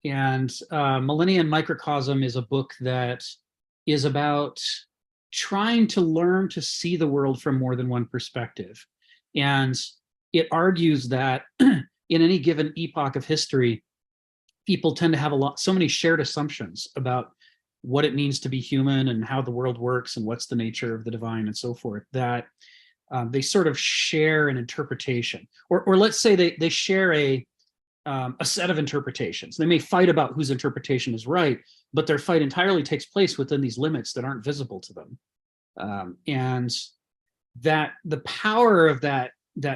And Millennia and Microcosm is a book that is about trying to learn to see the world from more than one perspective. And it argues that in any given epoch of history, people tend to have so many shared assumptions about what it means to be human and how the world works and what's the nature of the divine and so forth, that they sort of share an interpretation, or let's say they share a set of interpretations. They may fight about whose interpretation is right, but their fight entirely takes place within these limits that aren't visible to them. And that the power of that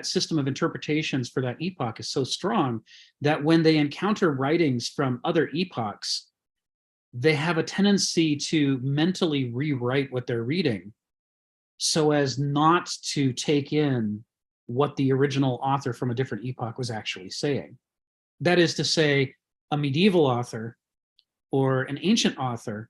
system of interpretations for that epoch is so strong that when they encounter writings from other epochs, they have a tendency to mentally rewrite what they're reading so as not to take in what the original author from a different epoch was actually saying. That is to say, a medieval author or an ancient author,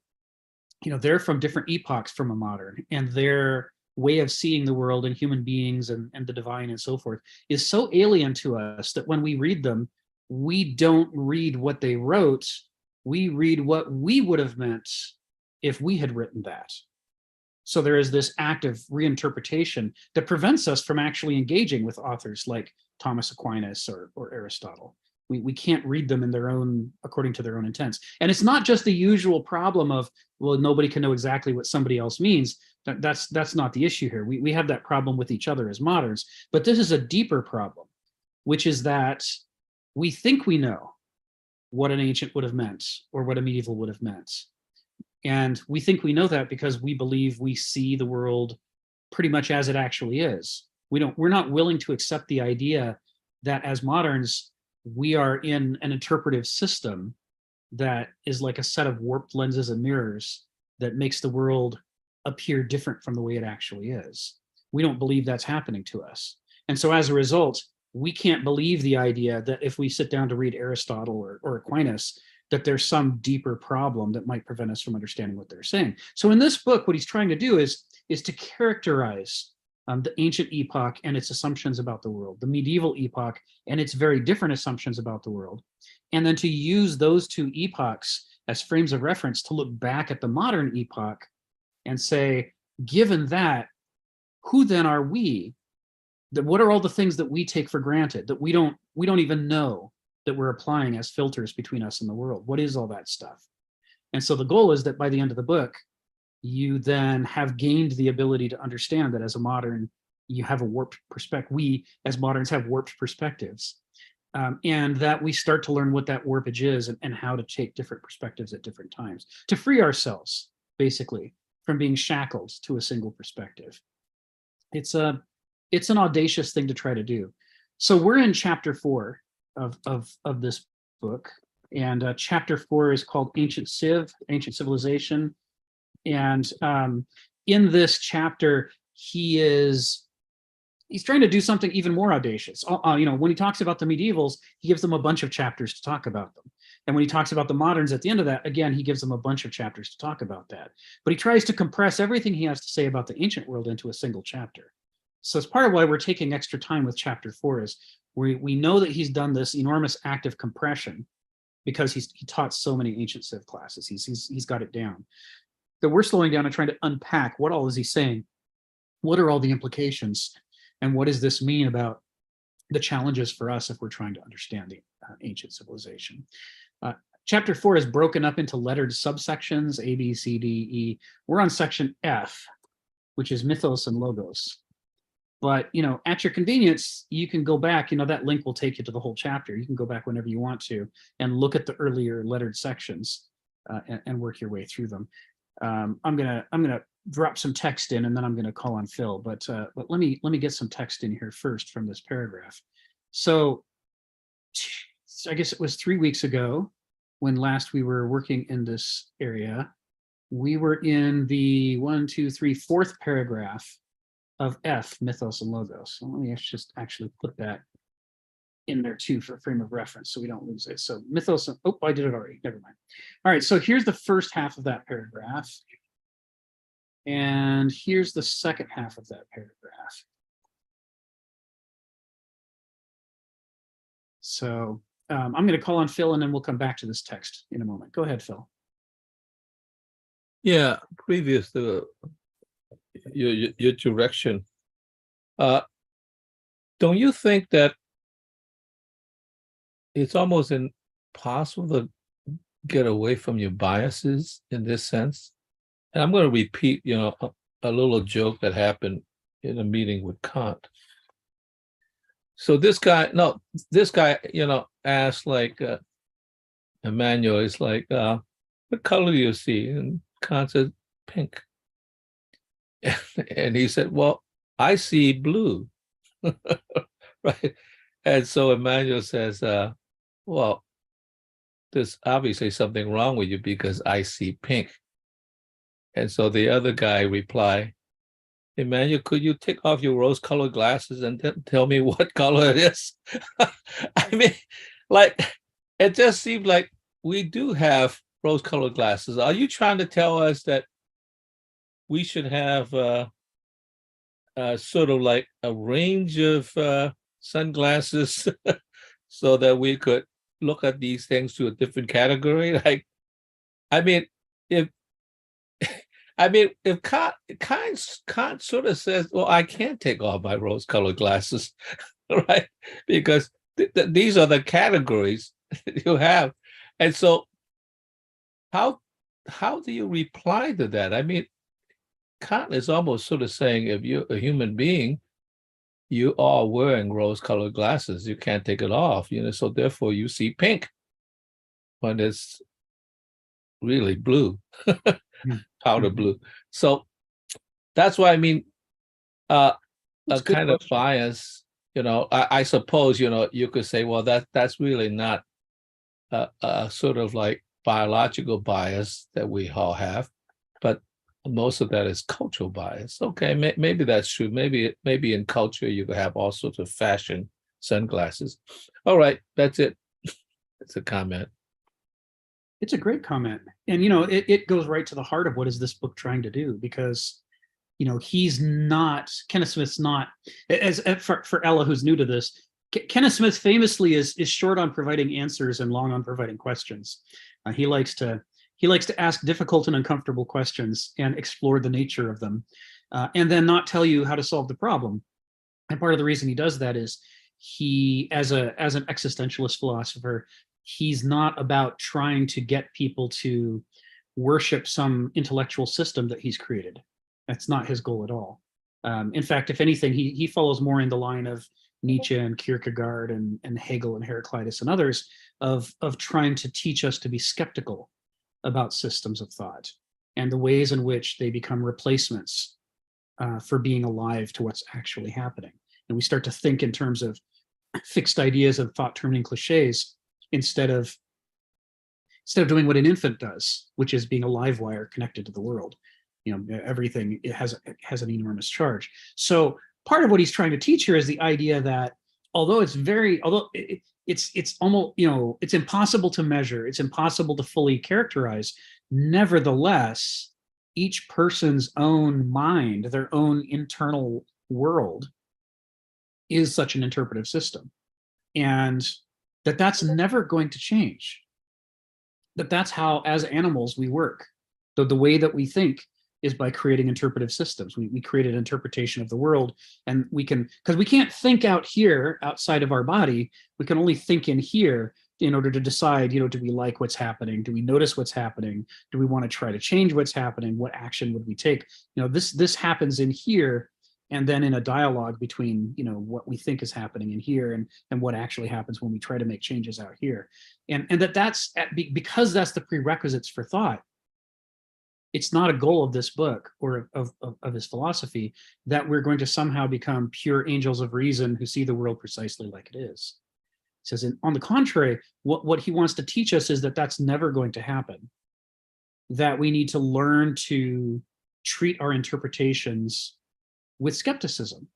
they're from different epochs from a modern, and their way of seeing the world and human beings and the divine and so forth is so alien to us that when we read them, we don't read what they wrote, we read what we would have meant if we had written that. So there is this act of reinterpretation that prevents us from actually engaging with authors like Thomas Aquinas or Aristotle. We can't read them in their own, according to their own intents. And it's not just the usual problem of, well, nobody can know exactly what somebody else means. That's not the issue here. We have that problem with each other as moderns, but this is a deeper problem, which is that we think we know what an ancient would have meant or what a medieval would have meant. And we think we know that because we believe we see the world pretty much as it actually is. We're not willing to accept the idea that as moderns, we are in an interpretive system that is like a set of warped lenses and mirrors that makes the world appear different from the way it actually is. We don't believe that's happening to us. And so as a result, we can't believe the idea that if we sit down to read Aristotle or Aquinas, that there's some deeper problem that might prevent us from understanding what they're saying. So in this book, what he's trying to do is to characterize the ancient epoch and its assumptions about the world, the medieval epoch and its very different assumptions about the world, and then to use those two epochs as frames of reference to look back at the modern epoch and say, given that, who then are we? What are all the things that we take for granted that we don't even know that we're applying as filters between us and the world? What is all that stuff? And so the goal is that by the end of the book, you then have gained the ability to understand that as a modern, you have a warped perspective. We as moderns have warped perspectives, and that we start to learn what that warpage is and how to take different perspectives at different times to free ourselves, basically, from being shackled to a single perspective. It's an audacious thing to try to do. So we're in chapter 4 of this book, and chapter 4 is called Ancient Civilization. And in this chapter, he's trying to do something even more audacious. When he talks about the medievals, he gives them a bunch of chapters to talk about them. And when he talks about the moderns at the end of that, again, he gives them a bunch of chapters to talk about that. But he tries to compress everything he has to say about the ancient world into a single chapter. So it's part of why we're taking extra time with chapter 4 is we know that he's done this enormous act of compression because he taught so many ancient civ classes. He's got it down. That we're slowing down and trying to unpack what all is he saying? What are all the implications? And what does this mean about the challenges for us if we're trying to understand the ancient civilization? Chapter 4 is broken up into lettered subsections, A, B, C, D, E. We're on section F, which is mythos and logos. But, at your convenience, you can go back, that link will take you to the whole chapter. You can go back whenever you want to and look at the earlier lettered sections and work your way through them. I'm gonna drop some text in and then I'm gonna call on Phil, but let me get some text in here first from this paragraph. So I guess it was 3 weeks ago when last we were working in this area. We were in the 4th paragraph of F, mythos and logos. So let me just actually put that in there too for a frame of reference so we don't lose it. So mythos, I did it already, never mind. All right, so here's the first half of that paragraph. And here's the second half of that paragraph. So I'm going to call on Phil, and then we'll come back to this text in a moment. Go ahead, Phil. Yeah, previous to your direction, don't you think that it's almost impossible to get away from your biases in this sense? And I'm going to repeat, a little joke that happened in a meeting with Kant. So this guy, asked like Emmanuel, is like, what color do you see? And Kant said, pink. And he said, well, I see blue. Right. And so Emmanuel says, well, there's obviously something wrong with you because I see pink. And so the other guy replied, Emmanuel, could you take off your rose-colored glasses and tell me what color it is? I mean, like, it just seems like we do have rose-colored glasses. Are you trying to tell us that we should have sort of like a range of sunglasses so that we could look at these things to a different category? Like, I mean, if Kant sort of says, well, I can't take off my rose-colored glasses, right? Because these are the categories you have. And so how do you reply to that? I mean, Kant is almost sort of saying, if you're a human being, you are wearing rose-colored glasses. You can't take it off, so therefore you see pink when it's really blue, powder blue. So that's why, I mean, a kind of bias, I suppose, you could say, well, that's really not a sort of like biological bias that we all have, but most of that is cultural bias. Okay, maybe that's true. Maybe in culture you could have all sorts of fashion sunglasses. All right, that's it. It's a comment. It's a great comment. And, it goes right to the heart of what is this book trying to do, because, Kenneth Smith's not, for Ella, who's new to this, Kenneth Smith famously is short on providing answers and long on providing questions. He likes to ask difficult and uncomfortable questions and explore the nature of them, and then not tell you how to solve the problem. And part of the reason he does that is he, as an existentialist philosopher, he's not about trying to get people to worship some intellectual system that he's created. That's not his goal at all. In fact, if anything, he follows more in the line of Nietzsche and Kierkegaard and Hegel and Heraclitus and others of trying to teach us to be skeptical about systems of thought and the ways in which they become replacements for being alive to what's actually happening. And we start to think in terms of fixed ideas of thought-terminating cliches instead of doing what an infant does, which is being a live wire connected to the world. Everything it has an enormous charge. So part of what he's trying to teach here is the idea that although it's almost, it's impossible to measure, it's impossible to fully characterize, nevertheless, each person's own mind, their own internal world, is such an interpretive system. And that's never going to change. That's how, as animals, we work. The way that we think is by creating interpretive systems. We create an interpretation of the world, and because we can't think out here outside of our body, we can only think in here in order to decide, do we like what's happening? Do we notice what's happening? Do we want to try to change what's happening? What action would we take? This happens in here, and then in a dialogue between, what we think is happening in here and what actually happens when we try to make changes out here. And that's because that's the prerequisites for thought. It's not a goal of this book or of his philosophy that we're going to somehow become pure angels of reason who see the world precisely like it is. He says, on the contrary, what he wants to teach us is that that's never going to happen, that we need to learn to treat our interpretations with skepticism,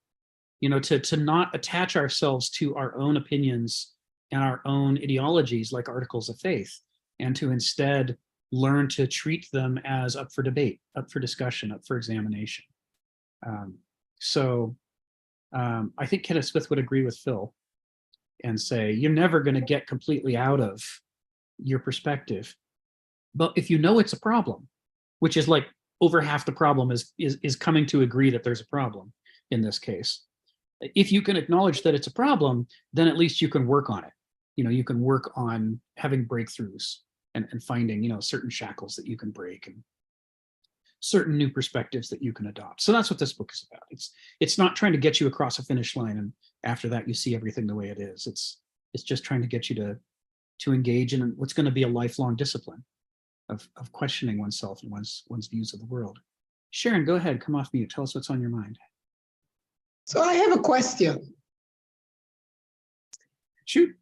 to not attach ourselves to our own opinions and our own ideologies like articles of faith, and to instead learn to treat them as up for debate, up for discussion, up for examination. I think Kenneth Smith would agree with Phil. and say, you're never going to get completely out of your perspective. But if you know it's a problem, which is like over half the problem is coming to agree that there's a problem in this case. If you can acknowledge that it's a problem, then at least you can work on it. You can work on having breakthroughs and finding, certain shackles that you can break and certain new perspectives that you can adopt. So that's what this book is about. It's not trying to get you across a finish line and after that you see everything the way it is. It's just trying to get you to engage in what's going to be a lifelong discipline of questioning oneself and one's views of the world. Sharon, go ahead, come off mute. Tell us what's on your mind. So I have a question. Shoot.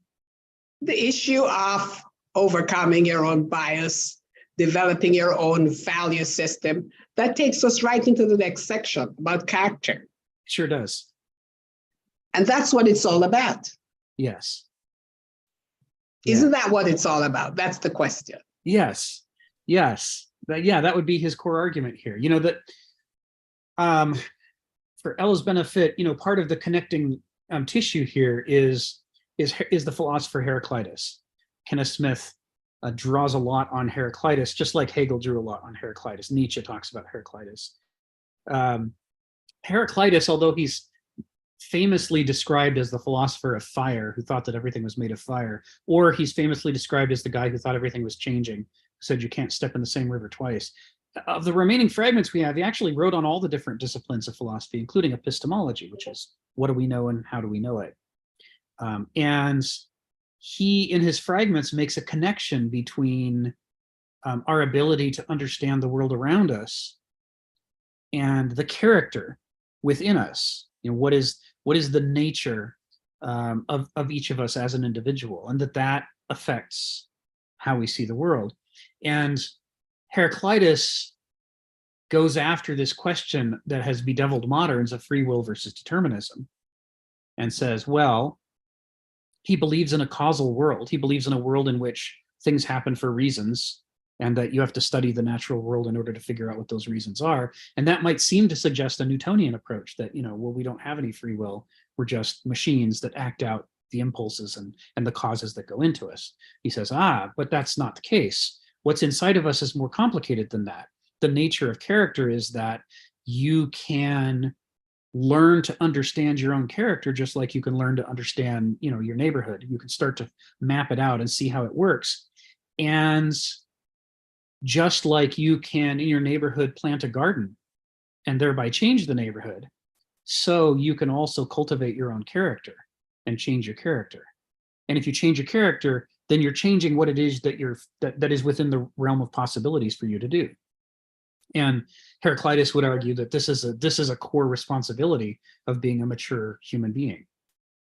The issue of overcoming your own bias, developing your own value system, that takes us right into the next section about character. Sure does. And that's what it's all about. Yes. Isn't that what it's all about? That's the question. Yes. That would be his core argument here. That for Ella's benefit, part of the connecting tissue here is the philosopher Heraclitus. Kenneth Smith draws a lot on Heraclitus, just like Hegel drew a lot on Heraclitus. Nietzsche talks about Heraclitus. Heraclitus, although he's famously described as the philosopher of fire, who thought that everything was made of fire, or he's famously described as the guy who thought everything was changing, who said you can't step in the same river twice. Of the remaining fragments we have, he actually wrote on all the different disciplines of philosophy, including epistemology, which is what do we know and how do we know it? And he, in his fragments, makes a connection between our ability to understand the world around us and the character within us. What is the nature of each of us as an individual, and that affects how we see the world. And Heraclitus goes after this question that has bedeviled moderns of free will versus determinism and says, well, he believes in a causal world. He believes in a world in which things happen for reasons and that you have to study the natural world in order to figure out what those reasons are. And that might seem to suggest a Newtonian approach that, well, we don't have any free will. We're just machines that act out the impulses and the causes that go into us. He says, but that's not the case. What's inside of us is more complicated than that. The nature of character is that you can learn to understand your own character just like you can learn to understand, your neighborhood. You can start to map it out and see how it works. And just like you can in your neighborhood plant a garden and thereby change the neighborhood, so you can also cultivate your own character and change your character. And if you change your character, then you're changing what it is that is within the realm of possibilities for you to do. And Heraclitus would argue that this is a core responsibility of being a mature human being,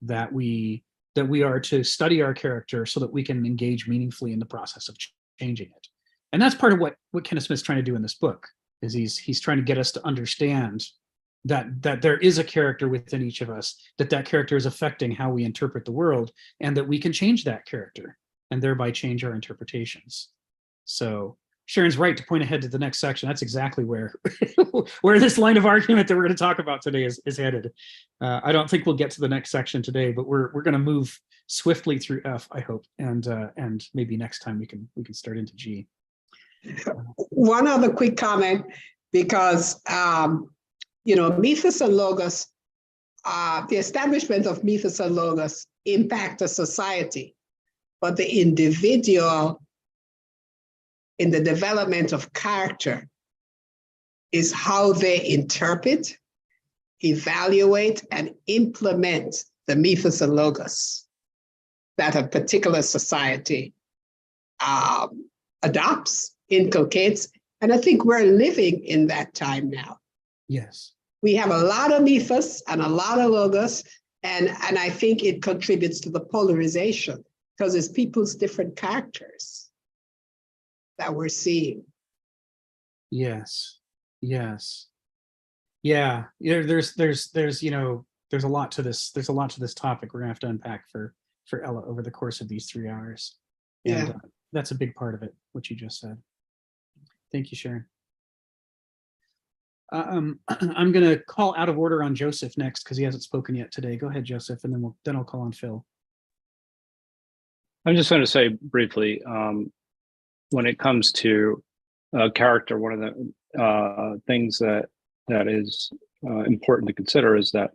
that we are to study our character so that we can engage meaningfully in the process of changing it. And that's part of what Kenneth Smith's trying to do in this book, is he's trying to get us to understand that there is a character within each of us, that character is affecting how we interpret the world, and that we can change that character and thereby change our interpretations. So Sharon's right to point ahead to the next section. That's exactly where this line of argument that we're going to talk about today is headed. I don't think we'll get to the next section today, but we're going to move swiftly through F, I hope, and maybe next time we can start into G. One other quick comment, because mythos and logos, the establishment of mythos and logos impact a society, but the individual in the development of character is how they interpret, evaluate, and implement the mythos and logos that a particular society adopts, inculcates. And I think we're living in that time now. Yes. We have a lot of mythos and a lot of logos, and I think it contributes to the polarization because it's people's different characters that we're seeing. Yes. Yeah. There's a lot to this. There's a lot to this topic we're gonna have to unpack for Ella over the course of these 3 hours. And Yeah. That's a big part of it, what you just said. Thank you, Sharon. I'm going to call out of order on Joseph next because he hasn't spoken yet today. Go ahead, Joseph, and then I'll call on Phil. I'm just going to say briefly, when it comes to character, one of the things that is important to consider is that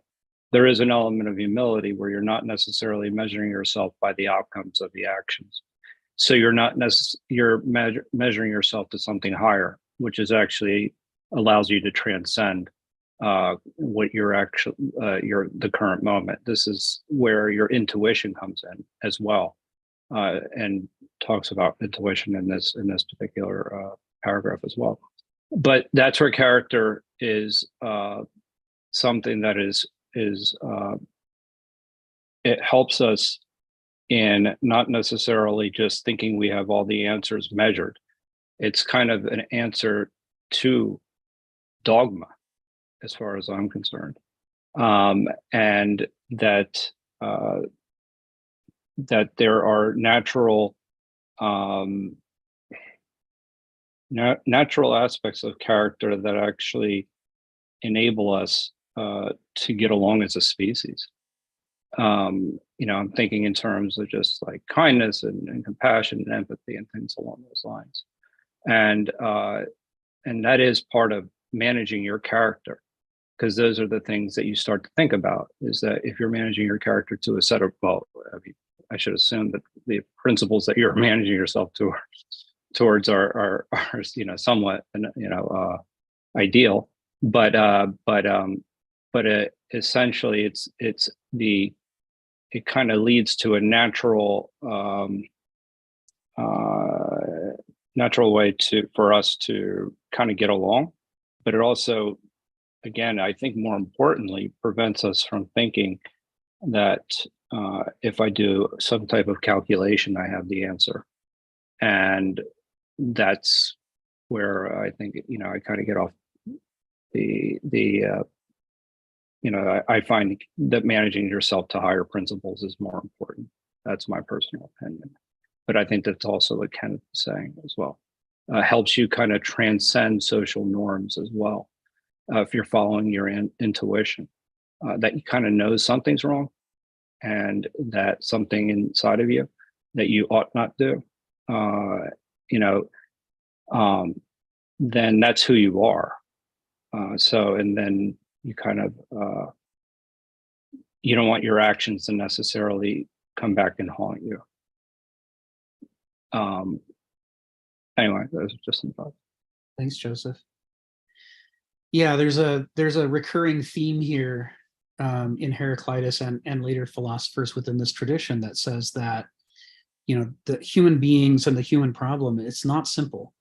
there is an element of humility where you're not necessarily measuring yourself by the outcomes of the actions. So you're not measuring yourself to something higher, which is actually allows you to transcend what you're actually the current moment. This is where your intuition comes in as well, and talks about intuition in this particular paragraph as well. But that's where character is something that is it helps us in not necessarily just thinking we have all the answers measured. It's kind of an answer to dogma, as far as I'm concerned, and that that there are natural natural aspects of character that actually enable us to get along as a species. I'm thinking in terms of just like kindness and compassion and empathy and things along those lines. And that is part of managing your character, because those are the things that you start to think about, is that if you're managing your character to a set of, I should assume that the principles that you're managing yourself towards are somewhat ideal, but essentially it kind of leads to a natural way for us to kind of get along. But it also, again, I think more importantly, prevents us from thinking that if I do some type of calculation, I have the answer. And that's where I think, I kind of get off I find that managing yourself to higher principles is more important. That's my personal opinion. But I think that's also what Kenneth is saying as well. Helps you kind of transcend social norms as well. If you're following your intuition, that you kind of know something's wrong and that something inside of you that you ought not do, then that's who you are. And then you kind of, you don't want your actions to necessarily come back and haunt you. Anyway, those are just some thoughts. Thanks, Joseph. Yeah, there's a recurring theme here in Heraclitus and later philosophers within this tradition that says that, the human beings and the human problem, it's not simple,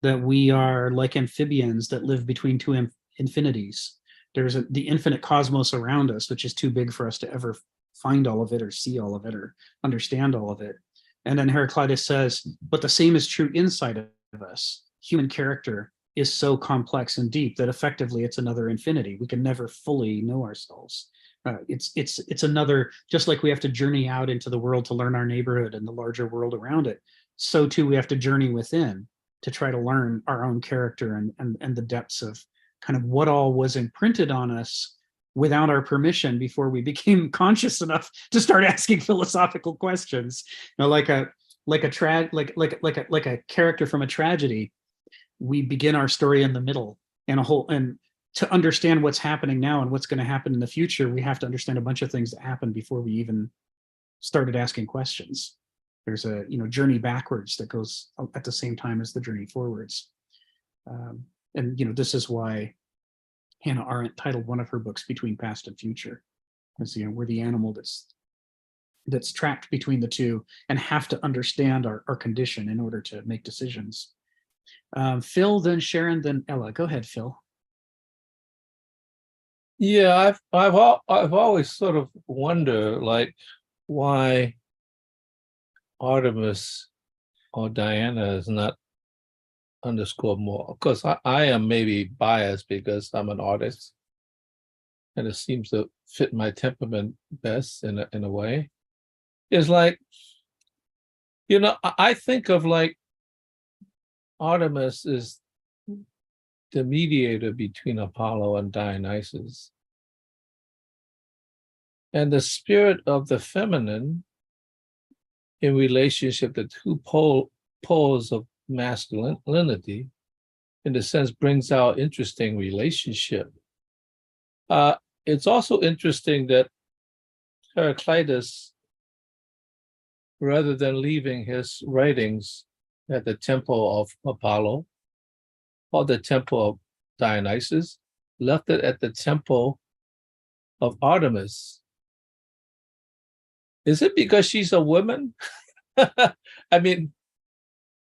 that we are like amphibians that live between two infinities. There's the infinite cosmos around us, which is too big for us to ever find all of it or see all of it or understand all of it. And then Heraclitus says, but the same is true inside of us. Human character is so complex and deep that effectively it's another infinity. We can never fully know ourselves. It's another, just like we have to journey out into the world to learn our neighborhood and the larger world around it, so too we have to journey within to try to learn our own character and the depths of kind of what all was imprinted on us without our permission before we became conscious enough to start asking philosophical questions. Like a character from a tragedy, we begin our story in the middle, and to understand what's happening now and what's going to happen in the future, we have to understand a bunch of things that happened before we even started asking questions. There's a journey backwards that goes at the same time as the journey forwards. And this is why Hannah Arendt titled one of her books Between Past and Future, because we're the animal that's trapped between the two and have to understand our condition in order to make decisions. Phil, then Sharon, then Ella. Go ahead, Phil. Yeah, I've always sort of wondered, like, why Artemis or Diana is not underscored more. Of course, I am maybe biased because I'm an artist, and it seems to fit my temperament best in a way. It's like, I think of like Artemis is the mediator between Apollo and Dionysus. And the spirit of the feminine in relationship to two poles of masculinity, in a sense, brings out interesting relationship. It's also interesting that Heraclitus, rather than leaving his writings at the temple of Apollo or the temple of Dionysus, left it at the temple of Artemis. Is it because she's a woman? I mean,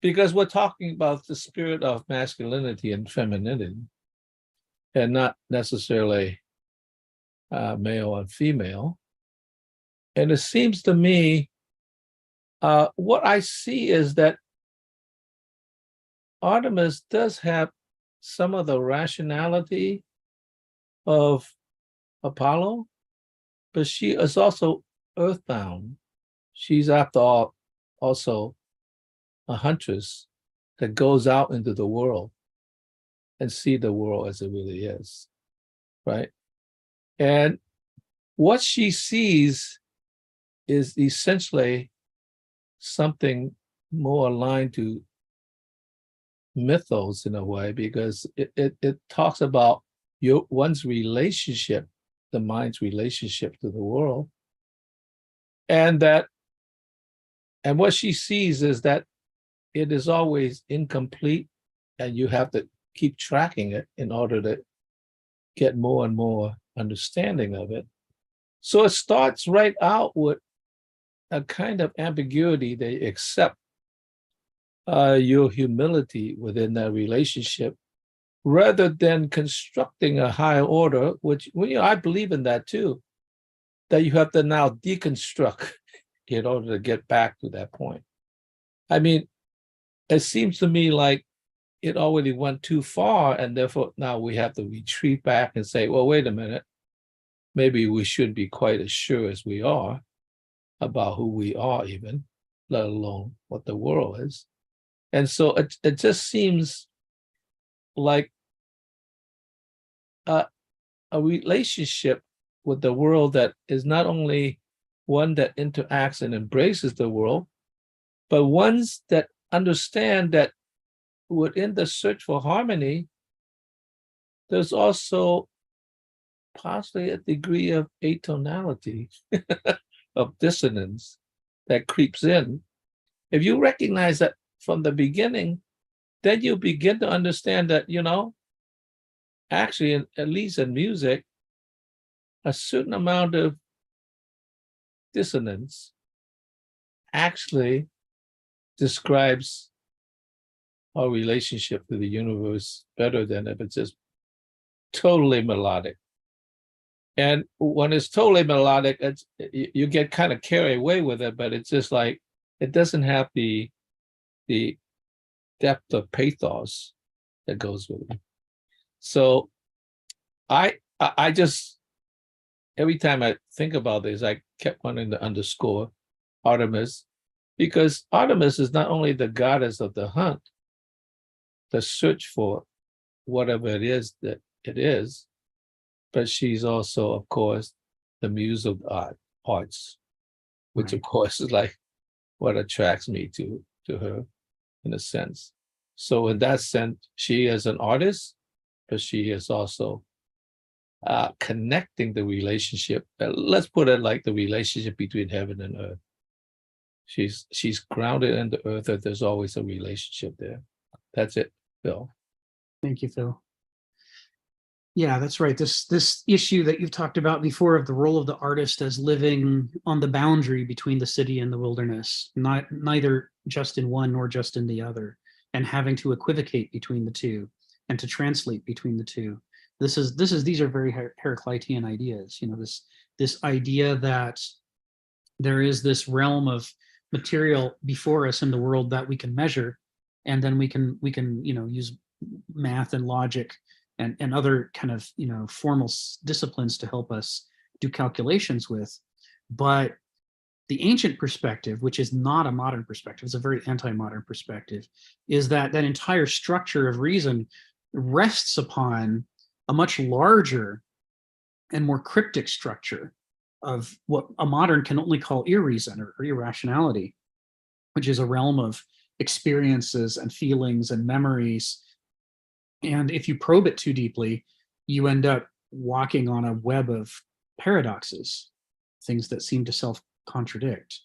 because we're talking about the spirit of masculinity and femininity, and not necessarily male and female. And it seems to me, what I see is that Artemis does have some of the rationality of Apollo, but she is also earthbound. She's, after all, also a huntress that goes out into the world and see the world as it really is, right? And what she sees is essentially something more aligned to mythos in a way, because it talks about one's relationship, the mind's relationship to the world, and what she sees is that it is always incomplete, and you have to keep tracking it in order to get more and more understanding of it. So it starts right out with a kind of ambiguity. They accept your humility within that relationship, rather than constructing a higher order, which, I believe in that too, that you have to now deconstruct in order to get back to that point. I mean, it seems to me like it already went too far, and therefore now we have to retreat back and say, well, wait a minute, maybe we should be quite as sure as we are about who we are even, let alone what the world is. And so it just seems like a relationship with the world that is not only one that interacts and embraces the world, but ones that understand that within the search for harmony, there's also possibly a degree of atonality, of dissonance that creeps in. If you recognize that from the beginning, then you begin to understand that, actually, at least in music, a certain amount of dissonance actually describes our relationship to the universe better than if it's just totally melodic. And when it's totally melodic, you get kind of carried away with it, but it's just like, it doesn't have the depth of pathos that goes with it. So I just, every time I think about this, I kept wanting to underscore Artemis, because Artemis is not only the goddess of the hunt, the search for whatever it is that it is, but she's also, of course, the muse of arts, which of course is like what attracts me to her in a sense. So in that sense, she is an artist, but she is also connecting the relationship. Let's put it like the relationship between heaven and earth. She's grounded in the earth, that there's always a relationship there. That's it, Phil. Thank you, Phil. Yeah, that's right. This issue that you've talked about before of the role of the artist as living on the boundary between the city and the wilderness, neither just in one nor just in the other, and having to equivocate between the two and to translate between the two. These are very Heraclitean ideas. This idea that there is this realm of material before us in the world that we can measure, and then we can use math and logic and other kind of formal disciplines to help us do calculations with. But the ancient perspective, which is not a modern perspective, it's a very anti-modern perspective, is that entire structure of reason rests upon a much larger and more cryptic structure of what a modern can only call irreason or irrationality. which is a realm of experiences and feelings and memories. And if you probe it too deeply, you end up walking on a web of paradoxes, things that seem to self-contradict.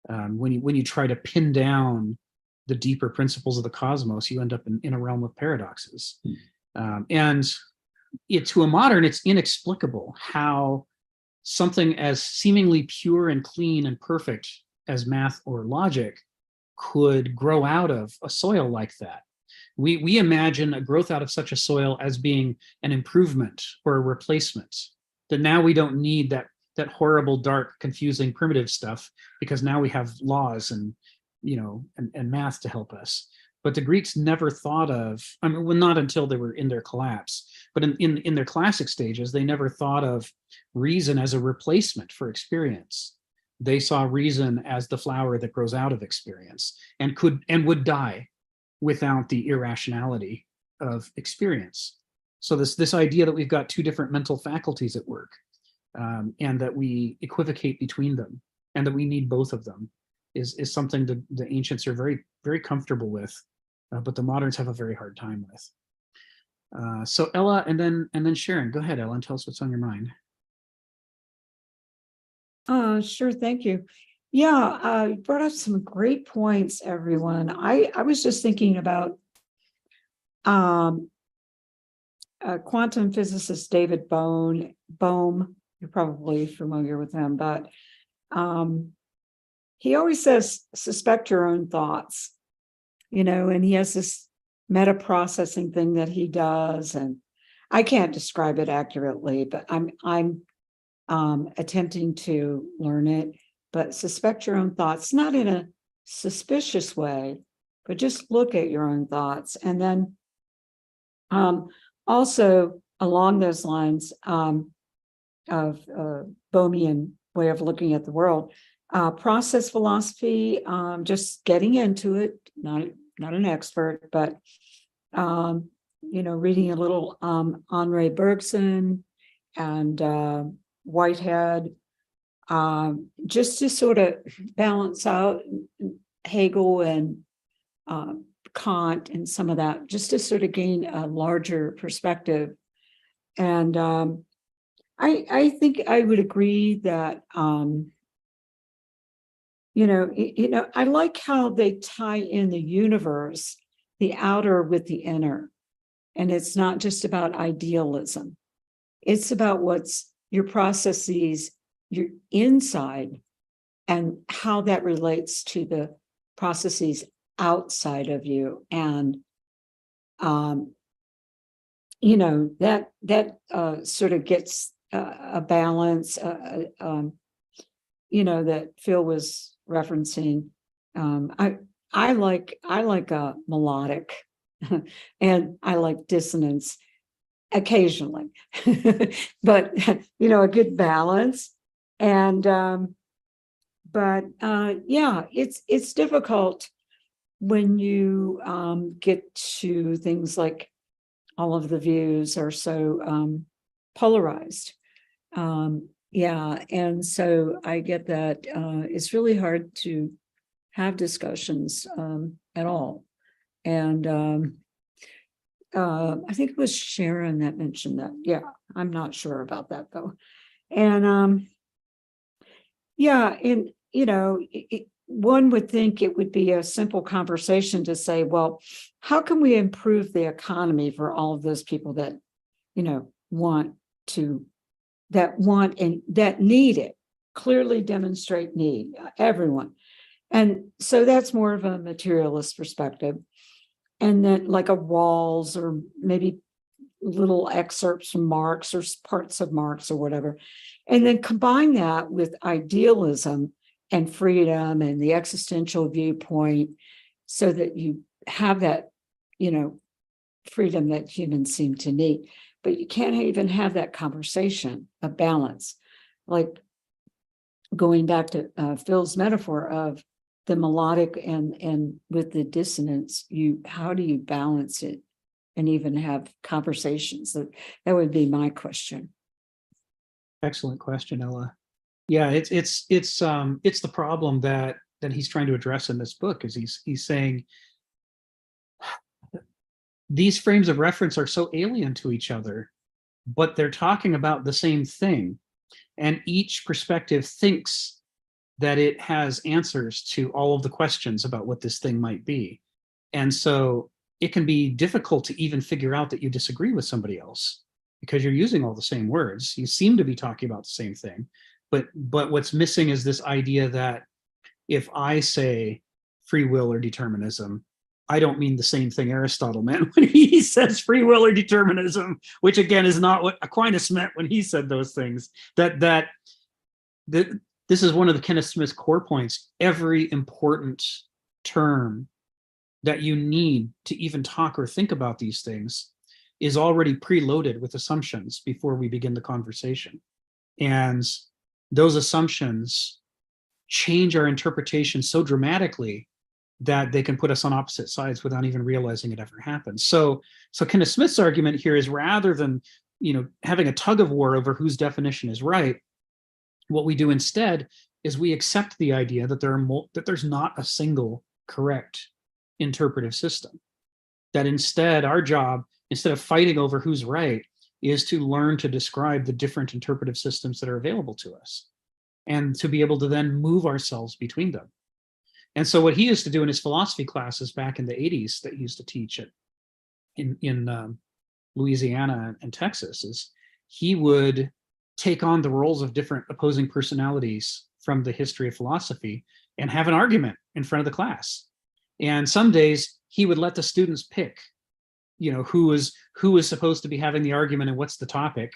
When you try to pin down the deeper principles of the cosmos, you end up in a realm of paradoxes. And to a modern, it's inexplicable how something as seemingly pure and clean and perfect as math or logic could grow out of a soil like that. We imagine a growth out of such a soil as being an improvement or a replacement, that now we don't need that horrible, dark, confusing, primitive stuff, because now we have laws and math to help us. But the Greeks never thought of, I mean, well, not until they were in their collapse, but in their classic stages, they never thought of reason as a replacement for experience. They saw reason as the flower that grows out of experience and would die without the irrationality of experience. So this idea that we've got two different mental faculties at work, and that we equivocate between them, and that we need both of them, is something that the ancients are very, very comfortable with, but the moderns have a very hard time with. So Ella, and then Sharon. Go ahead, Ella, and tell us what's on your mind. Sure, thank you. Yeah, you brought up some great points, everyone. I was just thinking about quantum physicist David Bohm. You're probably familiar with him, but he always says, suspect your own thoughts, and he has this meta processing thing that he does, and I can't describe it accurately, but I'm attempting to learn it. But suspect your own thoughts, not in a suspicious way, but just look at your own thoughts. And then also along those lines of Bohmian way of looking at the world, process philosophy, just getting into it, not an expert, but reading a little Henri Bergson and Whitehead, just to sort of balance out Hegel and Kant and some of that, just to sort of gain a larger perspective. And I think I would agree that I like how they tie in the universe, the outer with the inner, and it's not just about idealism. It's about what's your processes, your inside, and how that relates to the processes outside of you. And that sort of gets a balance, that Phil was referencing. I like a melodic and I like dissonance occasionally, but a good balance. And it's difficult when you get to things like all of the views are so polarized. And so I get that it's really hard to have discussions at all. And I think it was Sharon that mentioned that. Yeah, I'm not sure about that though. And one would think it would be a simple conversation to say, well, how can we improve the economy for all of those people that, want and that need it, clearly demonstrate need, everyone. And so that's more of a materialist perspective. And then like a Rawls or maybe little excerpts from Marx or parts of Marx or whatever. And then combine that with idealism and freedom and the existential viewpoint so that you have that, freedom that humans seem to need. But you can't even have that conversation of balance. Like going back to Phil's metaphor of the melodic and with the dissonance, how do you balance it and even have conversations? That would be my question. Excellent question, Ella. Yeah, it's the problem that he's trying to address in this book is he's saying these frames of reference are so alien to each other, but they're talking about the same thing. And each perspective thinks that it has answers to all of the questions about what this thing might be. And so it can be difficult to even figure out that you disagree with somebody else because you're using all the same words. You seem to be talking about the same thing. But what's missing is this idea that if I say free will or determinism, I don't mean the same thing Aristotle meant when he says free will or determinism, which again is not what Aquinas meant when he said those things. That this is one of the Kenneth Smith's core points. Every important term that you need to even talk or think about these things is already preloaded with assumptions before we begin the conversation. And those assumptions change our interpretation so dramatically that they can put us on opposite sides without even realizing it ever happened. So Kenneth Smith's argument here is rather than having a tug of war over whose definition is right, what we do instead is we accept the idea that there's not a single correct interpretive system. That instead, our job, instead of fighting over who's right, is to learn to describe the different interpretive systems that are available to us and to be able to then move ourselves between them. And so what he used to do in his philosophy classes back in the 80s that he used to teach in Louisiana and Texas is he would take on the roles of different opposing personalities from the history of philosophy and have an argument in front of the class. And some days he would let the students pick, who was supposed to be having the argument and what's the topic.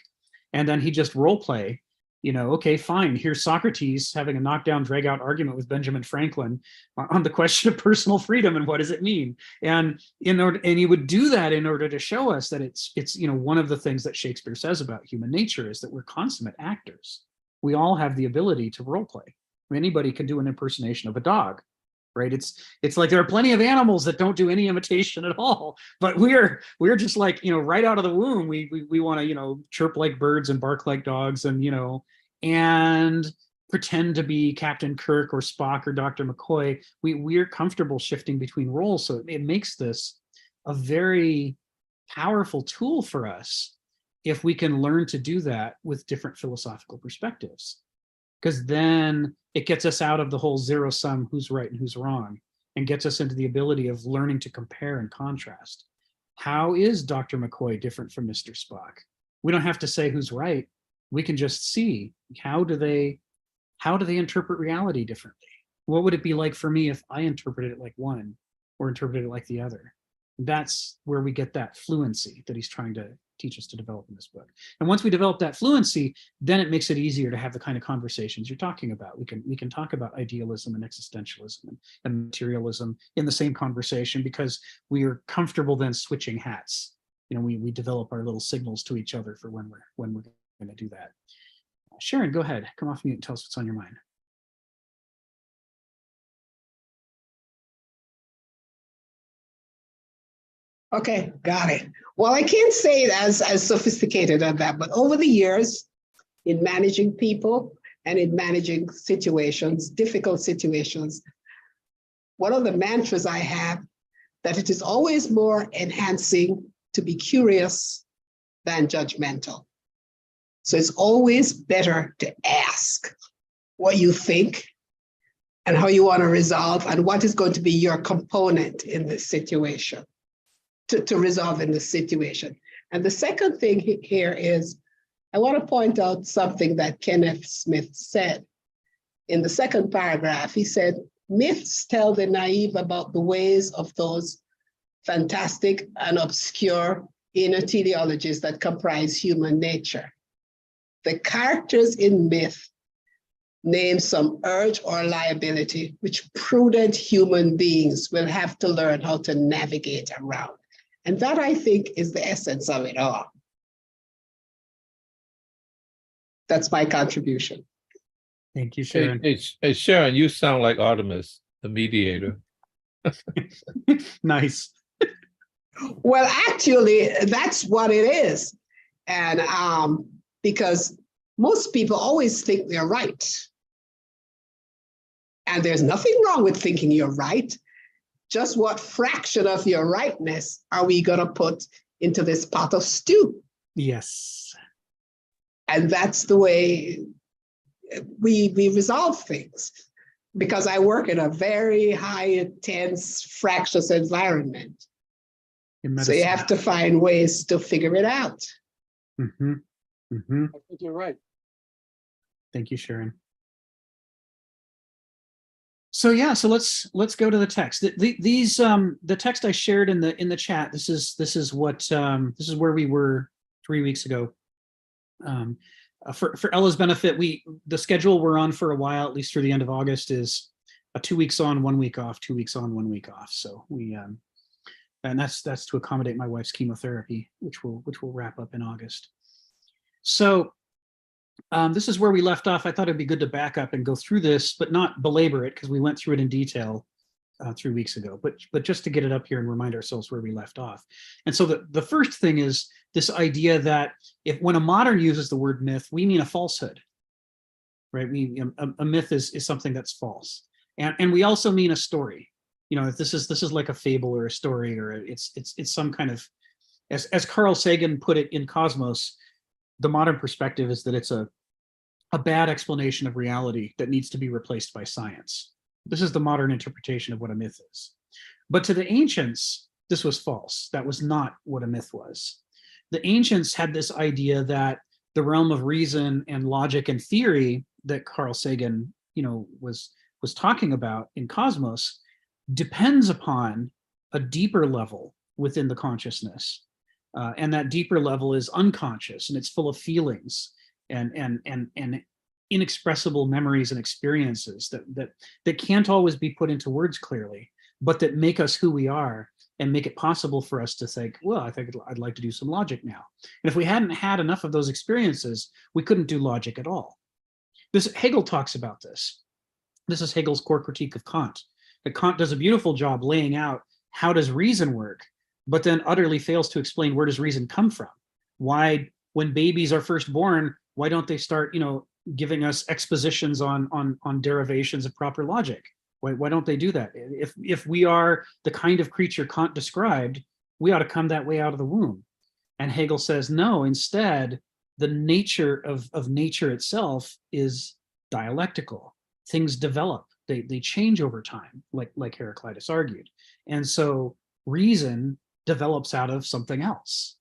And then he just role play, okay, fine. Here's Socrates having a knockdown, drag out argument with Benjamin Franklin on the question of personal freedom and what does it mean? And he would do that in order to show us that it's one of the things that Shakespeare says about human nature is that we're consummate actors. We all have the ability to role play. Anybody can do an impersonation of a dog, right? It's like there are plenty of animals that don't do any imitation at all, but we're just like, right out of the womb, we want to, chirp like birds and bark like dogs and pretend to be Captain Kirk or Spock or Dr. McCoy. We're comfortable shifting between roles. So it makes this a very powerful tool for us if we can learn to do that with different philosophical perspectives. Because then it gets us out of the whole zero sum, who's right and who's wrong, and gets us into the ability of learning to compare and contrast. How is Dr. McCoy different from Mr. Spock? We don't have to say who's right. We can just see how do they interpret reality differently? What would it be like for me if I interpreted it like one or interpreted it like the other? That's where we get that fluency that he's trying to teach us to develop in this book. And once we develop that fluency, then it makes it easier to have the kind of conversations you're talking about. We can talk about idealism and existentialism and materialism in the same conversation because we are comfortable then switching hats. We develop our little signals to each other for when we're going to do that. Sharon, go ahead. Come off mute and tell us what's on your mind. Okay, got it. Well, I can't say it as sophisticated as that, but over the years, in managing people and in managing situations, difficult situations, one of the mantras I have that it is always more enhancing to be curious than judgmental. So it's always better to ask what you think and how you want to resolve and what is going to be your component in this situation. To resolve in the situation. And the second thing here is, I want to point out something that Kenneth Smith said. In the second paragraph, he said, myths tell the naive about the ways of those fantastic and obscure inner teleologies that comprise human nature. The characters in myth name some urge or liability which prudent human beings will have to learn how to navigate around. And that, I think, is the essence of it all. That's my contribution. Thank you, Sharon. Hey, Sharon, you sound like Artemis, the mediator. Nice. Well, actually, that's what it is. And because most people always think they're right. And there's nothing wrong with thinking you're right. Just what fraction of your rightness are we going to put into this pot of stew? Yes. And that's the way we resolve things. Because I work in a very high, tense, fractious environment. So you have to find ways to figure it out. Mm-hmm. Mm-hmm. I think you're right. Thank you, Sharon. So yeah, so let's go to the text. The text I shared in the chat. This is where we were 3 weeks ago. For Ella's benefit, the schedule we're on for a while, at least through the end of August, is a 2 weeks on, 1 week off, 2 weeks on, 1 week off. So and that's to accommodate my wife's chemotherapy, which will wrap up in August. So this is where we left off. I thought it'd be good to back up and go through this, but not belabor it because we went through it in detail 3 weeks ago. But just to get it up here and remind ourselves where we left off. And so the first thing is this idea that when a modern uses the word myth, we mean a falsehood, right? A myth is something that's false, and we also mean a story. If this is like a fable or a story, or it's some kind of, as Carl Sagan put it in Cosmos, the modern perspective is that it's a bad explanation of reality that needs to be replaced by science. This is the modern interpretation of what a myth is. But to the ancients, this was false. That was not what a myth was. The ancients had this idea that the realm of reason and logic and theory that Carl Sagan, was talking about in Cosmos depends upon a deeper level within the consciousness. And that deeper level is unconscious, and it's full of feelings and inexpressible memories and experiences that can't always be put into words clearly, but that make us who we are and make it possible for us to think, well, I think I'd like to do some logic now. And if we hadn't had enough of those experiences, we couldn't do logic at all. Hegel talks about this. This is Hegel's core critique of Kant. That Kant does a beautiful job laying out how does reason work, but then utterly fails to explain where does reason come from. Why, when babies are first born, why don't they start, giving us expositions on derivations of proper logic? Why don't they do that? If we are the kind of creature Kant described, we ought to come that way out of the womb. And Hegel says, no, instead, the nature of nature itself is dialectical. Things develop, they change over time, like Heraclitus argued. And so reason develops out of something else.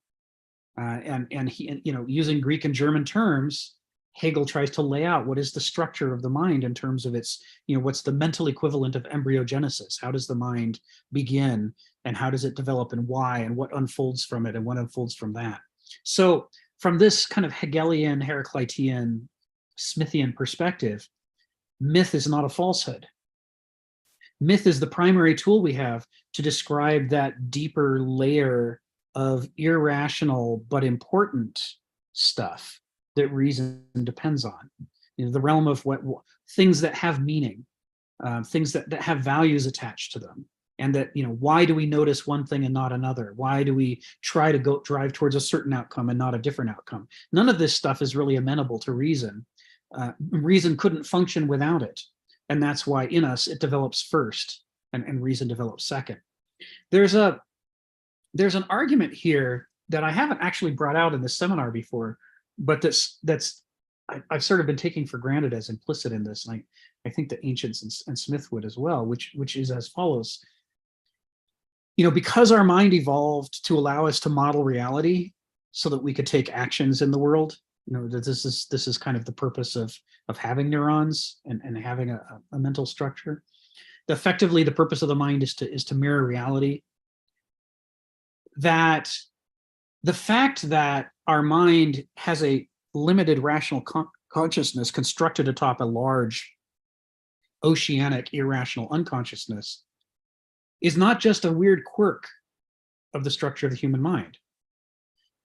And he, using Greek and German terms, Hegel tries to lay out what is the structure of the mind in terms of its, what's the mental equivalent of embryogenesis? How does the mind begin, and how does it develop, and why, and what unfolds from it, and what unfolds from that? So from this kind of Hegelian, Heraclitean, Smithian perspective, myth is not a falsehood. Myth is the primary tool we have to describe that deeper layer of irrational but important stuff that reason depends on. The realm of what things that have meaning, things that have values attached to them. And that, why do we notice one thing and not another? Why do we try to drive towards a certain outcome and not a different outcome? None of this stuff is really amenable to reason. Reason couldn't function without it. And that's why in us it develops first and reason develops second. There's an argument here that I haven't actually brought out in this seminar before, but I've sort of been taking for granted as implicit in this, and I think the ancients and Smith would as well, which is as follows. Because our mind evolved to allow us to model reality so that we could take actions in the world, that this is kind of the purpose of having neurons and having a mental structure. Effectively, the purpose of the mind is to mirror reality. That the fact that our mind has a limited rational consciousness constructed atop a large oceanic irrational unconsciousness is not just a weird quirk of the structure of the human mind.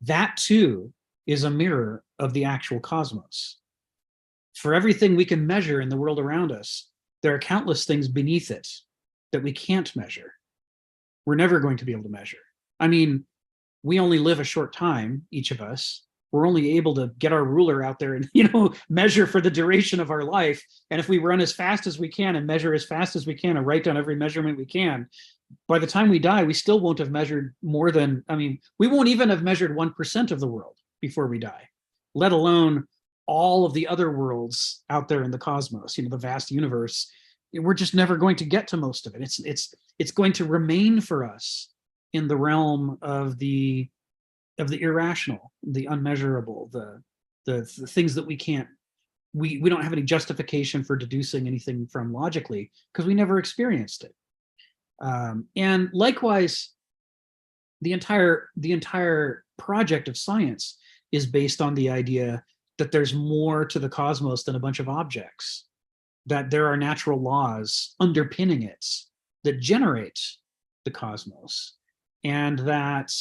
That too is a mirror of the actual cosmos. For everything we can measure in the world around us, there are countless things beneath it that we can't measure. We're never going to be able to measure. I mean, we only live a short time, each of us, we're only able to get our ruler out there and, measure for the duration of our life. And if we run as fast as we can and measure as fast as we can and write down every measurement we can, by the time we die, we still won't have measured more than, we won't even have measured 1% of the world before we die, let alone all of the other worlds out there in the cosmos, the vast universe. We're just never going to get to most of it. It's going to remain for us in the realm of the irrational, the unmeasurable, the things that we can't, we don't have any justification for deducing anything from logically because we never experienced it. And likewise, the entire project of science is based on the idea that there's more to the cosmos than a bunch of objects, that there are natural laws underpinning it that generate the cosmos, and that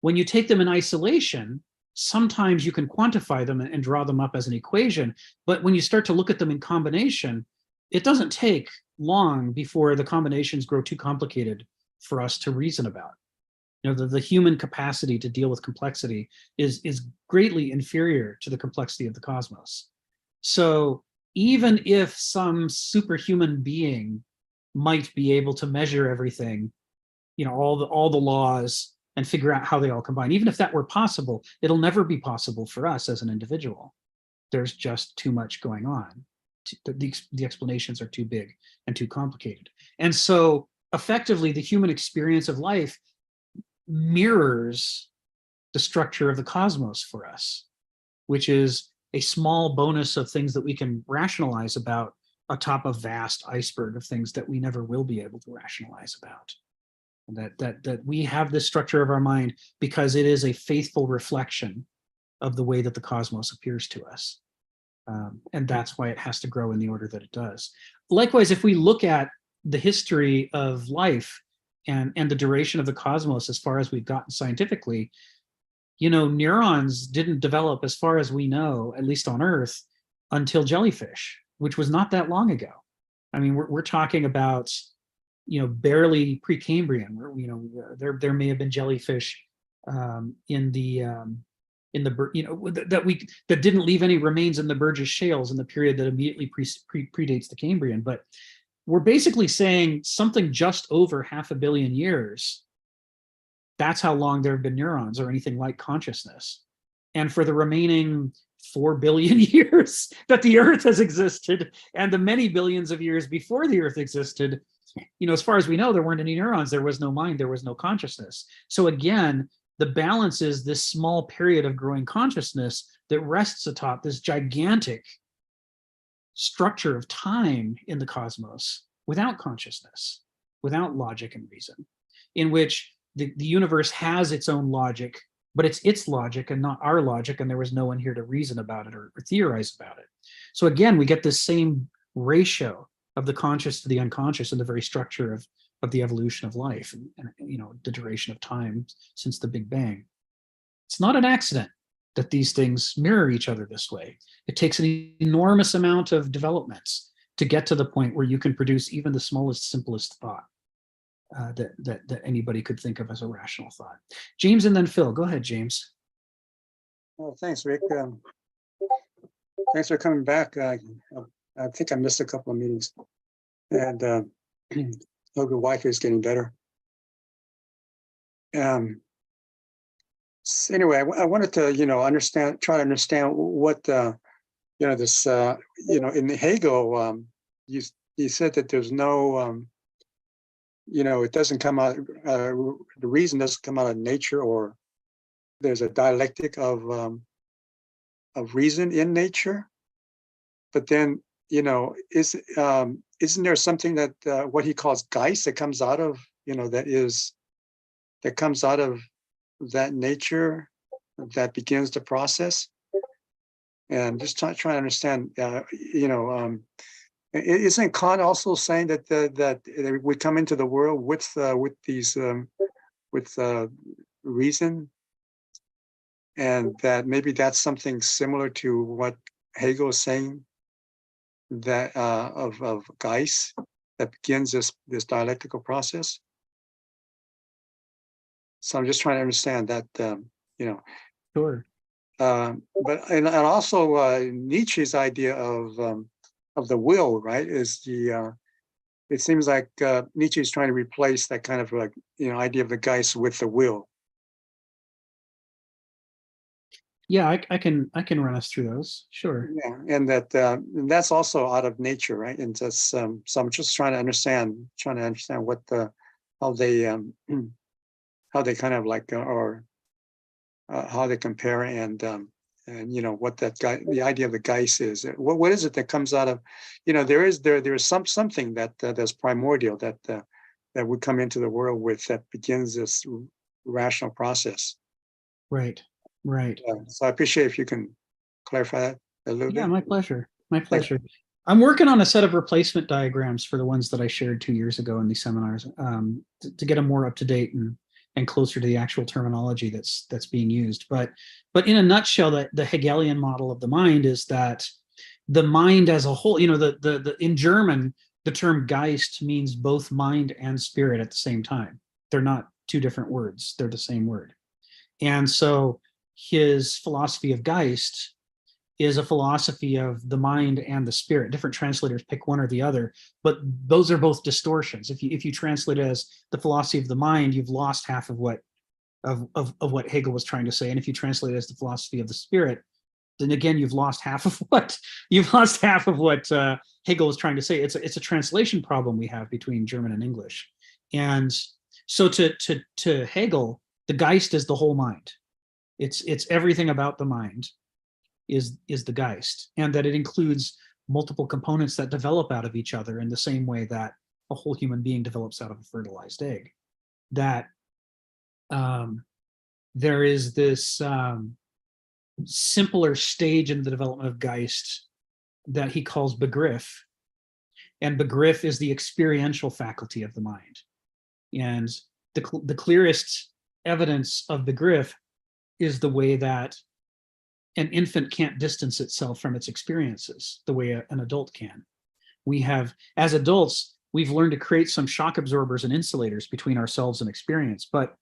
when you take them in isolation, sometimes you can quantify them and draw them up as an equation. But when you start to look at them in combination, it doesn't take long before the combinations grow too complicated for us to reason about. The human capacity to deal with complexity is greatly inferior to the complexity of the cosmos. So even if some superhuman being might be able to measure everything, all the laws, and figure out how they all combine, even if that were possible, it'll never be possible for us as an individual. There's just too much going on. The explanations are too big and too complicated. And so effectively, the human experience of life mirrors the structure of the cosmos for us, which is a small bonus of things that we can rationalize about atop a vast iceberg of things that we never will be able to rationalize about. And that we have this structure of our mind because it is a faithful reflection of the way that the cosmos appears to us. And that's why it has to grow in the order that it does. Likewise, if we look at the history of life and the duration of the cosmos as far as we've gotten scientifically, neurons didn't develop, as far as we know, at least on Earth, until jellyfish, which was not that long ago. We're talking about, barely Precambrian, where, there may have been jellyfish in the that didn't leave any remains in the Burgess shales in the period that immediately predates the Cambrian. But we're basically saying something just over 500 million years. That's how long there have been neurons or anything like consciousness. And for the remaining 4 billion years that the Earth has existed, and the many billions of years before the Earth existed, as far as we know, there weren't any neurons, there was no mind, there was no consciousness. So again, the balance is this small period of growing consciousness that rests atop this gigantic structure of time in the cosmos without consciousness, without logic and reason, in which the universe has its own logic, but it's its logic and not our logic, and there was no one here to reason about it or theorize about it. So again, we get this same ratio of the conscious to the unconscious in the very structure of the evolution of life and the duration of time since the Big Bang. It's not an accident that these things mirror each other this way. It takes an enormous amount of developments to get to the point where you can produce even the smallest, simplest thought that anybody could think of as a rational thought. James and then Phil. Go ahead, James. Well, thanks, Rick. Thanks for coming back. I think I missed a couple of meetings, and hope your Wi-Fi is getting better. So anyway, I wanted to, try to understand what, this, in Hegel, you said that there's no, it doesn't come out, the reason doesn't come out of nature, or there's a dialectic of reason in nature. But then, isn't there something that what he calls Geist that comes out of, that comes out of that nature that begins the process? And just trying to understand, isn't Kant also saying that we come into the world with these with reason, and that maybe that's something similar to what Hegel is saying, that of Geist that begins this dialectical process? So I'm just trying to understand that, Sure. and also Nietzsche's idea of the will, right? Is the it seems like Nietzsche is trying to replace that kind of like idea of the Geist with the will. Yeah, I can run us through those. Sure. Yeah, and that's also out of nature, right? And just so I'm just trying to understand what how they how they kind of like or how they compare and what that guy the idea of the Geist is. What is it that comes out of there is something that that's primordial that that would come into the world with that begins this rational process. Right. Right. So I appreciate if you can clarify that a little Yeah, bit. my pleasure. My pleasure. I'm working on a set of replacement diagrams for the ones that I shared 2 years ago in these seminars, to get them more up to date and closer to the actual terminology that's being used. But in a nutshell, the Hegelian model of the mind is that the mind as a whole, the in German, the term Geist means both mind and spirit at the same time. They're not two different words. They're the same word. And so his philosophy of Geist is a philosophy of the mind and the spirit. Different translators pick one or the other, but those are both distortions. If you translate it as the philosophy of the mind, you've lost half of what Hegel was trying to say. And if you translate it as the philosophy of the spirit, then again you've lost half of what Hegel was trying to say. It's a translation problem we have between German and English. And so to Hegel, the Geist is the whole mind. It's everything about the mind is the Geist, and that it includes multiple components that develop out of each other in the same way that a whole human being develops out of a fertilized egg. That there is this simpler stage in the development of Geist that he calls Begriff, and Begriff is the experiential faculty of the mind. And the clearest evidence of Begriff is the way that an infant can't distance itself from its experiences the way an adult can. We have, as adults, we've learned to create some shock absorbers and insulators between ourselves and experience. But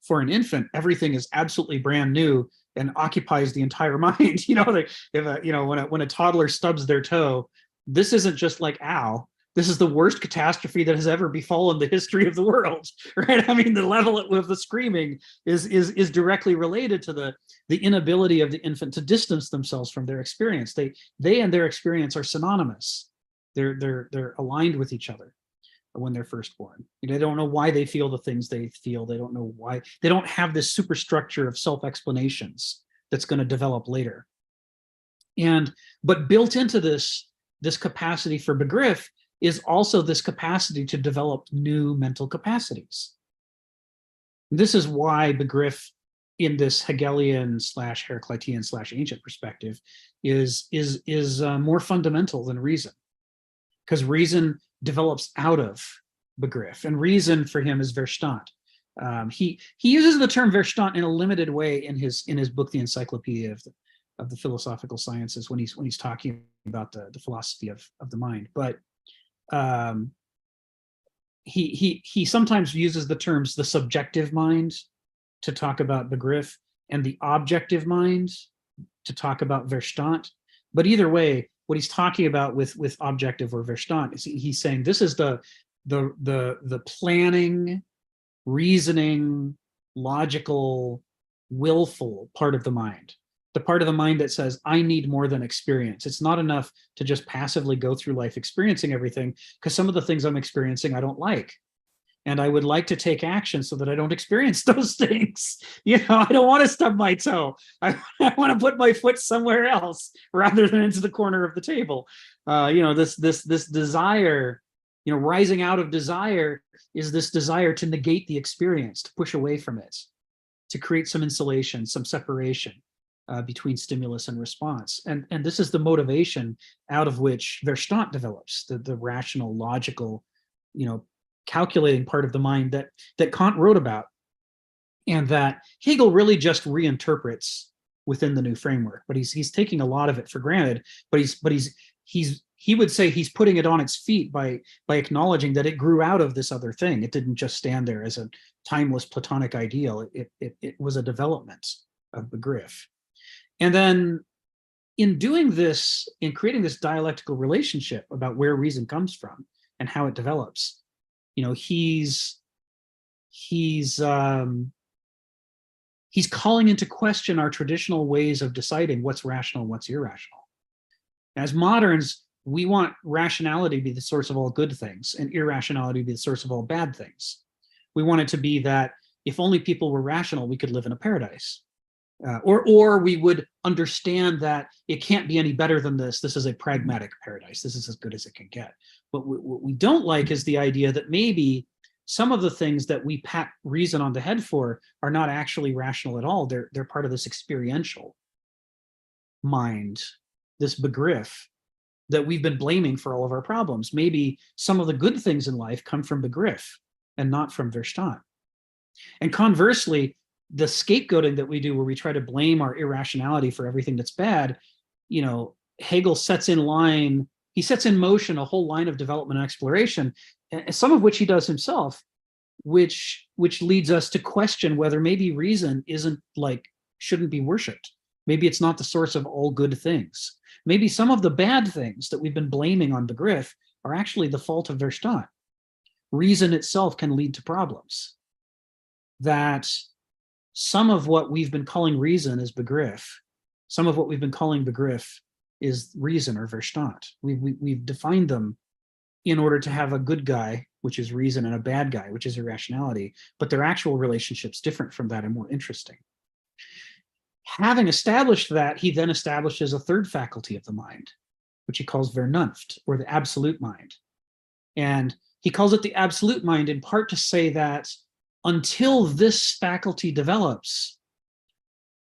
for an infant, everything is absolutely brand new and occupies the entire mind. When a toddler stubs their toe, this isn't just like, ow. This is the worst catastrophe that has ever befallen the history of the world, right? I mean, the level of the screaming is directly related to the inability of the infant to distance themselves from their experience. They and their experience are synonymous. They're aligned with each other when they're first born. They don't know why they feel the things they feel. They don't know why. They don't have this superstructure of self-explanations that's going to develop later. But built into this capacity for Begriff is also this capacity to develop new mental capacities. This is why Begriff in this Hegelian / Heraclitean / ancient perspective is more fundamental than reason, because reason develops out of Begriff, and reason for him is Verstand. He uses the term Verstand in a limited way in his book, The Encyclopedia of the Philosophical Sciences, when he's talking about the philosophy of the mind. But he sometimes uses the terms the subjective mind to talk about Begriff and the objective mind to talk about Verstand. But either way, what he's talking about with objective or Verstand is he's saying this is the planning, reasoning, logical, willful part of the mind. The part of the mind that says, I need more than experience. It's not enough to just passively go through life experiencing everything, because some of the things I'm experiencing I don't like. And I would like to take action so that I don't experience those things. I don't want to stub my toe. I want to put my foot somewhere else rather than into the corner of the table. This desire, rising out of desire is this desire to negate the experience, to push away from it, to create some insulation, some separation between stimulus and response. And this is the motivation out of which Verstand develops, the rational, logical, calculating part of the mind that Kant wrote about, and that Hegel really just reinterprets within the new framework. But he's taking a lot of it for granted. But he would say he's putting it on its feet by acknowledging that it grew out of this other thing. It didn't just stand there as a timeless Platonic ideal. It was a development of Begriff. And then in doing this, in creating this dialectical relationship about where reason comes from and how it develops, he's calling into question our traditional ways of deciding what's rational and what's irrational. As moderns, we want rationality to be the source of all good things and irrationality to be the source of all bad things. We want it to be that if only people were rational, we could live in a paradise. Or we would understand that it can't be any better than this. This is a pragmatic paradise. This is as good as it can get. What we don't like is the idea that maybe some of the things that we pat reason on the head for are not actually rational at all. They're part of this experiential mind, this begriff that we've been blaming for all of our problems. Maybe some of the good things in life come from begriff and not from Verstand. And conversely, the scapegoating that we do where we try to blame our irrationality for everything that's bad, Hegel sets in motion a whole line of development and exploration, some of which he does himself, which leads us to question whether maybe reason shouldn't be worshipped. Maybe it's not the source of all good things. Maybe some of the bad things that we've been blaming on begriff are actually the fault of Verstand. Reason itself can lead to problems. That some of what we've been calling reason is begriff. Some of what we've been calling begriff is reason or Verstand. We've defined them in order to have a good guy, which is reason, and a bad guy, which is irrationality, but their actual relationship's different from that and more interesting. Having established that, he then establishes a third faculty of the mind, which he calls Vernunft, or the absolute mind. And he calls it the absolute mind in part to say that until this faculty develops,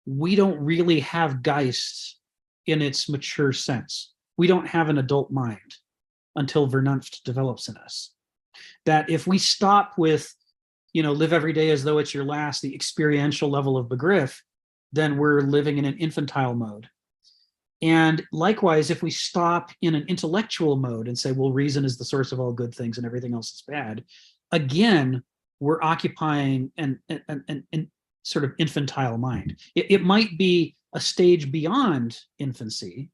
we don't really have Geist in its mature sense. We don't have an adult mind until Vernunft develops in us. That if we stop with, live every day as though it's your last, the experiential level of begriff, then we're living in an infantile mode. And likewise, if we stop in an intellectual mode and say, well, reason is the source of all good things and everything else is bad, again, we're occupying an sort of infantile mind. It might be a stage beyond infancy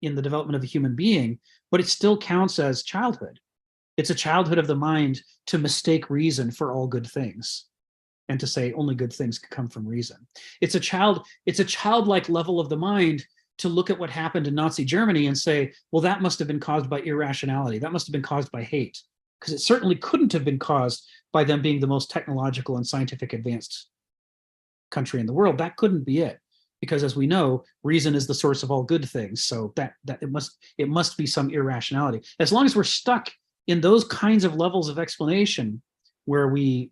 in the development of a human being, but it still counts as childhood. It's a childhood of the mind to mistake reason for all good things and to say only good things could come from reason. It's a childlike level of the mind to look at what happened in Nazi Germany and say, well, that must have been caused by irrationality. That must have been caused by hate, because it certainly couldn't have been caused by them being the most technological and scientific advanced country in the world. That couldn't be it, because as we know, reason is the source of all good things. So that it must be some irrationality. As long as we're stuck in those kinds of levels of explanation, where we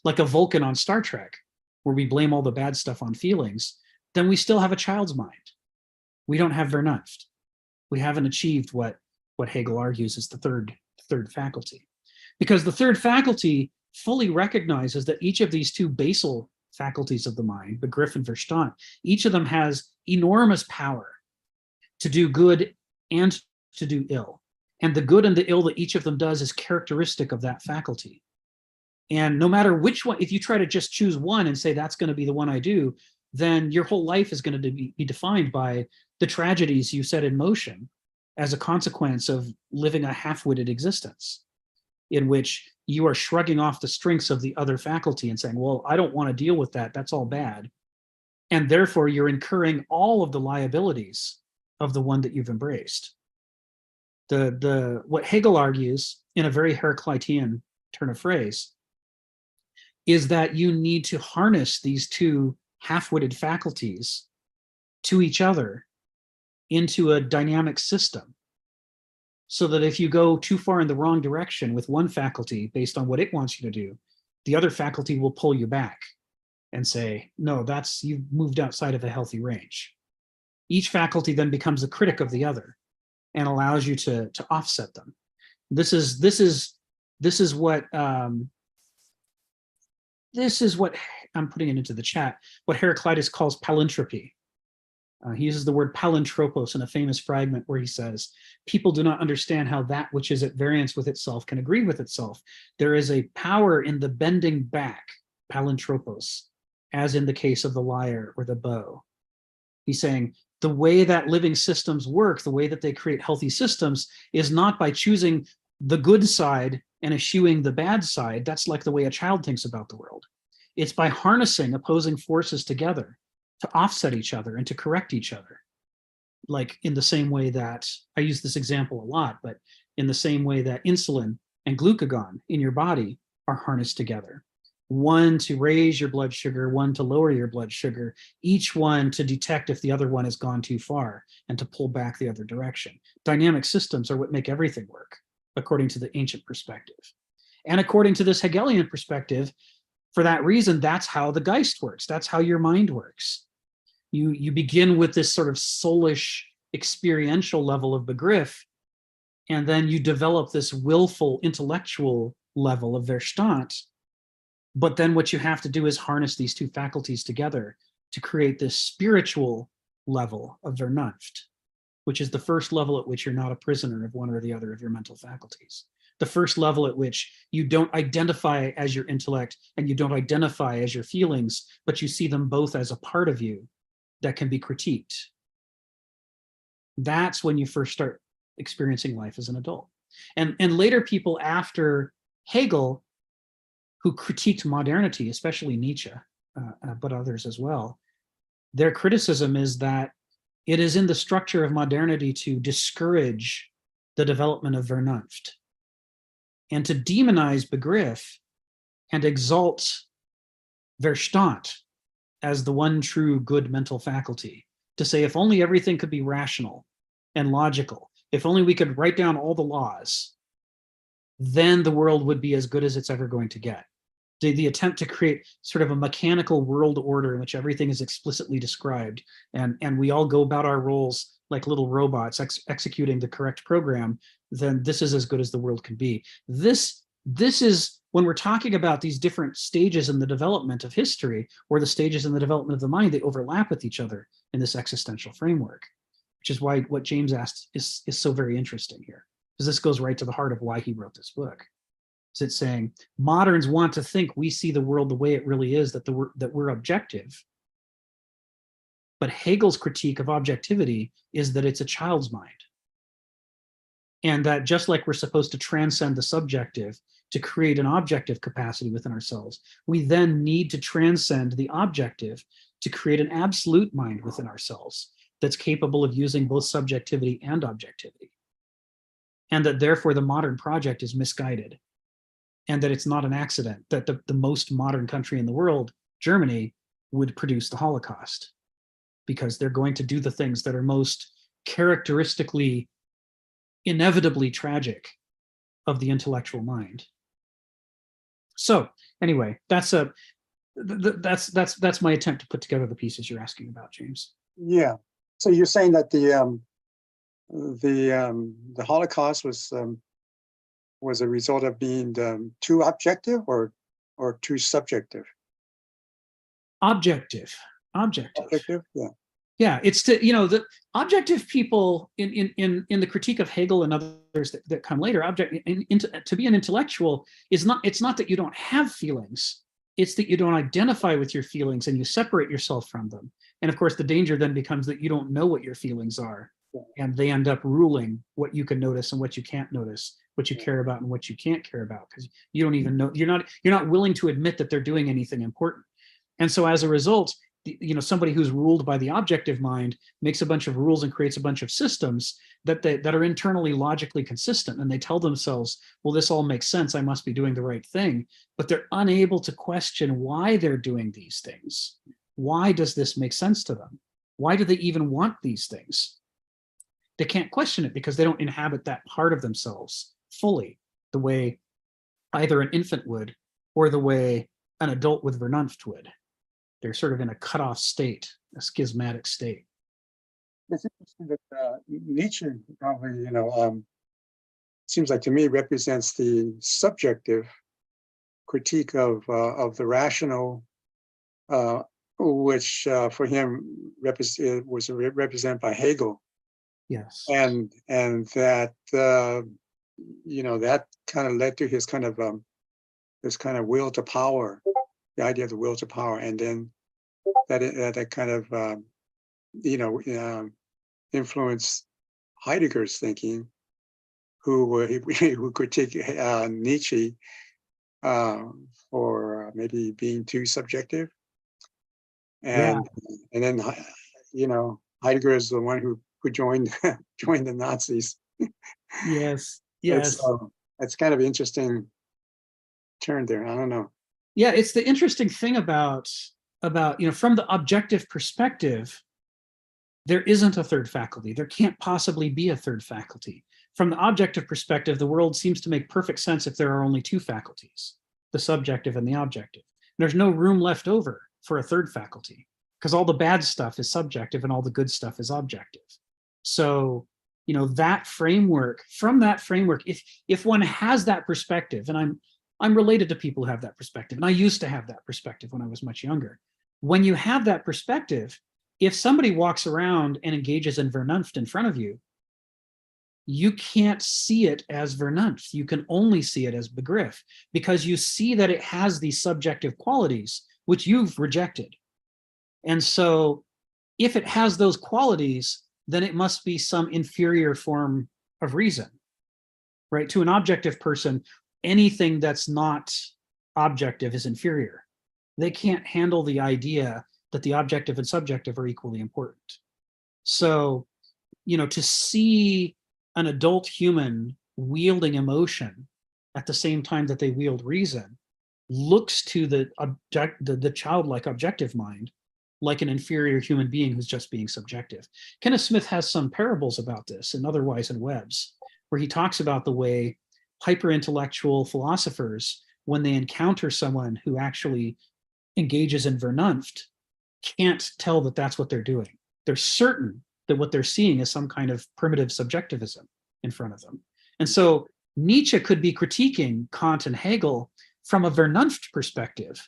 like a Vulcan on Star Trek, where we blame all the bad stuff on feelings, then we still have a child's mind. We don't have Vernunft. We haven't achieved what Hegel argues is the third faculty. Because the third faculty fully recognizes that each of these two basal faculties of the mind, begriff and Verstand, each of them has enormous power to do good and to do ill. And the good and the ill that each of them does is characteristic of that faculty. And no matter which one, if you try to just choose one and say that's going to be the one I do, then your whole life is going to be defined by the tragedies you set in motion as a consequence of living a half-witted existence, in which you are shrugging off the strengths of the other faculty and saying, well, I don't want to deal with that. That's all bad. And therefore, you're incurring all of the liabilities of the one that you've embraced. What Hegel argues, in a very Heraclitean turn of phrase, is that you need to harness these two half-witted faculties to each other into a dynamic system, so that if you go too far in the wrong direction with one faculty based on what it wants you to do, the other faculty will pull you back and say, no, you've moved outside of a healthy range. Each faculty then becomes a critic of the other and allows you to offset them. This is what I'm putting it into the chat, what Heraclitus calls palintropy. He uses the word palintropos in a famous fragment where he says, people do not understand how that which is at variance with itself can agree with itself. There is a power in the bending back, palintropos, as in the case of the lyre or the bow. He's saying the way that living systems work, the way that they create healthy systems, is not by choosing the good side and eschewing the bad side. That's like the way a child thinks about the world. It's by harnessing opposing forces together to offset each other and to correct each other. Like in the same way that, I use this example a lot, but in the same way that insulin and glucagon in your body are harnessed together. One to raise your blood sugar, one to lower your blood sugar, each one to detect if the other one has gone too far and to pull back the other direction. Dynamic systems are what make everything work, according to the ancient perspective. And according to this Hegelian perspective, for that reason, that's how the Geist works. That's how your mind works. You begin with this sort of soulish experiential level of Begriff, and then you develop this willful intellectual level of Verstand. But then what you have to do is harness these two faculties together to create this spiritual level of Vernunft, which is the first level at which you're not a prisoner of one or the other of your mental faculties. The first level at which you don't identify as your intellect and you don't identify as your feelings, but you see them both as a part of you that can be critiqued. That's when you first start experiencing life as an adult. And later people after Hegel, who critiqued modernity, especially Nietzsche, but others as well, their criticism is that it is in the structure of modernity to discourage the development of Vernunft and to demonize Begriff and exalt Verstand as the one true good mental faculty, to say if only everything could be rational and logical, if only we could write down all the laws, then the world would be as good as it's ever going to get. The attempt to create sort of a mechanical world order in which everything is explicitly described and we all go about our roles like little robots executing the correct program, then this is as good as the world can be. This is, when we're talking about these different stages in the development of history or the stages in the development of the mind, they overlap with each other in this existential framework, which is why what James asked is so very interesting here, because this goes right to the heart of why he wrote this book. So it's saying moderns want to think we see the world the way it really is, that we're objective. But Hegel's critique of objectivity is that it's a child's mind. And that just like we're supposed to transcend the subjective to create an objective capacity within ourselves, we then need to transcend the objective to create an absolute mind within ourselves that's capable of using both subjectivity and objectivity. And that therefore the modern project is misguided. And that it's not an accident that the most modern country in the world, Germany, would produce the Holocaust, because they're going to do the things that are most characteristically, inevitably tragic of the intellectual mind. So anyway, that's my attempt to put together the pieces you're asking about, James. Yeah. So you're saying that the Holocaust was a result of being too objective or too subjective? Objective. Objective, yeah. Yeah, it's to, the objective people in the critique of Hegel and others that come later, to be an intellectual it's not that you don't have feelings, it's that you don't identify with your feelings and you separate yourself from them. And of course, the danger then becomes that you don't know what your feelings are, and they end up ruling what you can notice and what you can't notice, what you care about and what you can't care about, because you don't even know, you're not willing to admit that they're doing anything important. And so as a result, somebody who's ruled by the objective mind makes a bunch of rules and creates a bunch of systems that are internally logically consistent, and they tell themselves, well, this all makes sense, I must be doing the right thing, but they're unable to question why they're doing these things. Why does this make sense to them? Why do they even want these things? They can't question it because they don't inhabit that part of themselves fully, the way either an infant would or the way an adult with Vernunft would. They're sort of in a cutoff state, a schismatic state. It's interesting that Nietzsche probably, seems like to me represents the subjective critique of the rational, which for him was represented by Hegel. Yes. And that that kind of led to his kind of this kind of will to power, the idea of the will to power, and then that kind of influenced Heidegger's thinking, who critiqued Nietzsche for maybe being too subjective. And then Heidegger is the one who joined joined the Nazis. Yes. It's kind of interesting turn there. I don't know. Yeah, it's the interesting thing about from the objective perspective, there isn't a third faculty. There can't possibly be a third faculty. From the objective perspective, the world seems to make perfect sense if there are only two faculties, the subjective and the objective. There's no room left over for a third faculty because all the bad stuff is subjective and all the good stuff is objective. So, that framework, from that framework, if one has that perspective, and I'm related to people who have that perspective, and I used to have that perspective when I was much younger. When you have that perspective, if somebody walks around and engages in Vernunft in front of you, you can't see it as Vernunft. You can only see it as Begriff because you see that it has these subjective qualities which you've rejected. And so if it has those qualities, then it must be some inferior form of reason, right? To an objective person, anything that's not objective is inferior. They can't handle the idea that the objective and subjective are equally important. So, to see an adult human wielding emotion at the same time that they wield reason looks to the childlike objective mind like an inferior human being who's just being subjective. Kenneth Smith has some parables about this in Otherwise and Webs, where he talks about the way hyper-intellectual philosophers, when they encounter someone who actually engages in Vernunft, can't tell that that's what they're doing. They're certain that what they're seeing is some kind of primitive subjectivism in front of them. And so Nietzsche could be critiquing Kant and Hegel from a Vernunft perspective,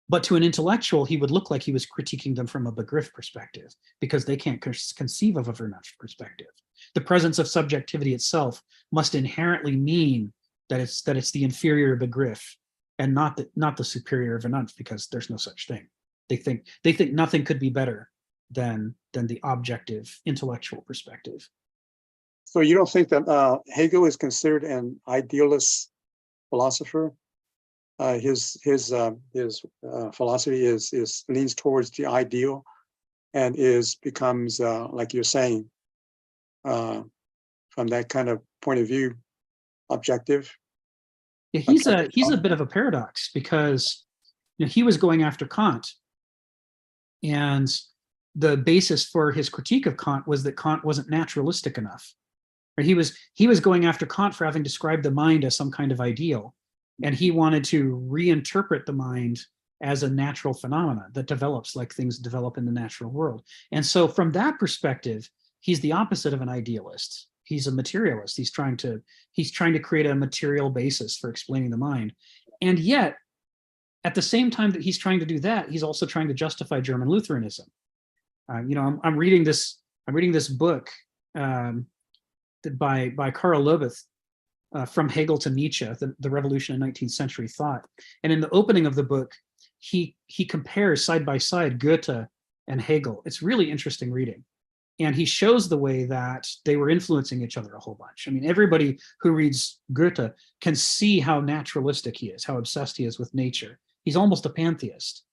but to an intellectual, he would look like he was critiquing them from a Begriff perspective because they can't conceive of a Vernunft perspective. The presence of subjectivity itself must inherently mean that it's the inferior Begriff and not the superior Vernunft, because there's no such thing. They think nothing could be better than the objective intellectual perspective. So you don't think that Hegel is considered an idealist philosopher? His philosophy is leans towards the ideal, and becomes like you're saying, from that kind of point of view, objective. Yeah, he's a bit of a paradox because he was going after Kant, and the basis for his critique of Kant was that Kant wasn't naturalistic enough. Or he was going after Kant for having described the mind as some kind of ideal, and he wanted to reinterpret the mind as a natural phenomena that develops like things develop in the natural world. And so from that perspective, he's the opposite of an idealist. He's a materialist. He's trying to create a material basis for explaining the mind. And yet, at the same time that he's trying to do that, he's also trying to justify German Lutheranism. I'm reading this book by Karl Lobeth, From Hegel to Nietzsche, the Revolution in 19th Century Thought. And in the opening of the book, he compares side by side Goethe and Hegel. It's really interesting reading. And he shows the way that they were influencing each other a whole bunch. I mean, everybody who reads Goethe can see how naturalistic he is, how obsessed he is with nature. He's almost a pantheist.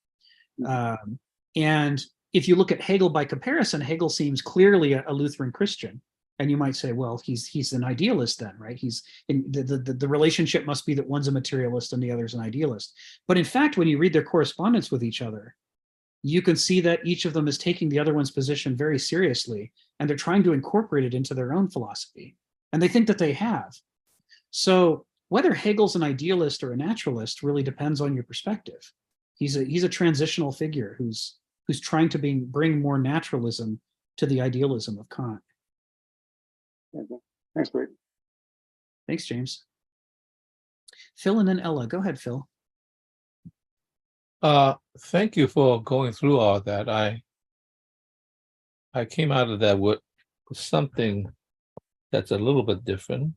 And if you look at Hegel by comparison, Hegel seems clearly a Lutheran Christian. And you might say, well, he's an idealist then, right? He's in the relationship must be that one's a materialist and the other's an idealist. But in fact, when you read their correspondence with each other, you can see that each of them is taking the other one's position very seriously, and they're trying to incorporate it into their own philosophy. And they think that they have. So whether Hegel's an idealist or a naturalist really depends on your perspective. He's a transitional figure who's trying to bring more naturalism to the idealism of Kant. Thanks, Brady. Thanks, James. Phil and then Ella. Go ahead, Phil. Thank you for going through all that. I came out of that with something that's a little bit different,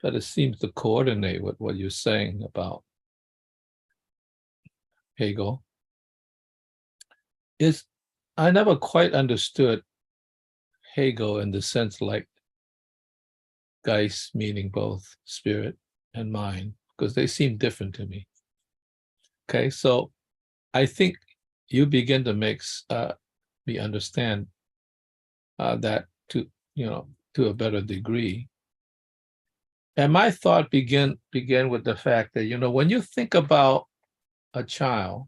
but it seems to coordinate with what you're saying about Hegel. I never quite understood Hegel in the sense like Geist meaning both spirit and mind, because they seem different to me. Okay, so I think you begin to make me understand that to a better degree. And my thought began with the fact that, when you think about a child,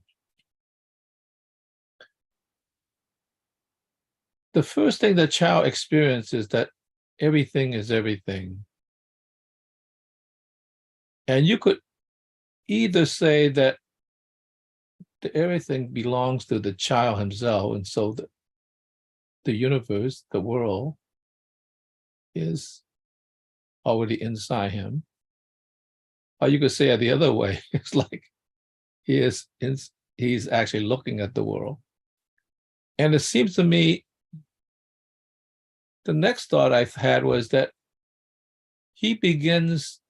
the first thing the child experiences is that everything is everything. And you could either say that everything belongs to the child himself, and so the universe, the world, is already inside him. Or you could say it the other way. It's like he's actually looking at the world. And it seems to me, the next thought I've had was that he begins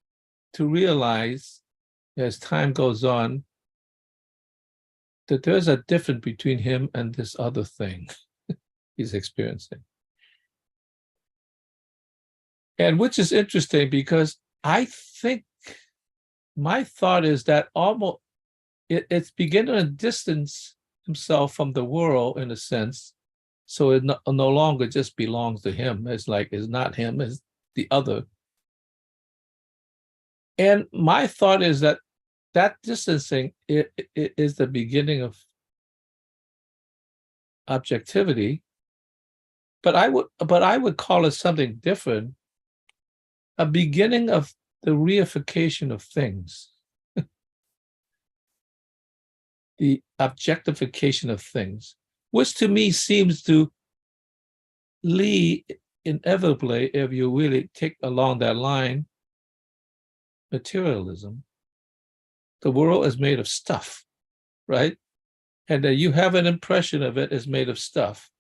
to realize as time goes on that there's a difference between him and this other thing he's experiencing. And which is interesting because I think my thought is that almost it's beginning to distance himself from the world in a sense. So it no longer just belongs to him. It's like it's not him, it's the other. And my thought is that distancing is the beginning of objectivity. But I would call it something different. A beginning of the reification of things. The objectification of things, which to me seems to lead inevitably, if you really take along that line, materialism. The world is made of stuff, right? And that you have an impression of it is made of stuff.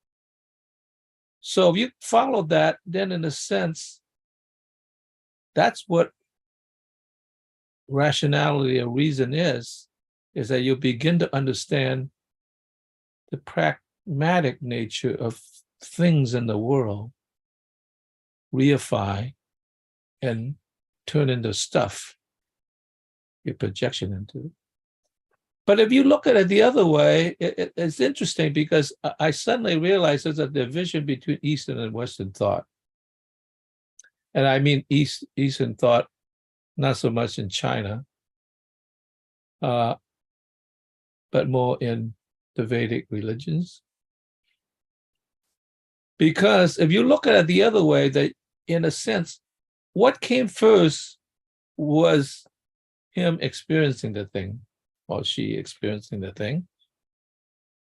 So if you follow that, then in a sense, that's what rationality or reason is that you begin to understand the pragmatic nature of things in the world, reify, and turn into stuff, your projection into. But if you look at it the other way, it's interesting because I suddenly realized there's a division between Eastern and Western thought. And I mean Eastern thought, not so much in China, but more in the Vedic religions. Because if you look at it the other way, that in a sense, what came first was him experiencing the thing, or she experiencing the thing.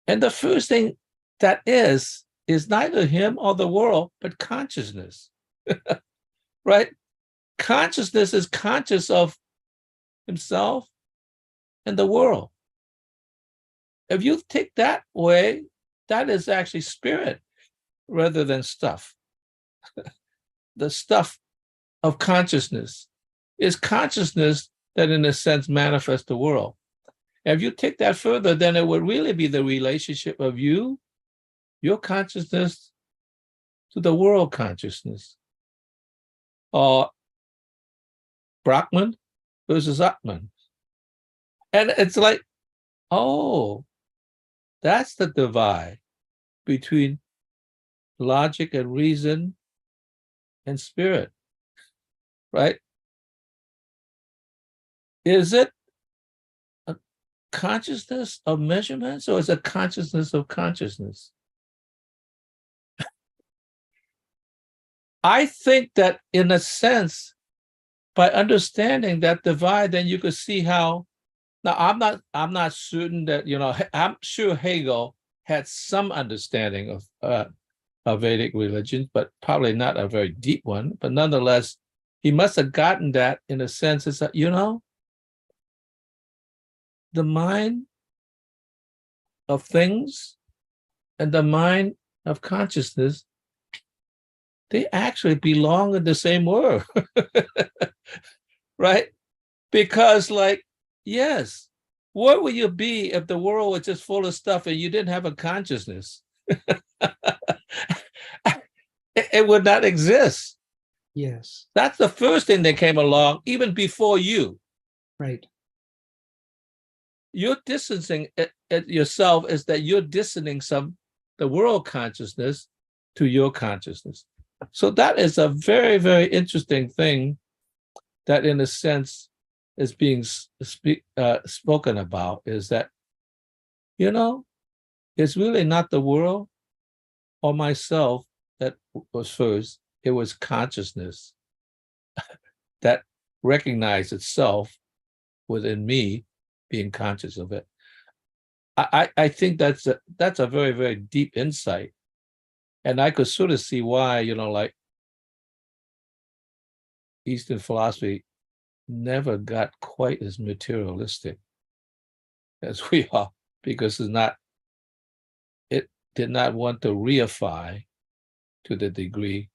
And the first thing that is neither him or the world, but consciousness, right? Consciousness is conscious of himself and the world. If you take that way, that is actually spirit rather than stuff. The stuff of consciousness is consciousness that in a sense manifests the world. If you take that further, then it would really be the relationship of you, your consciousness, to the world consciousness. Or Brahman versus Atman. And it's like, oh, that's the divide between logic and reason and spirit, right? Is it a consciousness of measurements or is it consciousness of consciousness? I think that in a sense, by understanding that divide, then you could see how. Now, I'm not certain that, I'm sure Hegel had some understanding of Vedic religion, but probably not a very deep one. But nonetheless, he must have gotten that in a sense. It's that, the mind of things and the mind of consciousness, they actually belong in the same world, right? Because yes, what would you be if the world was just full of stuff and you didn't have a consciousness? it would not exist. Yes. That's the first thing that came along, even before you. Right. You're distancing it yourself is that you're distancing the world consciousness to your consciousness. So that is a very, very interesting thing that, in a sense, is being spoken about, is that, it's really not the world or myself that was first. It was consciousness that recognized itself within me, being conscious of it. I think that's a very, very deep insight. And I could sort of see why, like Eastern philosophy never got quite as materialistic as we are, because it did not want to reify to the degree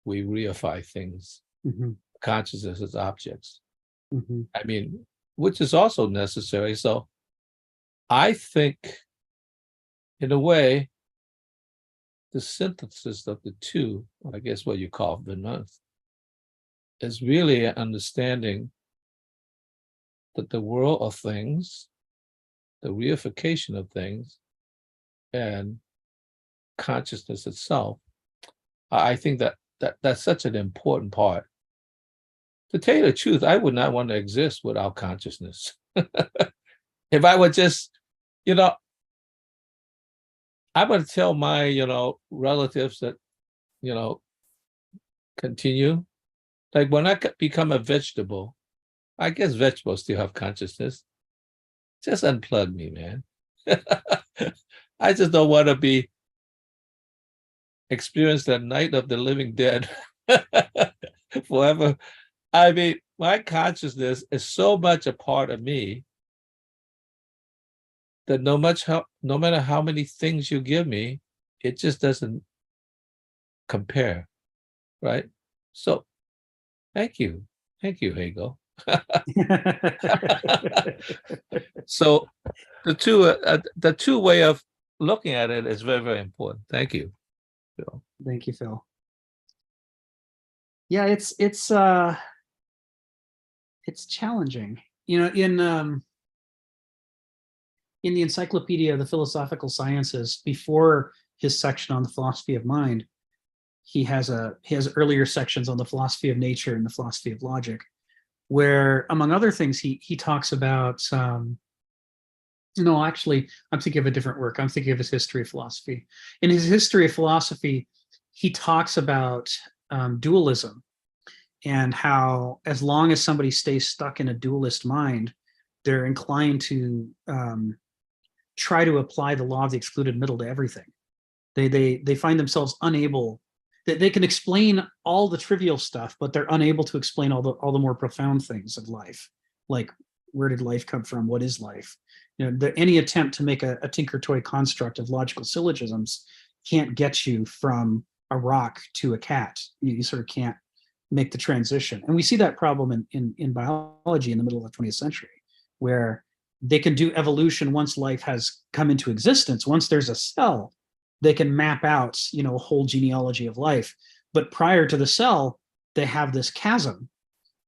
we reify things, Mm-hmm. consciousness as objects. Mm-hmm. I mean, which is also necessary. So I think, in a way, the synthesis of the two, I guess what you call Vinod, is really an understanding that the world of things, the reification of things, and consciousness itself, I think that's such an important part. To tell you the truth, I would not want to exist without consciousness. If I would just, I would tell my, relatives that, continue. Like when I become a vegetable, I guess vegetables still have consciousness. Just unplug me, man. I just don't want to experience the night of the living dead forever. I mean, my consciousness is so much a part of me that no matter how many things you give me, it just doesn't compare, right? So, thank you, Hegel. So, the two way of looking at it is very, very important. Thank you, Phil. Thank you, Phil. Yeah, it's challenging. In the Encyclopedia of the Philosophical Sciences, before his section on the philosophy of mind, he has earlier sections on the philosophy of nature and the philosophy of logic, where, among other things, he talks about. No, actually, I'm thinking of a different work. I'm thinking of his history of philosophy. In his history of philosophy, he talks about dualism, and how, as long as somebody stays stuck in a dualist mind, they're inclined to try to apply the law of the excluded middle to everything. They find themselves unable. They can explain all the trivial stuff, but they're unable to explain all the more profound things of life, like where did life come from? What is life? Any attempt to make a tinker toy construct of logical syllogisms can't get you from a rock to a cat. You sort of can't make the transition. And we see that problem in biology in the middle of the 20th century, where they can do evolution once life has come into existence. Once there's a cell, they can map out, a whole genealogy of life. But prior to the cell, they have this chasm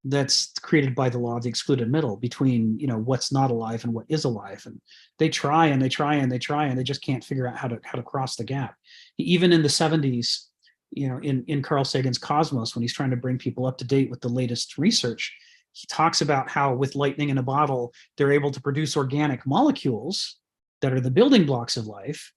that's created by the law of the excluded middle between, what's not alive and what is alive. And they try and they try and they try, and they just can't figure out how to cross the gap. Even in the 70s, in Carl Sagan's Cosmos, when he's trying to bring people up to date with the latest research, he talks about how with lightning in a bottle, they're able to produce organic molecules that are the building blocks of life.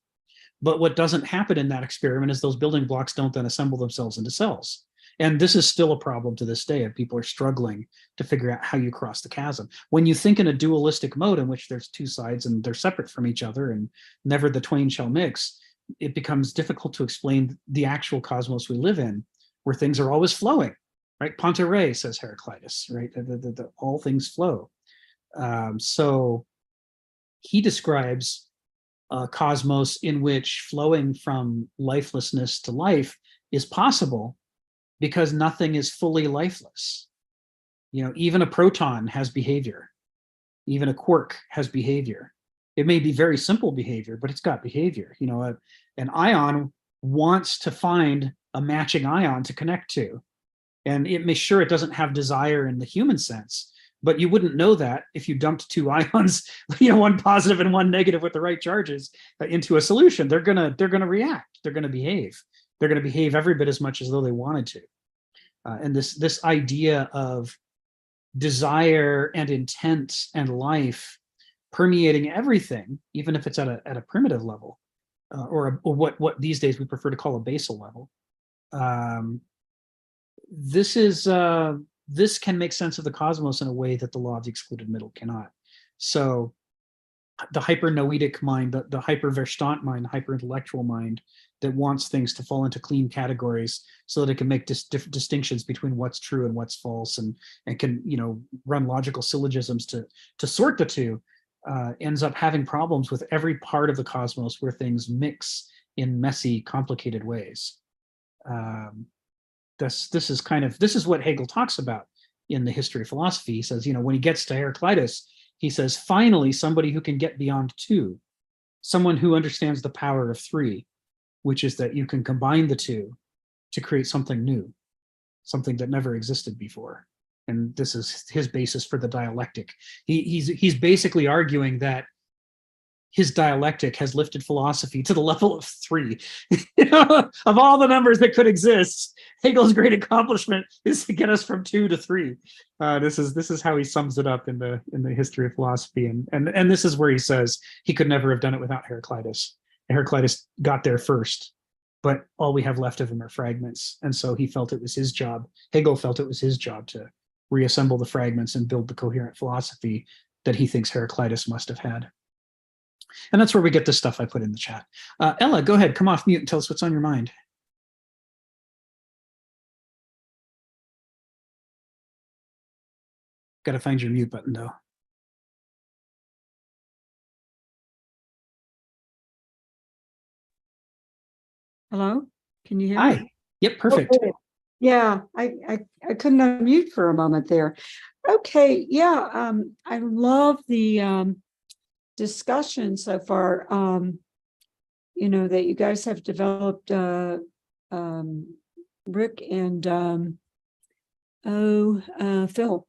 But what doesn't happen in that experiment is those building blocks don't then assemble themselves into cells. And this is still a problem to this day, and people are struggling to figure out how you cross the chasm. When you think in a dualistic mode in which there's two sides and they're separate from each other and never the twain shall mix, it becomes difficult to explain the actual cosmos we live in, where things are always flowing, right? Ponte re, says Heraclitus, right? All things flow. So he describes a cosmos in which flowing from lifelessness to life is possible because nothing is fully lifeless. Even a proton has behavior. Even a quark has behavior. It may be very simple behavior, but it's got behavior. You know, an ion wants to find a matching ion to connect to. And it doesn't have desire in the human sense, but you wouldn't know that if you dumped two ions, one positive and one negative with the right charges into a solution. They're gonna react. They're gonna behave. They're gonna behave every bit as much as though they wanted to. And this idea of desire and intent and life permeating everything, even if it's at a primitive level, or what these days we prefer to call a basal level. This can make sense of the cosmos in a way that the law of the excluded middle cannot. So the hyper-noetic mind, the hyper-Verstand mind, hyper-intellectual mind that wants things to fall into clean categories so that it can make distinctions between what's true and what's false, and can run logical syllogisms to sort the two, ends up having problems with every part of the cosmos where things mix in messy, complicated ways. This is what Hegel talks about in the history of philosophy. He says, when he gets to Heraclitus, he says, finally, somebody who can get beyond two, someone who understands the power of three, which is that you can combine the two to create something new, something that never existed before. And this is his basis for the dialectic. He's basically arguing that his dialectic has lifted philosophy to the level of three. Of all the numbers that could exist, Hegel's great accomplishment is to get us from two to three. This is how he sums it up in the history of philosophy, and this is where he says he could never have done it without Heraclitus. Heraclitus got there first, but all we have left of him are fragments, and so he felt it was his job. Hegel felt it was his job to reassemble the fragments and build the coherent philosophy that he thinks Heraclitus must have had. And that's where we get this stuff I put in the chat. Ella, go ahead, come off mute and tell us what's on your mind. Got to find your mute button, though. Hello, can you hear me? Hi. Yep, perfect. Okay. Yeah, I couldn't unmute for a moment there. Okay, yeah, I love the discussion so far. That you guys have developed, Rick and Phil.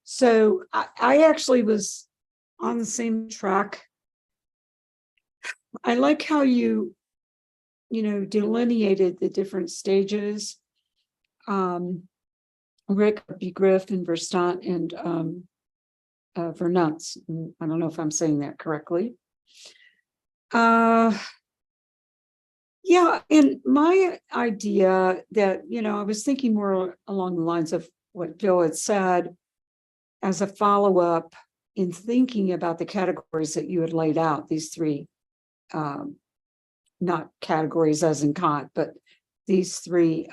So I actually was on the same track. I like how you delineated the different stages. Rick, Begriff, and Verstand, and Vernunz. I don't know if I'm saying that correctly. Yeah, and my idea that, I was thinking more along the lines of what Phil had said as a follow-up in thinking about the categories that you had laid out, these three, not categories as in Kant, but these three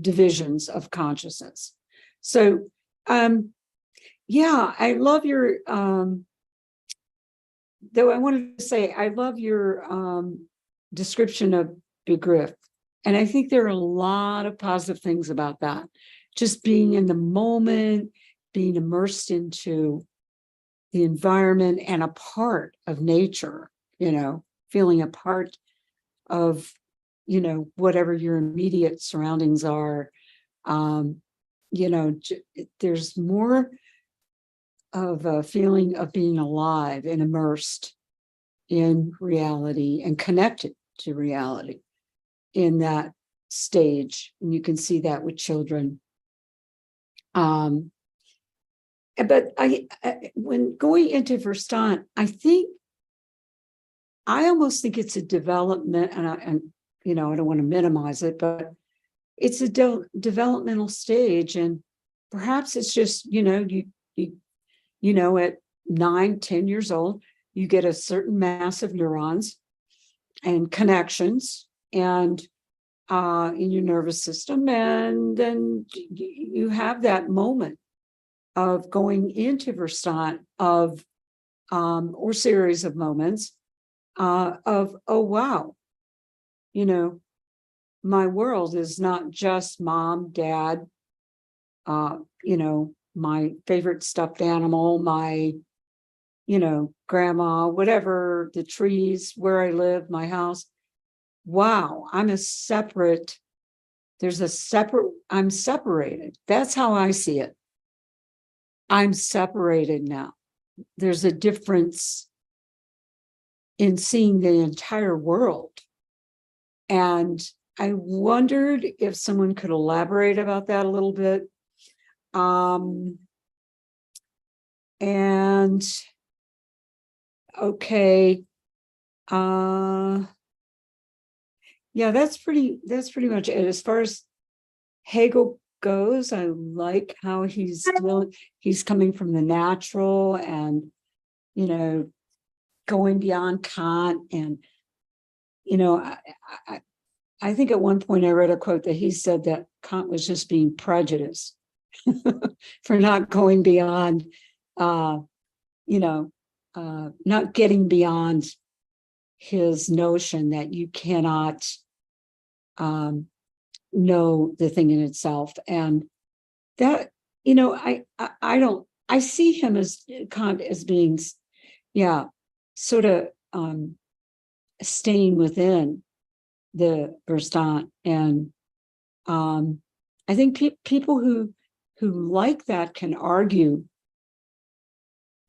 divisions of consciousness. So, yeah, I love your, though I wanted to say, I love your description of Begriff. And I think there are a lot of positive things about that. Just being in the moment, being immersed into the environment and a part of nature, feeling a part of, whatever your immediate surroundings are. There's more of a feeling of being alive and immersed in reality and connected to reality in that stage. And you can see that with children. But when going into Verstand, I almost think it's a development, and I don't want to minimize it, but it's a developmental stage, and perhaps it's just at 9-10 years old, you get a certain mass of neurons and connections, and in your nervous system, and then you have that moment of going into Verstand of or series of moments of, oh wow, my world is not just mom, dad, my favorite stuffed animal, my, grandma, whatever, the trees, where I live, my house. Wow, I'm separated. That's how I see it. I'm separated now. There's a difference in seeing the entire world. And I wondered if someone could elaborate about that a little bit. And okay. Yeah, that's pretty much it. As far as Hegel goes, I like how he's coming from the natural and, going beyond Kant. And, I think at one point I read a quote that he said that Kant was just being prejudiced for not going beyond, not getting beyond his notion that you cannot know the thing in itself. And that, I see him as Kant as being, sort of staying within the Verstand. And I think people who like that can argue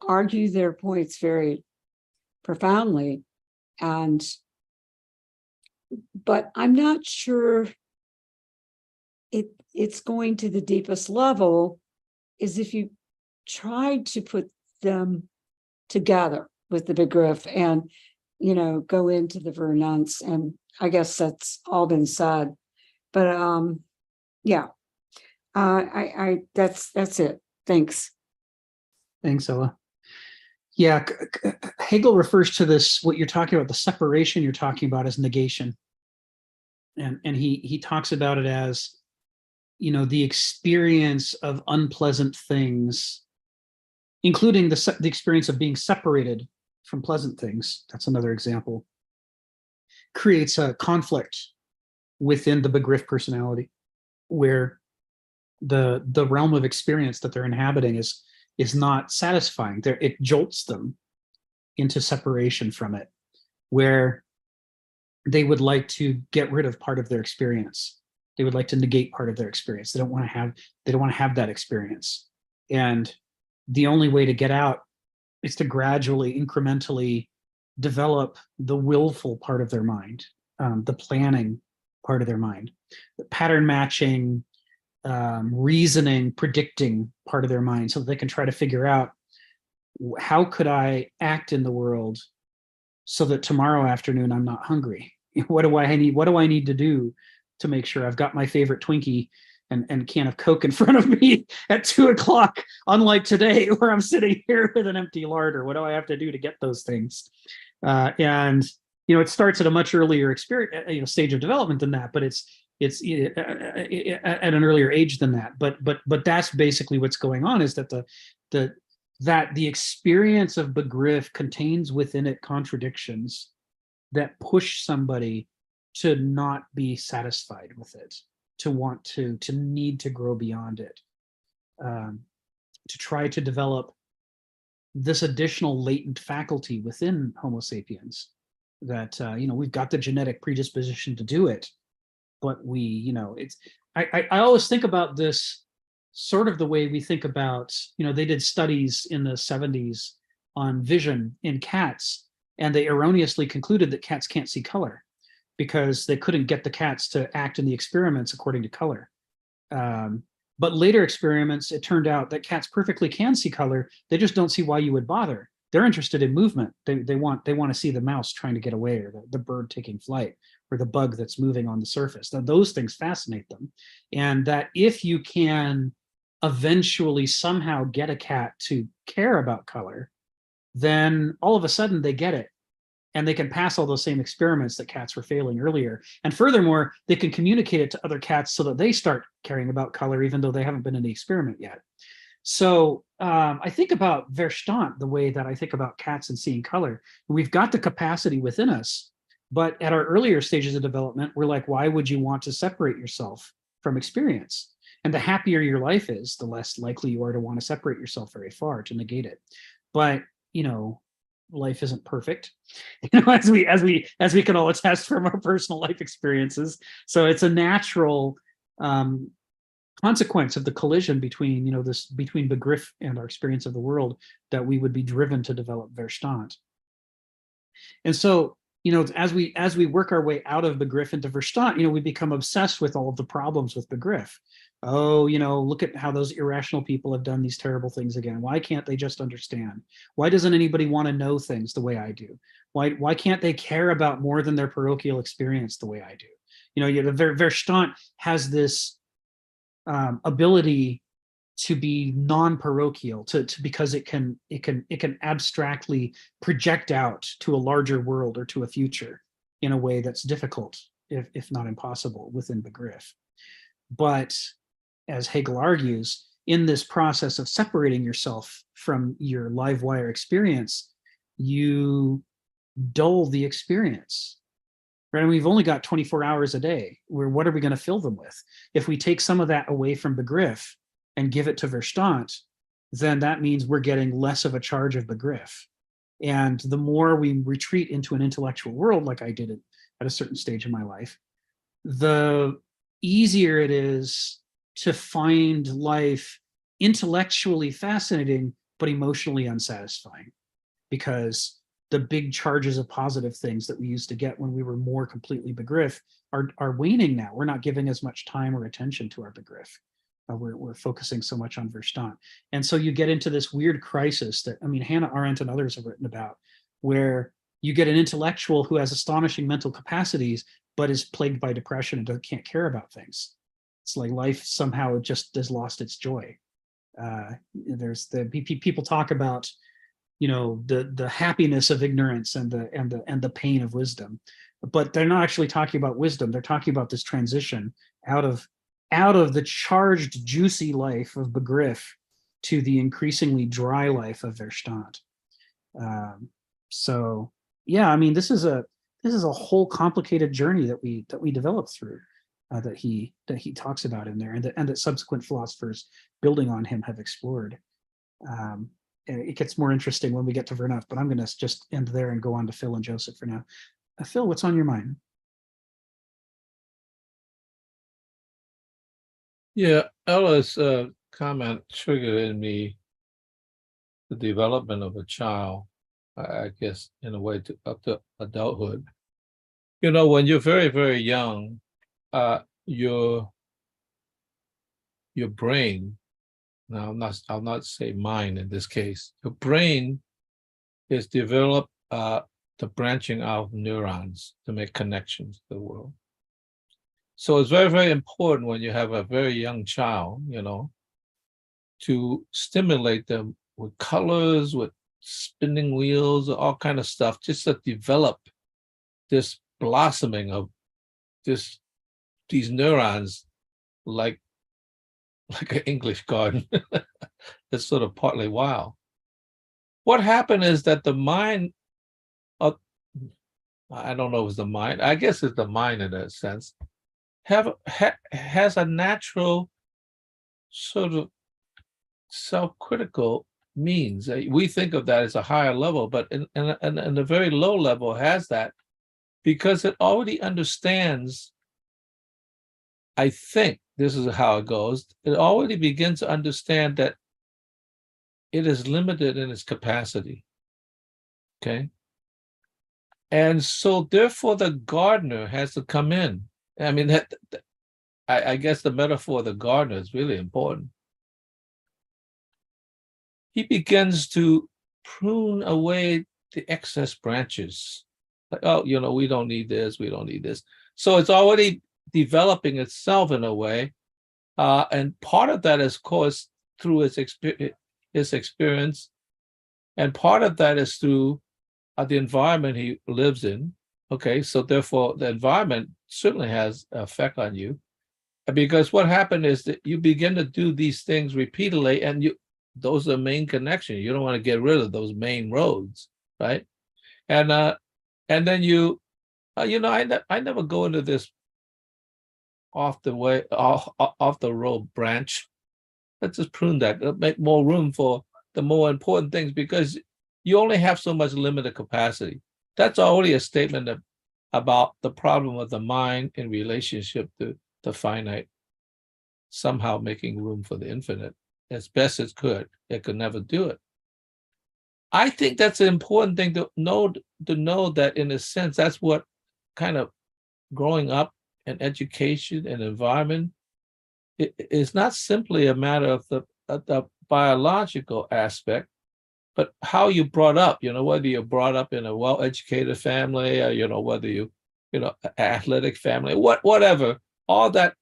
their points very profoundly. But I'm not sure it's going to the deepest level is if you try to put them together with the Begriff and, go into the Vernunz. And I guess that's all been said. But that's it. Thanks. Thanks, Ella. Yeah, Hegel refers to this, what you're talking about, the separation you're talking about, as negation. And he talks about it as, the experience of unpleasant things, including the experience of being separated from pleasant things. That's another example. Creates a conflict within the Begriff personality, where the realm of experience that they're inhabiting is not satisfying. It jolts them into separation from it, where they would like to get rid of part of their experience. They would like to negate part of their experience. They don't want to have that experience. And the only way to get out is to gradually, incrementally develop the willful part of their mind, the planning part of their mind, the pattern matching, reasoning, predicting part of their mind, so that they can try to figure out, how could I act in the world so that tomorrow afternoon I'm not hungry? What do I need to do to make sure I've got my favorite Twinkie and can of Coke in front of me at 2:00, unlike today where I'm sitting here with an empty larder? What do I have to do to get those things? And it starts at a much earlier experience, stage of development than that, but it's at an earlier age than that. But that's basically what's going on, is that the experience of Begriff contains within it contradictions that push somebody to not be satisfied with it, to want to need to grow beyond it, to try to develop this additional latent faculty within Homo sapiens that, we've got the genetic predisposition to do it, but I always think about this sort of the way we think about, they did studies in the 70s on vision in cats, and they erroneously concluded that cats can't see color because they couldn't get the cats to act in the experiments according to color. But later experiments, it turned out that cats perfectly can see color. They just don't see why you would bother. They're interested in movement. They want to see the mouse trying to get away, or the bird taking flight, or the bug that's moving on the surface. Those things fascinate them. And that if you can eventually somehow get a cat to care about color, then all of a sudden they get it. And they can pass all those same experiments that cats were failing earlier. And furthermore, they can communicate it to other cats so that they start caring about color, even though they haven't been in the experiment yet. So I think about Verstand the way that I think about cats and seeing color. We've got the capacity within us, but at our earlier stages of development, we're like, why would you want to separate yourself from experience? And the happier your life is, the less likely you are to want to separate yourself very far to negate it. But, life isn't perfect, as we can all attest from our personal life experiences. So it's a natural consequence of the collision between, between Begriff and our experience of the world, that we would be driven to develop Verstand. And so, as we work our way out of Begriff into Verstand, we become obsessed with all of the problems with Begriff. Oh, look at how those irrational people have done these terrible things again. Why can't they just understand? Why doesn't anybody want to know things the way I do? Why can't they care about more than their parochial experience the way I do? The Verstand has this ability to be non-parochial, because it can abstractly project out to a larger world or to a future in a way that's difficult, if not impossible, within Begriff. But as Hegel argues, in this process of separating yourself from your live wire experience, you dull the experience. Right? And we've only got 24 hours a day. What are we going to fill them with? If we take some of that away from Begriff and give it to Verstand, then that means we're getting less of a charge of Begriff. And the more we retreat into an intellectual world, like I did at a certain stage in my life, the easier it is to find life intellectually fascinating, but emotionally unsatisfying, because the big charges of positive things that we used to get when we were more completely Begriff are waning now. We're not giving as much time or attention to our Begriff. We're focusing so much on Verstand. And so you get into this weird crisis that, Hannah Arendt and others have written about, where you get an intellectual who has astonishing mental capacities, but is plagued by depression and can't care about things. It's like life somehow just has lost its joy. There's people talk about, the happiness of ignorance and the pain of wisdom, but they're not actually talking about wisdom. They're talking about this transition out of the charged, juicy life of Begriff to the increasingly dry life of Verstand. So yeah, this is a whole complicated journey that we developed through, that he talks about in there, and that subsequent philosophers building on him have explored. It gets more interesting when we get to Verneuf, but I'm going to just end there and go on to Phil and Joseph for now. Phil, what's on your mind? Yeah, Ella's comment triggered in me the development of a child, I guess, in a way up to adulthood. When you're very, very young, your brain, now I'll not say mine in this case, your brain is developed the branching out of neurons to make connections to the world. So it's very, very important when you have a very young child, to stimulate them with colors, with spinning wheels, all kind of stuff, just to develop this blossoming of these neurons, like an English garden. It's sort of partly wild. What happened is that the mind, I don't know if it's the mind, I guess it's the mind in that sense, has a natural sort of self-critical means. We think of that as a higher level, but in a very low level has that, because it already understands, I think this is how it goes, it already begins to understand that it is limited in its capacity, okay? And so therefore the gardener has to come in. I guess the metaphor of the gardener is really important. He begins to prune away the excess branches. Like, oh, we don't need this, we don't need this. So it's already developing itself in a way. And part of that is, of course, through his experience. And part of that is through the environment he lives in. Okay, so therefore the environment certainly has an effect on you, because what happened is that you begin to do these things repeatedly, and those are main connections. You don't want to get rid of those main roads, right? And then I never go into this off the way, off the road branch. Let's just prune that. Make more room for the more important things, because you only have so much limited capacity. That's already a statement about the problem of the mind in relationship to the finite, somehow making room for the infinite as best it could. It could never do it. I think that's an important thing to know that, in a sense, that's what kind of growing up and education and environment, it's not simply a matter of the biological aspect, but how you brought up, whether you're brought up in a well-educated family, or, whether athletic family, whatever, all that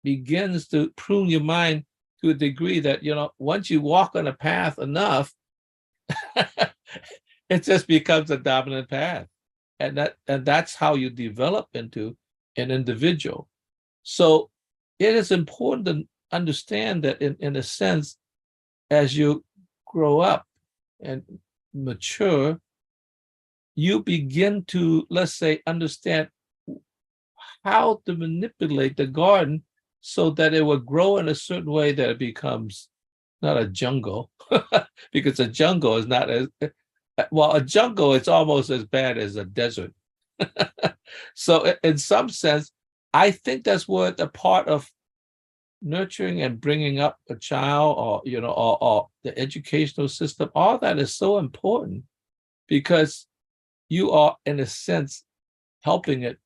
begins to prune your mind to a degree that, once you walk on a path enough, it just becomes a dominant path. And that's how you develop into an individual. So it is important to understand that in a sense, as you grow up and mature, you begin to, let's say, understand how to manipulate the garden so that it will grow in a certain way that it becomes not a jungle, because a jungle is not as, well, a jungle is almost as bad as a desert. So in some sense, I think that's what a part of nurturing and bringing up a child, or or the educational system, all that is so important, because you are, in a sense, helping it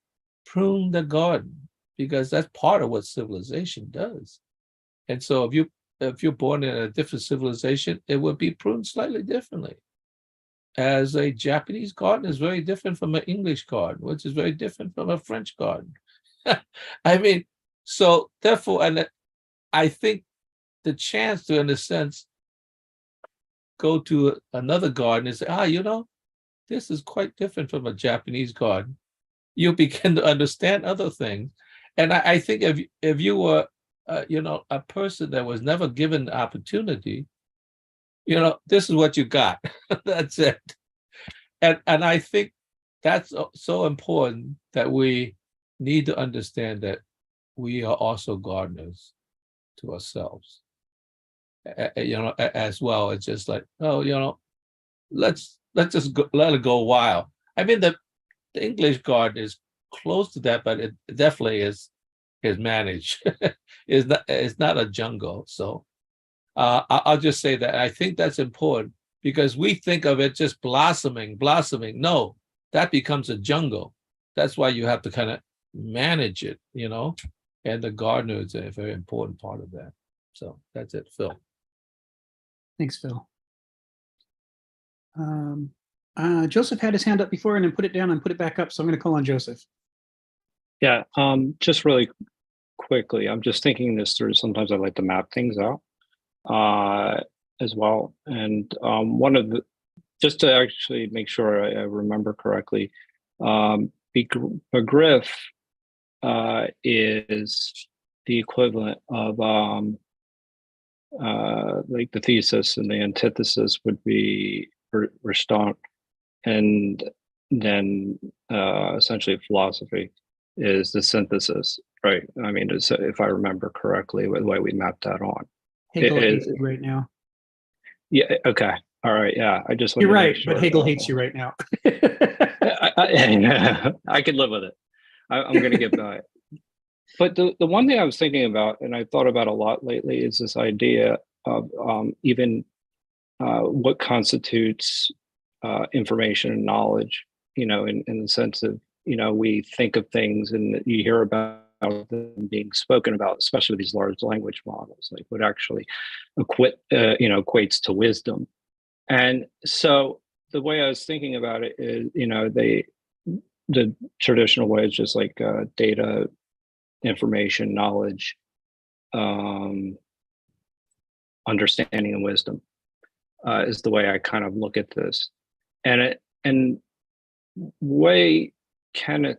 prune the garden, because that's part of what civilization does. And so if you're born in a different civilization, it would be pruned slightly differently. As a Japanese garden is very different from an English garden, which is very different from a French garden. I mean, so therefore, and I think the chance to, in a sense, go to another garden and say, this is quite different from a Japanese garden. You begin to understand other things. And I think if you were, a person that was never given the opportunity, this is what you got. That's it. And I think that's so important, that we need to understand that we are also gardeners to ourselves. As well. It's just like, let's just let it go wild. I mean, the English garden is close to that, but it definitely is managed. It's not a jungle. So I'll just say that I think that's important, because we think of it just blossoming. No, that becomes a jungle. That's why you have to kind of manage it, and the gardener is a very important part of that. So that's it, Phil. Thanks, Phil. Joseph had his hand up before and then put it down and put it back up. So I'm going to call on Joseph. Yeah, just really quickly, I'm just thinking this through. Sometimes I like to map things out as well. And one of the, just to actually make sure I remember correctly, begriff is the equivalent of like the thesis, and the antithesis would be Restant, and then essentially philosophy is the synthesis, right? I mean, if I remember correctly, the way we mapped that on. Hegel hates you right now. Yeah. Okay. All right. Yeah. I just. You're right, but Hegel hates you right now. I could live with it. I'm going to get by it. But the one thing I was thinking about, and I thought about a lot lately, is this idea of even what constitutes information and knowledge, in the sense of, we think of things and you hear about them being spoken about, especially these large language models, like what actually equates to wisdom. And so the way I was thinking about it is, the traditional way is just like data, information, knowledge, understanding, and wisdom is the way I kind of look at this. And way Kenneth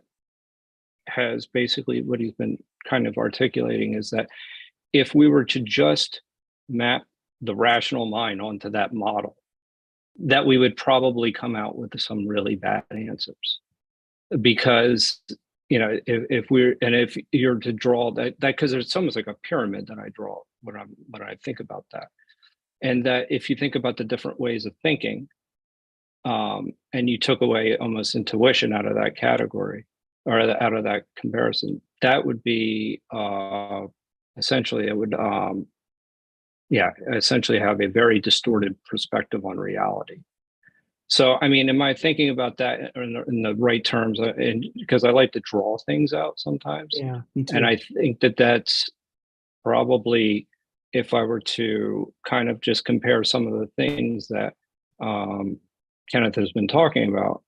has basically, what he's been kind of articulating is that if we were to just map the rational mind onto that model, that we would probably come out with some really bad answers, because if you're to draw that because it's almost like a pyramid that I draw when I think about that, and that if you think about the different ways of thinking, and you took away almost intuition out of that category or out of that comparison, that would be essentially it would essentially have a very distorted perspective on reality. So, I mean, am I thinking about that in the right terms? And because I like to draw things out sometimes, Yeah, me too. and I think that that's probably, if I were to kind of just compare some of the things that Kenneth has been talking about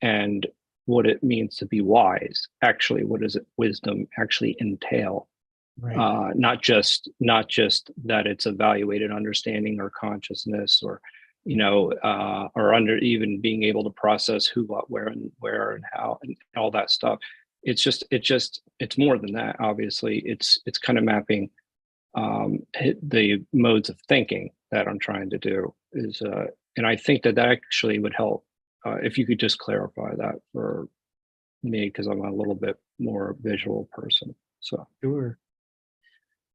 and what it means to be wise. Actually, what does wisdom actually entail? Right. Not just that it's evaluated understanding or consciousness or or under even being able to process who, what, where, and how, and all that stuff. It's more than that. Obviously, it's kind of mapping the modes of thinking that I'm trying to do is, and I think that actually would help if you could just clarify that for me, because I'm a little bit more visual person. So Sure.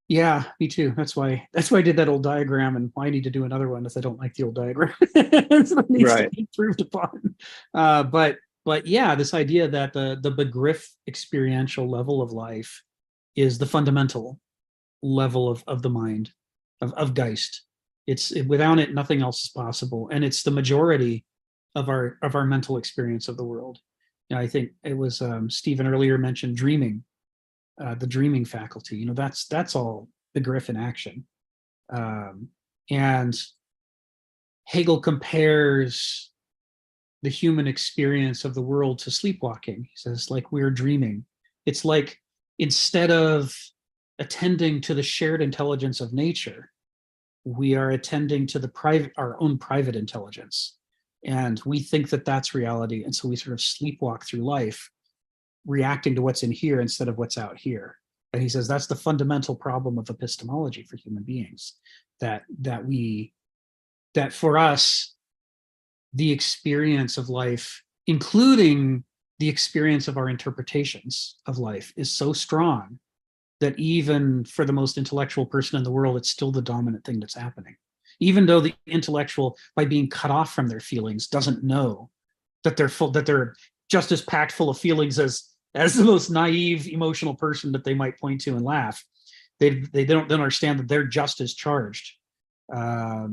Yeah, me too. That's why I did that old diagram, and why I need to do another one is I don't like the old diagram. So it needs to Right. be improved upon. But yeah, this idea that the begriff experiential level of life is the fundamental level of the mind, of Geist. Without it, nothing else is possible, and it's the majority of our mental experience of the world. I think it was Stephen earlier mentioned dreaming. The dreaming faculty, that's all the griff in action. And Hegel compares the human experience of the world to sleepwalking. He says, like we're dreaming. It's like instead of attending to the shared intelligence of nature, we are attending to our own private intelligence. And we think that that's reality. And so we sort of sleepwalk through life, reacting to what's in here instead of what's out here. And he says that's the fundamental problem of epistemology for human beings, that for us, the experience of life, including the experience of our interpretations of life, is so strong that even for the most intellectual person in the world, it's still the dominant thing that's happening. Even though the intellectual, by being cut off from their feelings, doesn't know that they're just as packed full of feelings as the most naive emotional person that they might point to and laugh. They don't understand that they're just as charged. But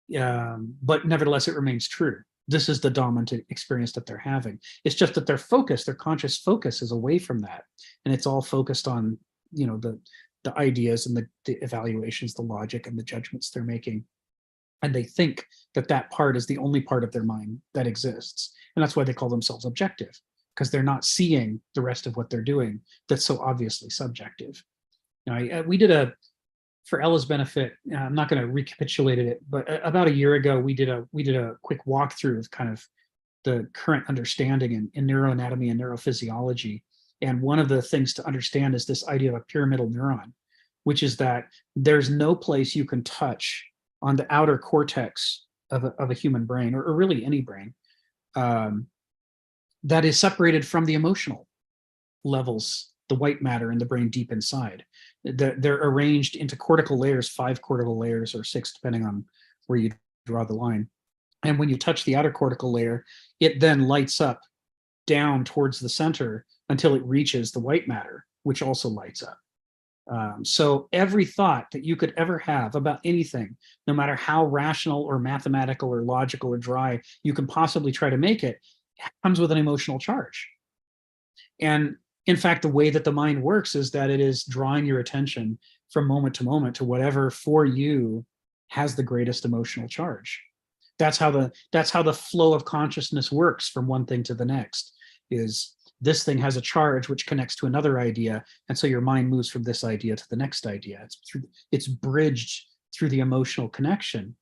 nevertheless, it remains true. This is the dominant experience that they're having. It's just that their conscious focus is away from that. And it's all focused on, the ideas and the evaluations, the logic and the judgments they're making. And they think that part is the only part of their mind that exists. And that's why they call themselves objective, because they're not seeing the rest of what they're doing that's so obviously subjective. We did for Ella's benefit, I'm not going to recapitulate it, but about a year ago, we did a quick walkthrough of kind of the current understanding in neuroanatomy and neurophysiology. And one of the things to understand is this idea of a pyramidal neuron, which is that there's no place you can touch on the outer cortex of a human brain, or really any brain, that is separated from the emotional levels, the white matter in the brain deep inside. They're arranged into cortical layers, 5 cortical layers or 6, depending on where you draw the line. And when you touch the outer cortical layer, it then lights up down towards the center until it reaches the white matter, which also lights up. So every thought that you could ever have about anything, no matter how rational or mathematical or logical or dry you can possibly try to make it, comes with an emotional charge. And in fact, the way that the mind works is that it is drawing your attention from moment to moment to whatever for you has the greatest emotional charge. That's how the flow of consciousness works from one thing to the next. Is this thing has a charge which connects to another idea, and so your mind moves from this idea to the next idea. It's bridged through the emotional connection.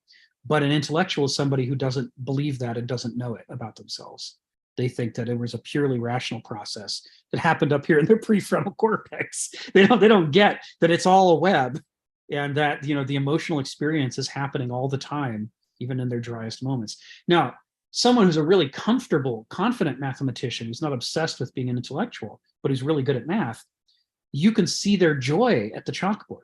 But an intellectual is somebody who doesn't believe that and doesn't know it about themselves. They think that it was a purely rational process that happened up here in their prefrontal cortex. They don't get that it's all a web, and that the emotional experience is happening all the time, even in their driest moments. Now, someone who's a really comfortable, confident mathematician who's not obsessed with being an intellectual, but who's really good at math, you can see their joy at the chalkboard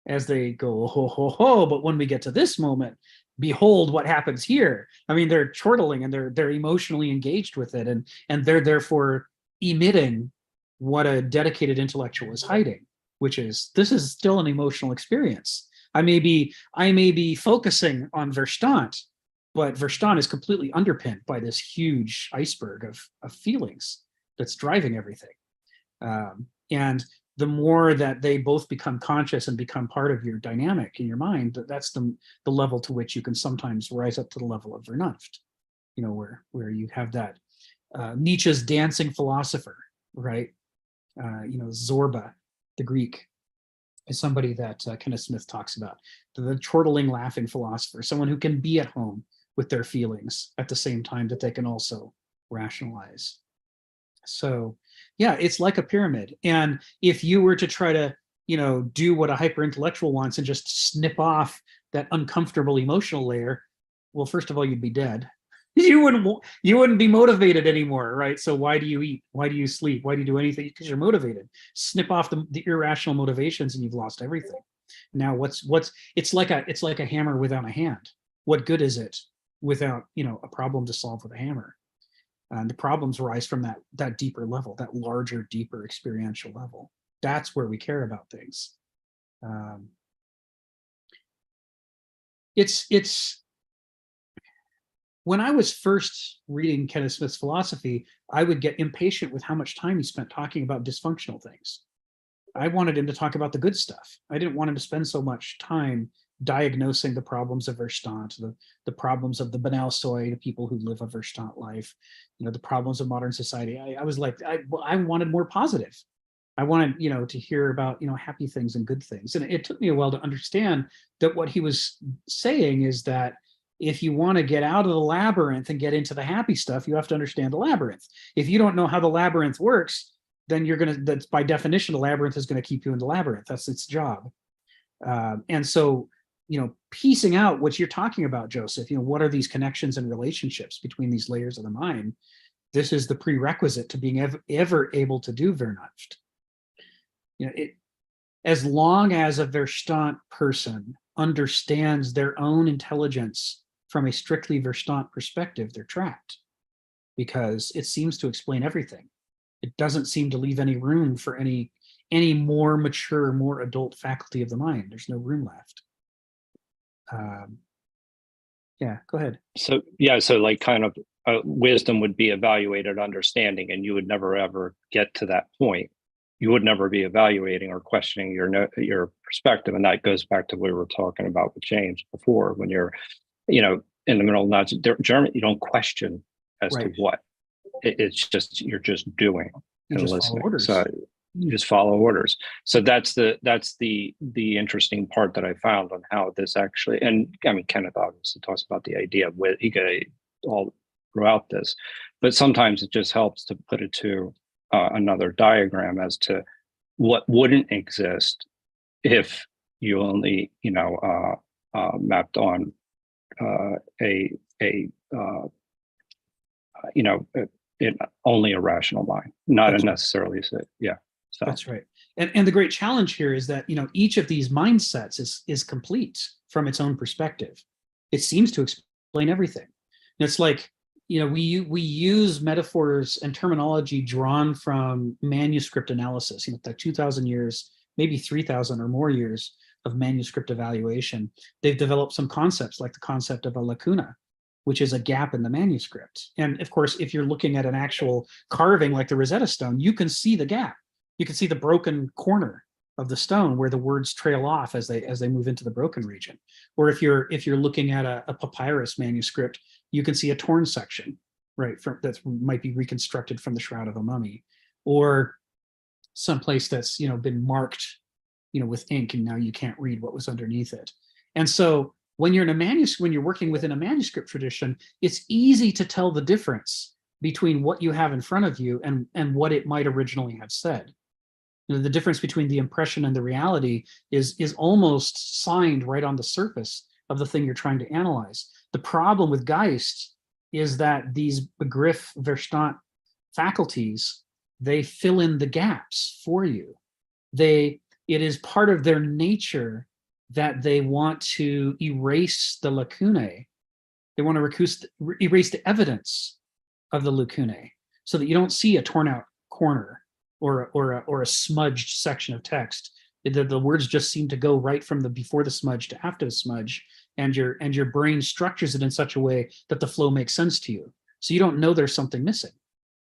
as they go, ho, ho, ho. But when we get to this moment, behold what happens here. I mean, they're chortling and they're emotionally engaged with it, and they're therefore emitting what a dedicated intellectual is hiding, which is, this is still an emotional experience. I may be focusing on Verstand, but Verstand is completely underpinned by this huge iceberg of feelings that's driving everything. And the more that they both become conscious and become part of your dynamic in your mind, that's the level to which you can sometimes rise up to the level of Vernunft, you know, where you have that Nietzsche's dancing philosopher, right? You know, Zorba, the Greek, is somebody that Kenneth Smith talks about, the chortling, laughing philosopher, someone who can be at home with their feelings at the same time that they can also rationalize. So yeah, it's like a pyramid. And if you were to try to, you know, do what a hyper intellectual wants and just snip off that uncomfortable emotional layer, well, first of all, you'd be dead. You wouldn't be motivated anymore, right? So why do you eat? Why do you sleep? Why do you do anything? Because you're motivated. Snip off the irrational motivations and you've lost everything. Now it's like a hammer without a hand. What good is it without, you know, a problem to solve with a hammer? And the problems rise from that deeper level, that larger, deeper experiential level. That's where we care about things. It's when I was first reading Kenneth Smith's philosophy, I would get impatient with how much time he spent talking about dysfunctional things. I wanted him to talk about the good stuff. I didn't want him to spend so much time diagnosing the problems of Verstand, the problems of the banal soi, the people who live a Verstand life, you know, the problems of modern society. I was like, I wanted more positive. I wanted, you know, to hear about, you know, happy things and good things. And it took me a while to understand that what he was saying is that if you want to get out of the labyrinth and get into the happy stuff, you have to understand the labyrinth. If you don't know how the labyrinth works, then that's by definition, the labyrinth is going to keep you in the labyrinth. That's its job. And so, you know, piecing out what you're talking about, Joseph, you know, what are these connections and relationships between these layers of the mind? This is the prerequisite to being ever able to do Vernunft. You know, as long as a Verstand person understands their own intelligence from a strictly Verstand perspective, they're trapped, because it seems to explain everything. It doesn't seem to leave any room for any more mature, more adult faculty of the mind. There's no room left. Yeah, go ahead. So yeah, so like kind of wisdom would be evaluated understanding, and you would never ever get to that point. You would never be evaluating or questioning your perspective, and that goes back to what we were talking about with James before. When you're, you know, in the middle of Nazi Germany, you don't question as to what. It's just you're just doing and listening. So you just follow orders. So that's the interesting part that I found on how this actually. And I mean, Kenneth obviously talks about the idea of he got all throughout this, but sometimes it just helps to put it to another diagram as to what wouldn't exist if you only, you know, mapped on you know, only a rational mind, not necessarily. Yeah. So that's right. And the great challenge here is that, you know, each of these mindsets is complete from its own perspective. It seems to explain everything. And it's like, you know, we use metaphors and terminology drawn from manuscript analysis, you know, like 2,000 years, maybe 3,000 or more years of manuscript evaluation. They've developed some concepts like the concept of a lacuna, which is a gap in the manuscript. And of course, if you're looking at an actual carving like the Rosetta Stone, you can see the gap. You can see the broken corner of the stone where the words trail off as they move into the broken region. Or if you're looking at a papyrus manuscript, you can see a torn section, right, that might be reconstructed from the shroud of a mummy, or someplace that's, you know, been marked, you know, with ink, and now you can't read what was underneath it. And so when you're in a manuscript, when you're working within a manuscript tradition, it's easy to tell the difference between what you have in front of you and what it might originally have said. You know, the difference between the impression and the reality is almost signed right on the surface of the thing you're trying to analyze. The problem with Geist is that these Begriff Verstand faculties, they fill in the gaps for you. It is part of their nature that they want to erase the lacunae. They want to erase the evidence of the lacunae so that you don't see a torn out corner or a smudged section of text. The words just seem to go right from the before the smudge to after the smudge, and your brain structures it in such a way that the flow makes sense to you. So you don't know there's something missing.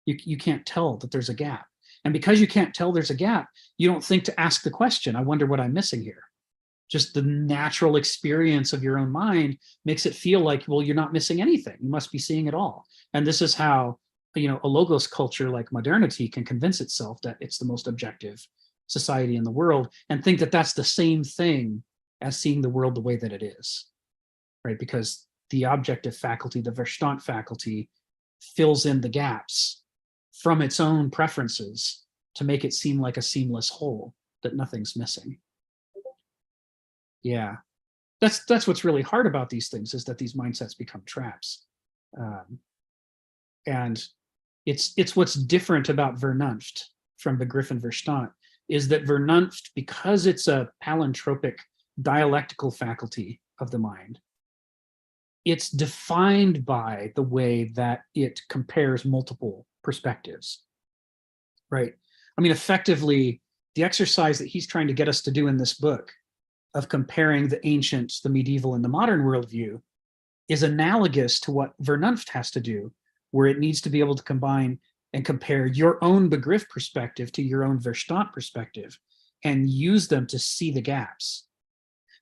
You can't tell that there's a gap. And because you can't tell there's a gap, you don't think to ask the question, I wonder what I'm missing here. Just the natural experience of your own mind makes it feel like, well, you're not missing anything. You must be seeing it all. And this is how, a logos culture like modernity can convince itself that it's the most objective society in the world and think that that's the same thing as seeing the world the way that it is, right? Because the objective faculty, the Verstand faculty, fills in the gaps from its own preferences to make it seem like a seamless whole, that nothing's missing. Yeah, that's what's really hard about these things, is that these mindsets become traps. And it's what's different about Vernunft from Begriff and Verstand, is that Vernunft, because it's a palintropic dialectical faculty of the mind, it's defined by the way that it compares multiple perspectives, right? I mean, effectively, the exercise that he's trying to get us to do in this book of comparing the ancient, the medieval, and the modern worldview is analogous to what Vernunft has to do, where it needs to be able to combine and compare your own Begriff perspective to your own Verstand perspective and use them to see the gaps.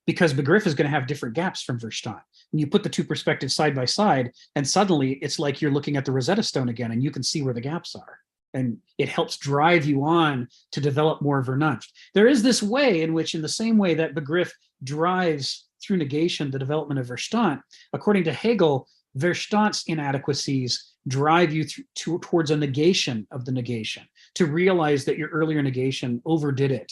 Because Begriff is going to have different gaps from Verstand. And you put the two perspectives side by side, and suddenly it's like you're looking at the Rosetta Stone again, and you can see where the gaps are. And it helps drive you on to develop more Vernunft. There is this way in which, in the same way that Begriff drives through negation the development of Verstand, according to Hegel, Verstand's inadequacies drive you towards a negation of the negation, to realize that your earlier negation overdid it,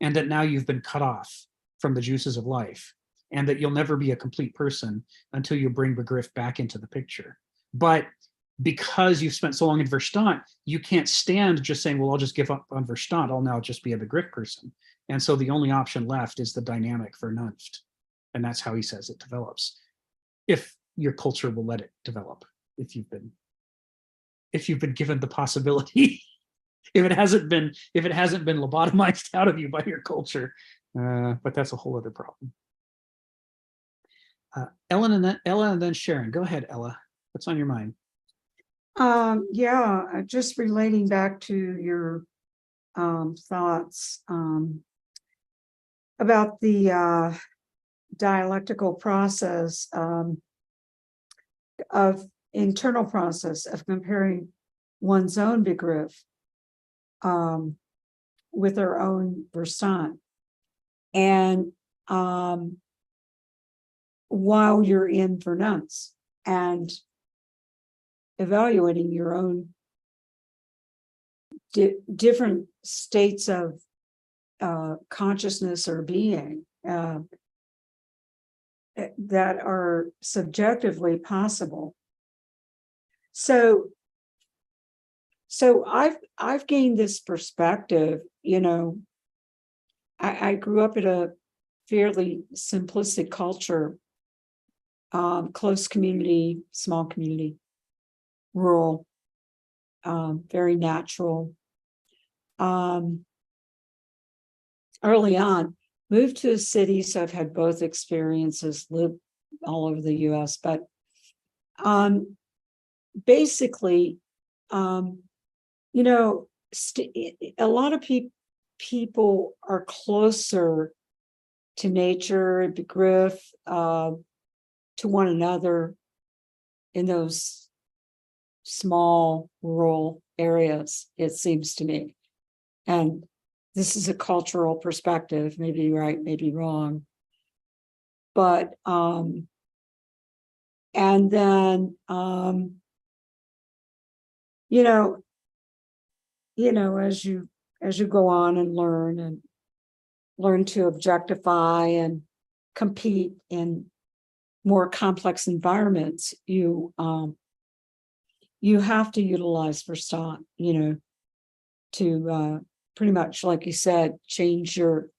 and that now you've been cut off from the juices of life, and that you'll never be a complete person until you bring Begriff back into the picture. But because you've spent so long in Verstand, you can't stand just saying, well, I'll just give up on Verstand, I'll now just be a Begriff person. And so the only option left is the dynamic Vernunft. And that's how he says it develops. If your culture will let it develop, if you've been given the possibility, if it hasn't been lobotomized out of you by your culture, but that's a whole other problem. Ella and then Sharon. Go ahead, Ella. What's on your mind? Yeah, just relating back to your thoughts about the dialectical process of internal process of comparing one's own Begriff with their own Verstand. And while you're in Vernunft and evaluating your own different states of consciousness or being that are subjectively possible. So I've gained this perspective, I grew up in a fairly simplistic culture, close community, small community, rural, very natural. Early on, moved to a city, so I've had both experiences, lived all over the US, but basically, a lot of people are closer to nature and Begriff, to one another in those small rural areas, it seems to me. And this is a cultural perspective, maybe right, maybe wrong. But and then as you go on and learn to objectify and compete in more complex environments, you you have to utilize Verstand, to pretty much, like you said, change your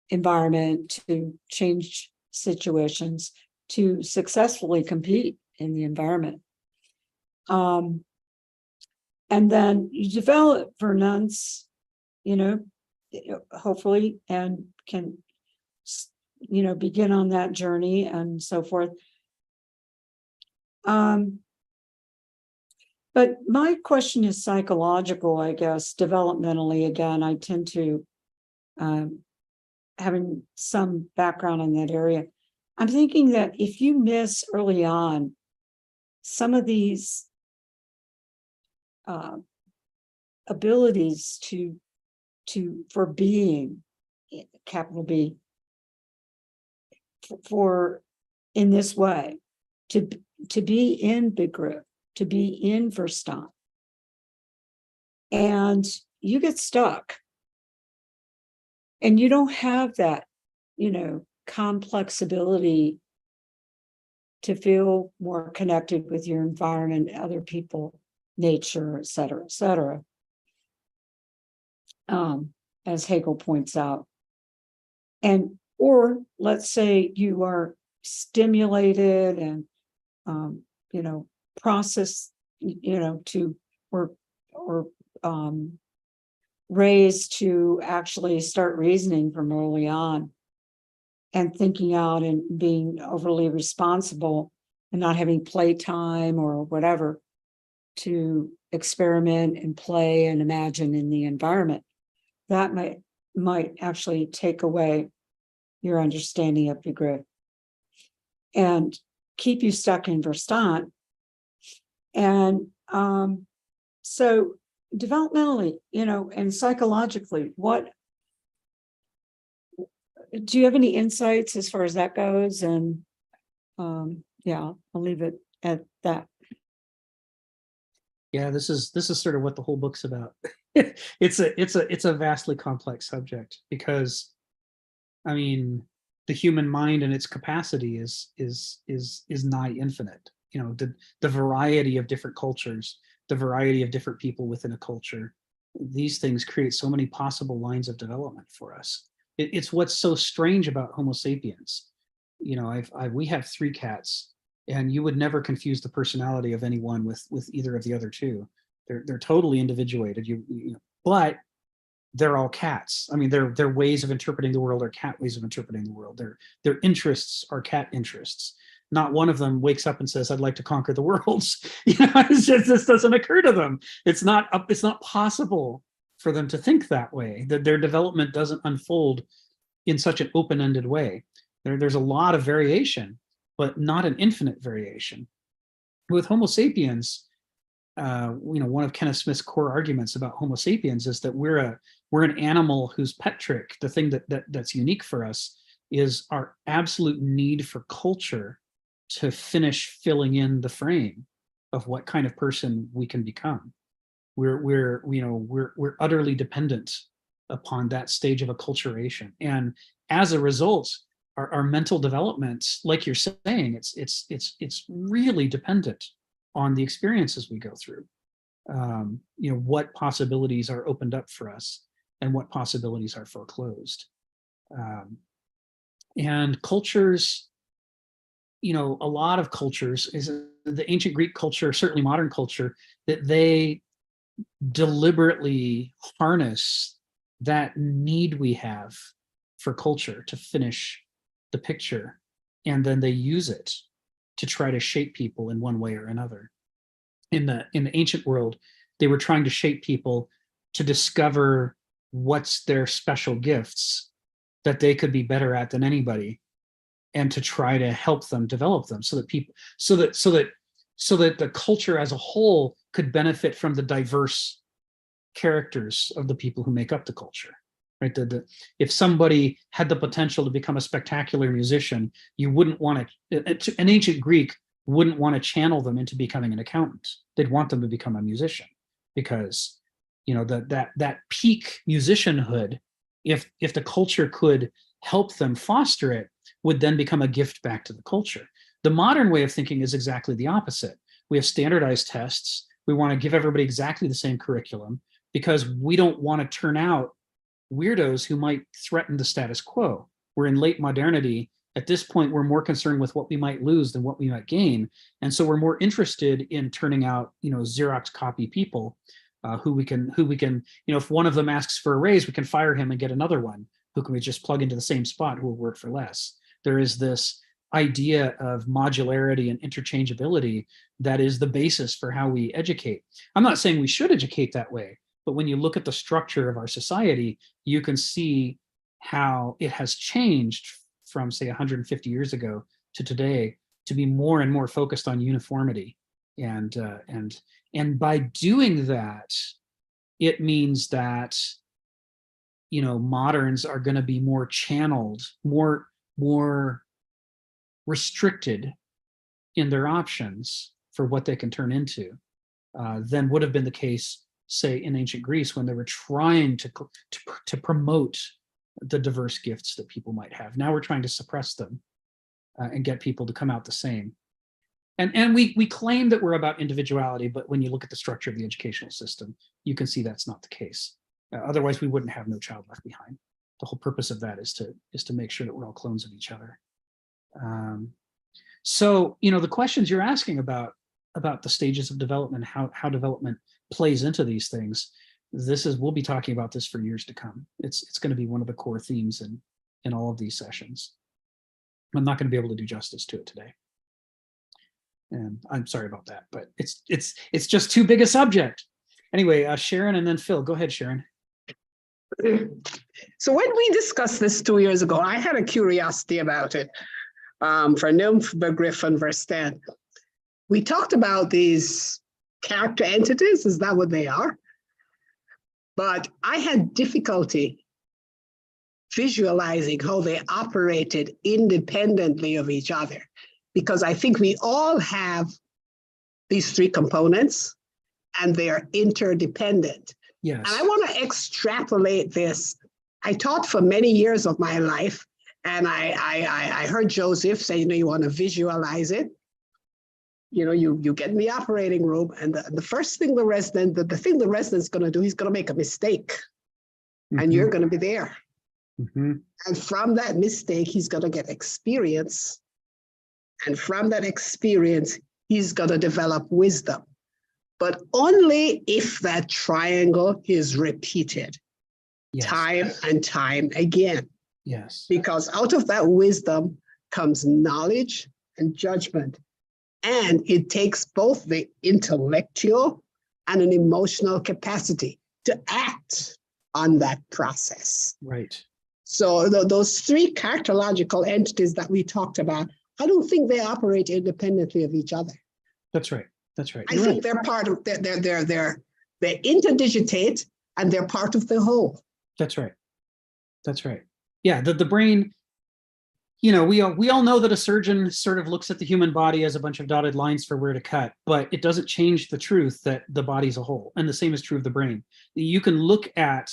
environment, to change situations, to successfully compete in the environment. And then you develop Vernunce, hopefully, and can, begin on that journey and so forth. But my question is psychological, I guess, developmentally. Again, I tend to, having some background in that area, I'm thinking that if you miss early on some of these abilities for being, capital B, for in this way, to be in big group, to be in Verstand, and you get stuck and you don't have that, complex ability to feel more connected with your environment, other people, nature, et cetera, as Hegel points out. Or let's say you are stimulated and, process, to, or raised to actually start reasoning from early on and thinking out and being overly responsible and not having playtime or whatever to experiment and play and imagine in the environment. That might actually take away your understanding of the grid and keep you stuck in Verstand. And so developmentally, and psychologically, what do you have any insights as far as that goes? And I'll leave it at that. Yeah, this is sort of what the whole book's about. It's a vastly complex subject because, I mean, the human mind and its capacity is nigh infinite. The variety of different cultures, the variety of different people within a culture, these things create so many possible lines of development for us. It's what's so strange about Homo sapiens. We have 3 cats, and you would never confuse the personality of anyone with either of the other 2. They're totally individuated. But they're all cats. I mean, their ways of interpreting the world are cat ways of interpreting the world. Their interests are cat interests. Not one of them wakes up and says, "I'd like to conquer the worlds." This doesn't occur to them. It's not possible for them to think that way. That their development doesn't unfold in such an open-ended way. There's a lot of variation, but not an infinite variation. With Homo sapiens, one of Kenneth Smith's core arguments about Homo sapiens is that we're an animal whose pet trick, the thing that's unique for us, is our absolute need for culture to finish filling in the frame of what kind of person we can become. We're utterly dependent upon that stage of acculturation, and as a result, our mental development, like you're saying, it's really dependent on the experiences we go through. What possibilities are opened up for us and what possibilities are foreclosed. And cultures, a lot of cultures, is the ancient Greek culture, certainly modern culture, that they deliberately harness that need we have for culture to finish the picture, and then they use it to try to shape people in one way or another. In the ancient world, they were trying to shape people to discover what's their special gifts that they could be better at than anybody, and to try to help them develop them so that the culture as a whole could benefit from the diverse characters of the people who make up the culture. Right? If somebody had the potential to become a spectacular musician, you wouldn't want to. An ancient Greek wouldn't want to channel them into becoming an accountant. They'd want them to become a musician, because that peak musicianhood, if the culture could help them foster it, would then become a gift back to the culture. The modern way of thinking is exactly the opposite. We have standardized tests. We want to give everybody exactly the same curriculum because we don't want to turn out weirdos who might threaten the status quo. We're in late modernity. At this point, we're more concerned with what we might lose than what we might gain. And so we're more interested in turning out, Xerox copy people who we can, if one of them asks for a raise, we can fire him and get another one who can we just plug into the same spot who will work for less. There is this idea of modularity and interchangeability that is the basis for how we educate. I'm not saying we should educate that way, but when you look at the structure of our society, you can see how it has changed from, say, 150 years ago to today to be more and more focused on uniformity. And by doing that, it means that, moderns are going to be more channeled, more restricted in their options for what they can turn into than would have been the case, say, in ancient Greece when they were trying to promote the diverse gifts that people might have. Now we're trying to suppress them and get people to come out the same. And we claim that we're about individuality, but when you look at the structure of the educational system, you can see that's not the case. Otherwise, we wouldn't have No Child Left Behind. The whole purpose of that is to make sure that we're all clones of each other. So, the questions you're asking about the stages of development, how development plays into these things, we'll be talking about this for years to come. It's going to be one of the core themes in all of these sessions. I'm not going to be able to do justice to it today. And I'm sorry about that, but it's just too big a subject. Anyway, Sharon and then Phil. Go ahead, Sharon. So when we discussed this 2 years ago, I had a curiosity about it. Begriff and Verstand. We talked about these character entities. Is that what they are? But I had difficulty visualizing how they operated independently of each other, because I think we all have these three components and they are interdependent. Yes. And I want to extrapolate this. I taught for many years of my life, and I heard Joseph say, you want to visualize it. You get in the operating room, and the first thing the resident's going to do, he's going to make a mistake, and you're going to be there. And from that mistake, he's going to get experience. And from that experience, he's going to develop wisdom. But only if that triangle is repeated time and time again. Yes. Because out of that wisdom comes knowledge and judgment. And it takes both the intellectual and an emotional capacity to act on that process. Right. So those three characterological entities that we talked about, I don't think they operate independently of each other. That's right. That's right. I think they're part of, they interdigitate and they're part of the whole. That's right. That's right. Yeah, the brain, we all know that a surgeon sort of looks at the human body as a bunch of dotted lines for where to cut, but it doesn't change the truth that the body's a whole. And the same is true of the brain. You can look at,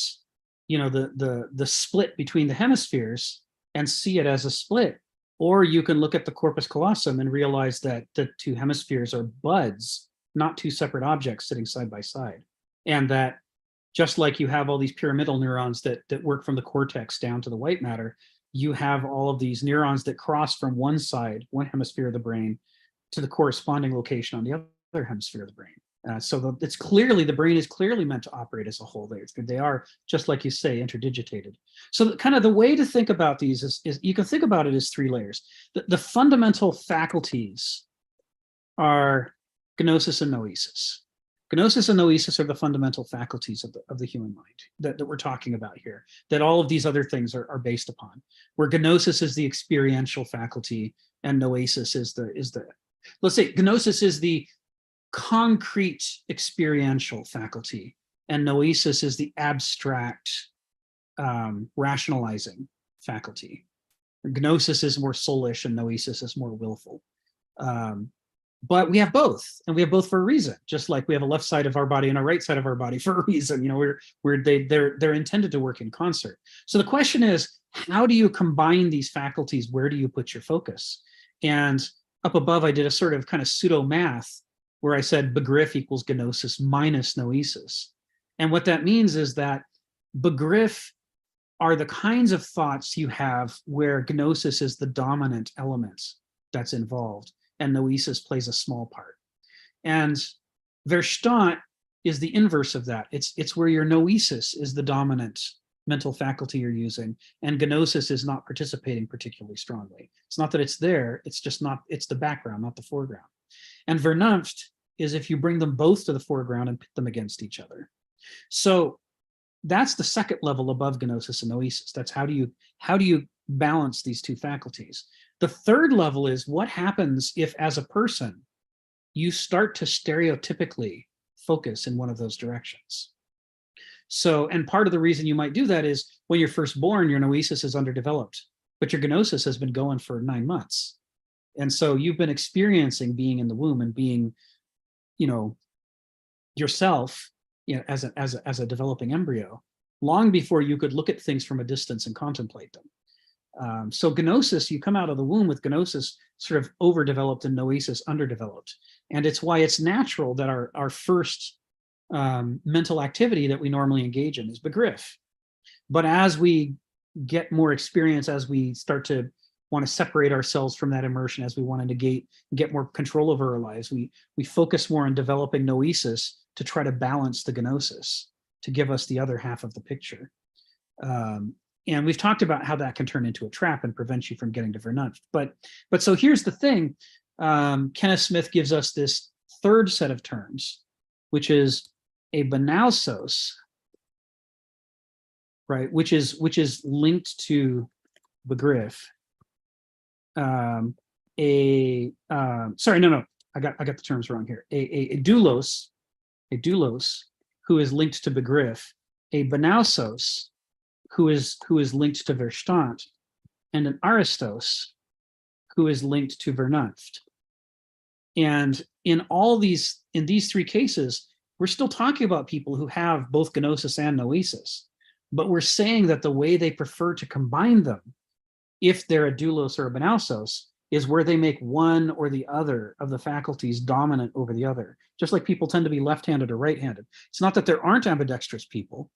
the split between the hemispheres and see it as a split. Or you can look at the corpus callosum and realize that the two hemispheres are buds, not two separate objects sitting side by side. And that just like you have all these pyramidal neurons that work from the cortex down to the white matter, you have all of these neurons that cross from one side, one hemisphere of the brain, to the corresponding location on the other hemisphere of the brain. So it's clearly, the brain is clearly meant to operate as a whole. They are, just like you say, interdigitated. So kind of the way to think about these is you can think about it as three layers. The fundamental faculties are gnosis and noesis. Gnosis and noesis are the fundamental faculties of the human mind that we're talking about here, that all of these other things are based upon. Where gnosis is the experiential faculty and noesis is the let's say gnosis is the concrete experiential faculty, and noesis is the abstract rationalizing faculty. Gnosis is more soulish and noesis is more willful. But we have both, and we have both for a reason. Just like we have a left side of our body and a right side of our body for a reason. They're intended to work in concert. So the question is, how do you combine these faculties? Where do you put your focus? And up above, I did a sort of kind of pseudo math where I said begriff equals gnosis minus noesis. And what that means is that begriff are the kinds of thoughts you have where gnosis is the dominant element that's involved, and noesis plays a small part. And Verstand is the inverse of that. It's where your noesis is the dominant mental faculty you're using, and gnosis is not participating particularly strongly. It's not that it's there, it's just not, it's the background, not the foreground. And Vernunft is if you bring them both to the foreground and pit them against each other. So that's the second level above gnosis and noesis. That's how do you balance these two faculties. The third level is what happens if, as a person, you start to stereotypically focus in one of those directions. So, and part of the reason you might do that is when you're first born, your noesis is underdeveloped, but your gnosis has been going for 9 months. And so you've been experiencing being in the womb and being, yourself, as a developing embryo, long before you could look at things from a distance and contemplate them. So gnosis, you come out of the womb with gnosis sort of overdeveloped and noesis underdeveloped. And it's why it's natural that our first mental activity that we normally engage in is begriff. But as we get more experience, as we start to want to separate ourselves from that immersion, as we want to negate, get more control over our lives, we focus more on developing noesis to try to balance the gnosis, to give us the other half of the picture. And we've talked about how that can turn into a trap and prevent you from getting to Vernunft. But so here's the thing. Kenneth Smith gives us this third set of terms, which is a banausos, right? Which is linked to begriff. Sorry, no, I got the terms wrong here. A doulos, who is linked to begriff, a banausos, who is linked to Verstand, and an aristos, who is linked to Vernunft. And in these three cases, we're still talking about people who have both gnosis and noesis, but we're saying that the way they prefer to combine them, if they're a doulos or a banausos, is where they make one or the other of the faculties dominant over the other. Just like people tend to be left-handed or right-handed. It's not that there aren't ambidextrous people,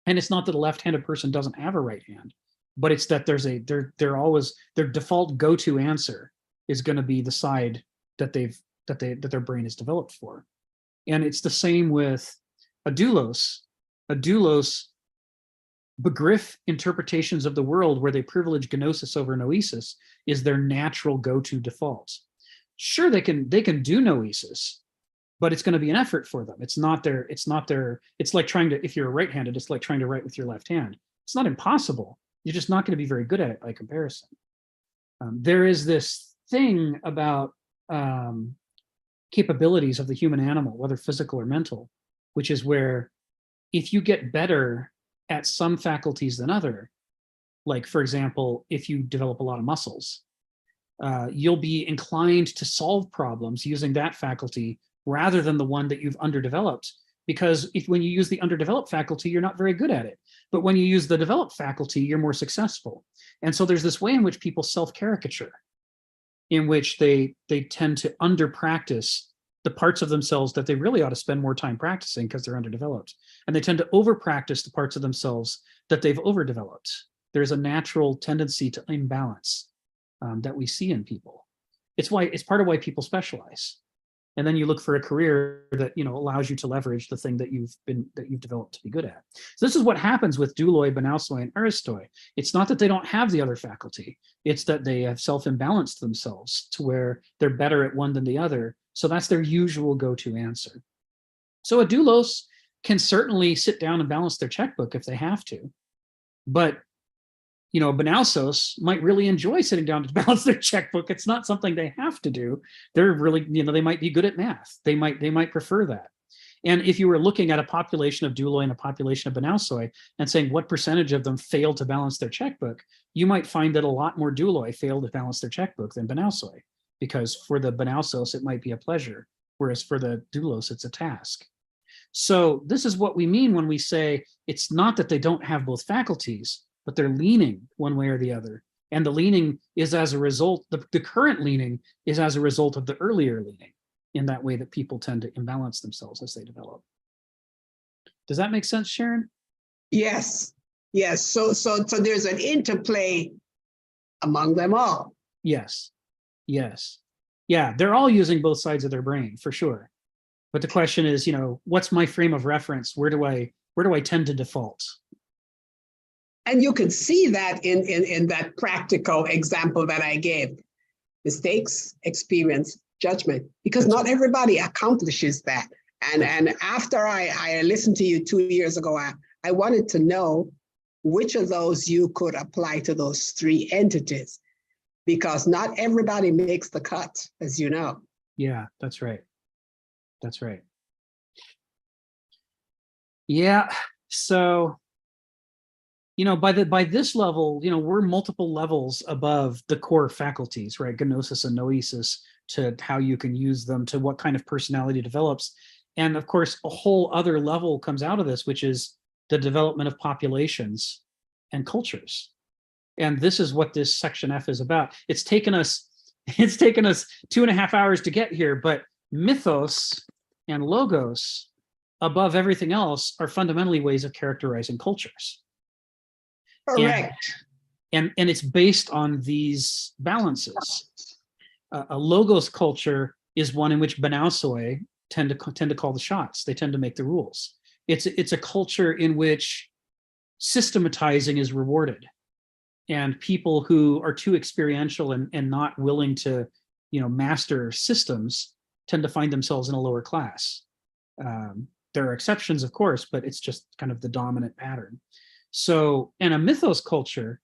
and it's not that a left-handed person doesn't have a right hand, but it's that they're always, their default go-to answer is going to be the side that their brain is developed for. And it's the same with a doulos. A doulos, begriff interpretations of the world where they privilege gnosis over noesis is their natural go-to default. Sure, they can do noesis, but it's going to be an effort for them. It's like trying to, if you're right-handed, it's like trying to write with your left hand. It's not impossible. You're just not going to be very good at it by comparison. There is this thing about capabilities of the human animal, whether physical or mental, which is where if you get better at some faculties than other, like for example, if you develop a lot of muscles, you'll be inclined to solve problems using that faculty rather than the one that you've underdeveloped. Because when you use the underdeveloped faculty, you're not very good at it. But when you use the developed faculty, you're more successful. And so there's this way in which people self-caricature, in which they tend to under-practice the parts of themselves that they really ought to spend more time practicing because they're underdeveloped. And they tend to over-practice the parts of themselves that they've overdeveloped. There's a natural tendency to imbalance that we see in people. It's part of why people specialize. And then you look for a career that allows you to leverage the thing that you've developed to be good at. So this is what happens with douloi, banausoi, and aristoi. It's not that they don't have the other faculty. It's that they have self-imbalanced themselves to where they're better at one than the other. So that's their usual go-to answer. So a doulos can certainly sit down and balance their checkbook if they have to. But banausos might really enjoy sitting down to balance their checkbook. It's not something they have to do. They're really, they might be good at math. They might prefer that. And if you were looking at a population of douloi and a population of banausoi and saying what percentage of them fail to balance their checkbook, you might find that a lot more douloi fail to balance their checkbook than banausoi, because for the banausos, it might be a pleasure, whereas for the doulos, it's a task. So this is what we mean when we say it's not that they don't have both faculties, but they're leaning one way or the other. And the leaning is as a result, the current leaning is as a result of the earlier leaning. in that way that people tend to imbalance themselves as they develop. Does that make sense, Sharon? Yes, yes. So there's an interplay among them all. Yes, yes. Yeah, they're all using both sides of their brain for sure. But the question is, what's my frame of reference? Where do I tend to default? And you can see that in that practical example that I gave. Mistakes, experience, judgment, because not everybody accomplishes that. And after I listened to you 2 years ago, I wanted to know which of those you could apply to those three entities, because not everybody makes the cut, as you know. Yeah, that's right. That's right. Yeah. So, by this level, we're multiple levels above the core faculties, right? Gnosis and noesis, to how you can use them, to what kind of personality develops. And of course, a whole other level comes out of this, which is the development of populations and cultures. And this is what this section F is about. It's taken us 2.5 hours to get here, but mythos and logos, above everything else, are fundamentally ways of characterizing cultures. Correct. And it's based on these balances. A logos culture is one in which Banausoi tend to call the shots. They tend to make the rules. It's a culture in which systematizing is rewarded, and people who are too experiential and not willing to, master systems tend to find themselves in a lower class. There are exceptions, of course, but it's just kind of the dominant pattern. So, and a mythos culture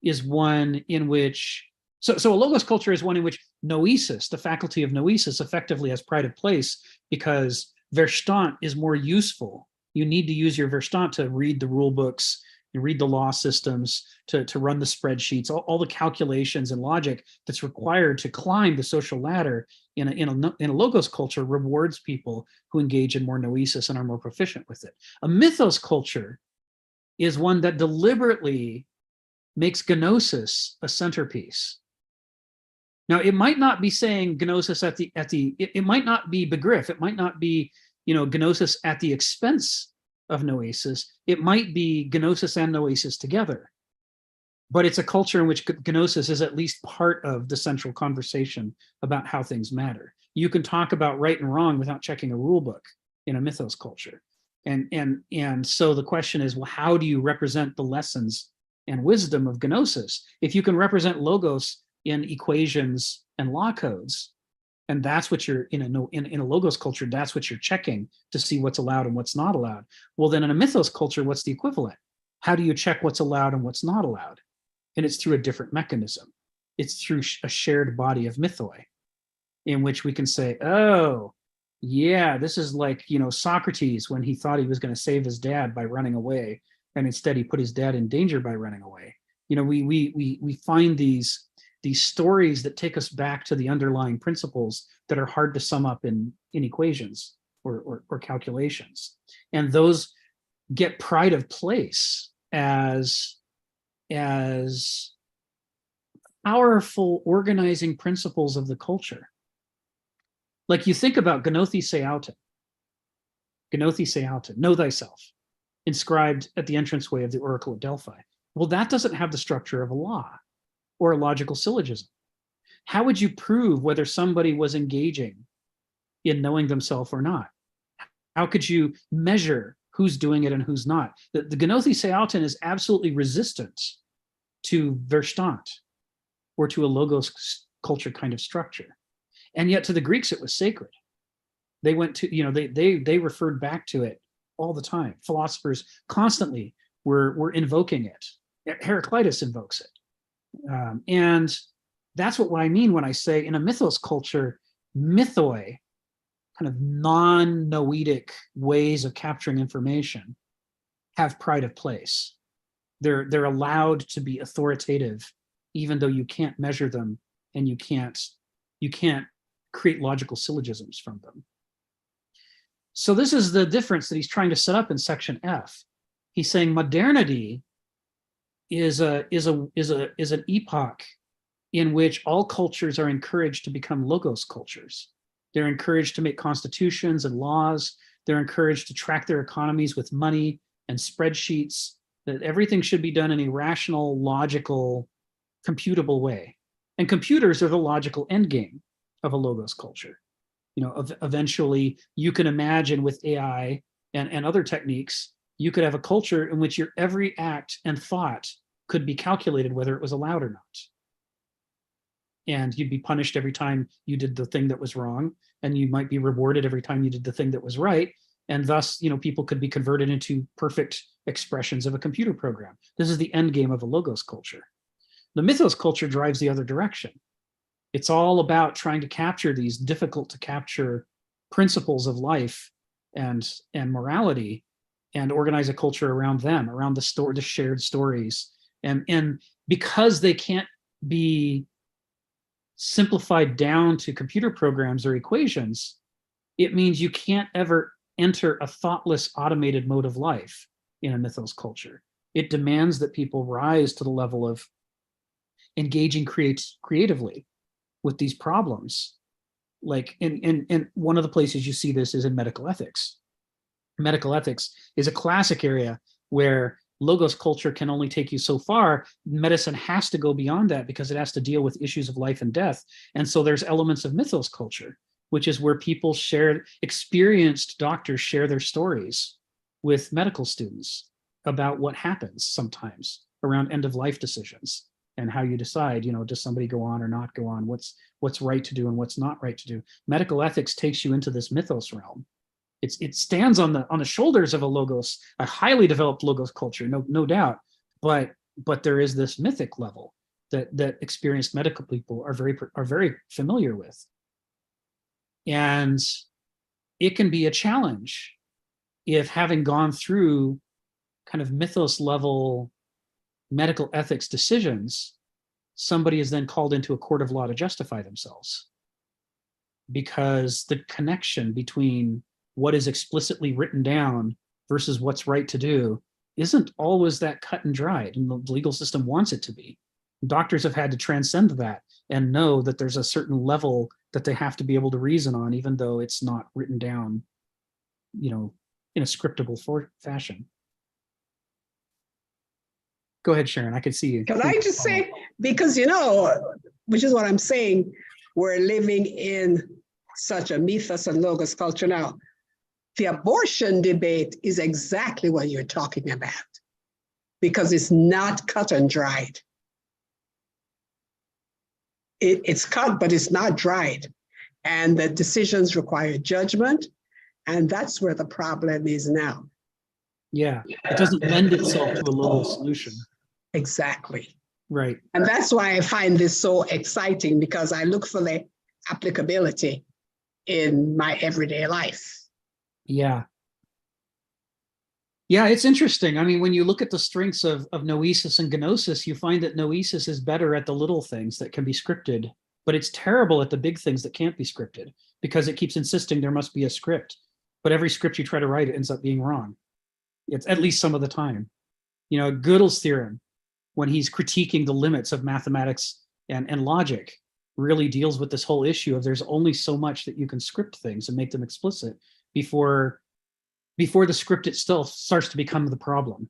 is one in which, so a logos culture is one in which noesis, the faculty of noesis, effectively has pride of place, because Verstand is more useful. You need to use your Verstand to read the rule books, you read the law systems, to run the spreadsheets, all the calculations and logic that's required to climb the social ladder in a logos culture rewards people who engage in more noesis and are more proficient with it. A mythos culture is one that deliberately makes gnosis a centerpiece. Now, it might not be saying gnosis it might not be begriff, it might not be, gnosis at the expense of noesis. It might be gnosis and noesis together. But it's a culture in which gnosis is at least part of the central conversation about how things matter. You can talk about right and wrong without checking a rule book in a mythos culture. And so the question is, well, how do you represent the lessons and wisdom of gnosis? If you can represent logos in equations and law codes, and that's what you're in a logos culture, that's what you're checking to see what's allowed and what's not allowed. Well, then in a mythos culture, what's the equivalent? How do you check what's allowed and what's not allowed? And it's through a different mechanism. It's through a shared body of mythoi, in which we can say, oh, yeah, this is like, Socrates when he thought he was going to save his dad by running away, and instead he put his dad in danger by running away. We find these stories that take us back to the underlying principles that are hard to sum up in equations or calculations. And those get pride of place as powerful organizing principles of the culture. Like you think about Gnothi Seauton, know thyself, inscribed at the entranceway of the Oracle of Delphi. Well, that doesn't have the structure of a law or a logical syllogism. How would you prove whether somebody was engaging in knowing themselves or not? How could you measure who's doing it and who's not? The Gnothi Seauton is absolutely resistant to Verstand or to a logos culture kind of structure. And yet to the Greeks, it was sacred. They went to, they referred back to it all the time. Philosophers constantly were invoking it. Heraclitus invokes it. And that's what I mean when I say in a mythos culture, mythoi, kind of non-noetic ways of capturing information, have pride of place. They're allowed to be authoritative, even though you can't measure them and you can't create logical syllogisms from them. So this is the difference that he's trying to set up in section F. He's saying modernity is an epoch in which all cultures are encouraged to become logos cultures. They're encouraged to make constitutions and laws. They're encouraged to track their economies with money and spreadsheets, that everything should be done in a rational, logical, computable way. And computers are the logical endgame of a logos culture. Eventually you can imagine with AI and other techniques, you could have a culture in which your every act and thought could be calculated whether it was allowed or not. And you'd be punished every time you did the thing that was wrong, and you might be rewarded every time you did the thing that was right. And thus, people could be converted into perfect expressions of a computer program. This is the end game of a logos culture. The mythos culture drives the other direction. It's all about trying to capture these difficult to capture principles of life and morality, and organize a culture around them, around the shared stories. And because they can't be simplified down to computer programs or equations, it means you can't ever enter a thoughtless, automated mode of life in a mythos culture. It demands that people rise to the level of engaging creatively with these problems. Like in one of the places you see this is in medical ethics. Medical ethics is a classic area where logos culture can only take you so far. Medicine has to go beyond that because it has to deal with issues of life and death. And so there's elements of mythos culture, which is where people experienced doctors share their stories with medical students about what happens sometimes around end of life decisions and how you decide, does somebody go on or not go on? What's right to do and what's not right to do? Medical ethics takes you into this mythos realm. It stands on the shoulders of a highly developed logos culture, no doubt. But there is this mythic level that experienced medical people are very familiar with. And it can be a challenge if, having gone through kind of mythos level medical ethics decisions, somebody is then called into a court of law to justify themselves. Because the connection between what is explicitly written down versus what's right to do isn't always that cut and dried, and the legal system wants it to be. Doctors have had to transcend that and know that there's a certain level that they have to be able to reason on, even though it's not written down, in a scriptable fashion. Go ahead, Sharon, I can see you. Can I just say, because, which is what I'm saying, we're living in such a mythos and logos culture now. The abortion debate is exactly what you're talking about, because it's not cut and dried. It's cut, but it's not dried. And the decisions require judgment. And that's where the problem is now. Yeah, it doesn't lend itself to a local solution. Exactly. Right. And that's why I find this so exciting, because I look for the applicability in my everyday life. Yeah. Yeah, it's interesting. I mean, when you look at the strengths of noesis and gnosis, you find that noesis is better at the little things that can be scripted, but it's terrible at the big things that can't be scripted, because it keeps insisting there must be a script. But every script you try to write, it ends up being wrong. It's at least some of the time. Gödel's theorem, when he's critiquing the limits of mathematics and logic, really deals with this whole issue of there's only so much that you can script things and make them explicit before the script itself starts to become the problem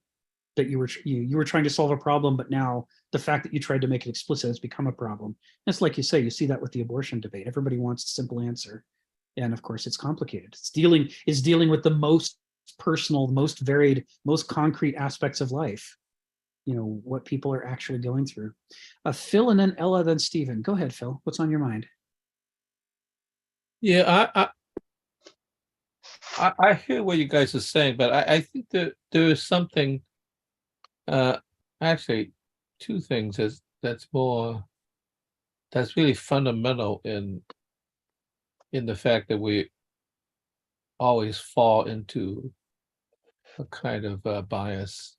that you were trying to solve a problem, but now the fact that you tried to make it explicit has become a problem. And it's like you say, you see that with the abortion debate. Everybody wants a simple answer, and of course it's complicated. It's dealing with the most personal, most varied, most concrete aspects of life. What people are actually going through. Phil, and then Ella, then Stephen. Go ahead, Phil. What's on your mind? Yeah, I hear what you guys are saying, but I think that there is something, actually, two things that's really fundamental in the fact that we always fall into a kind of bias.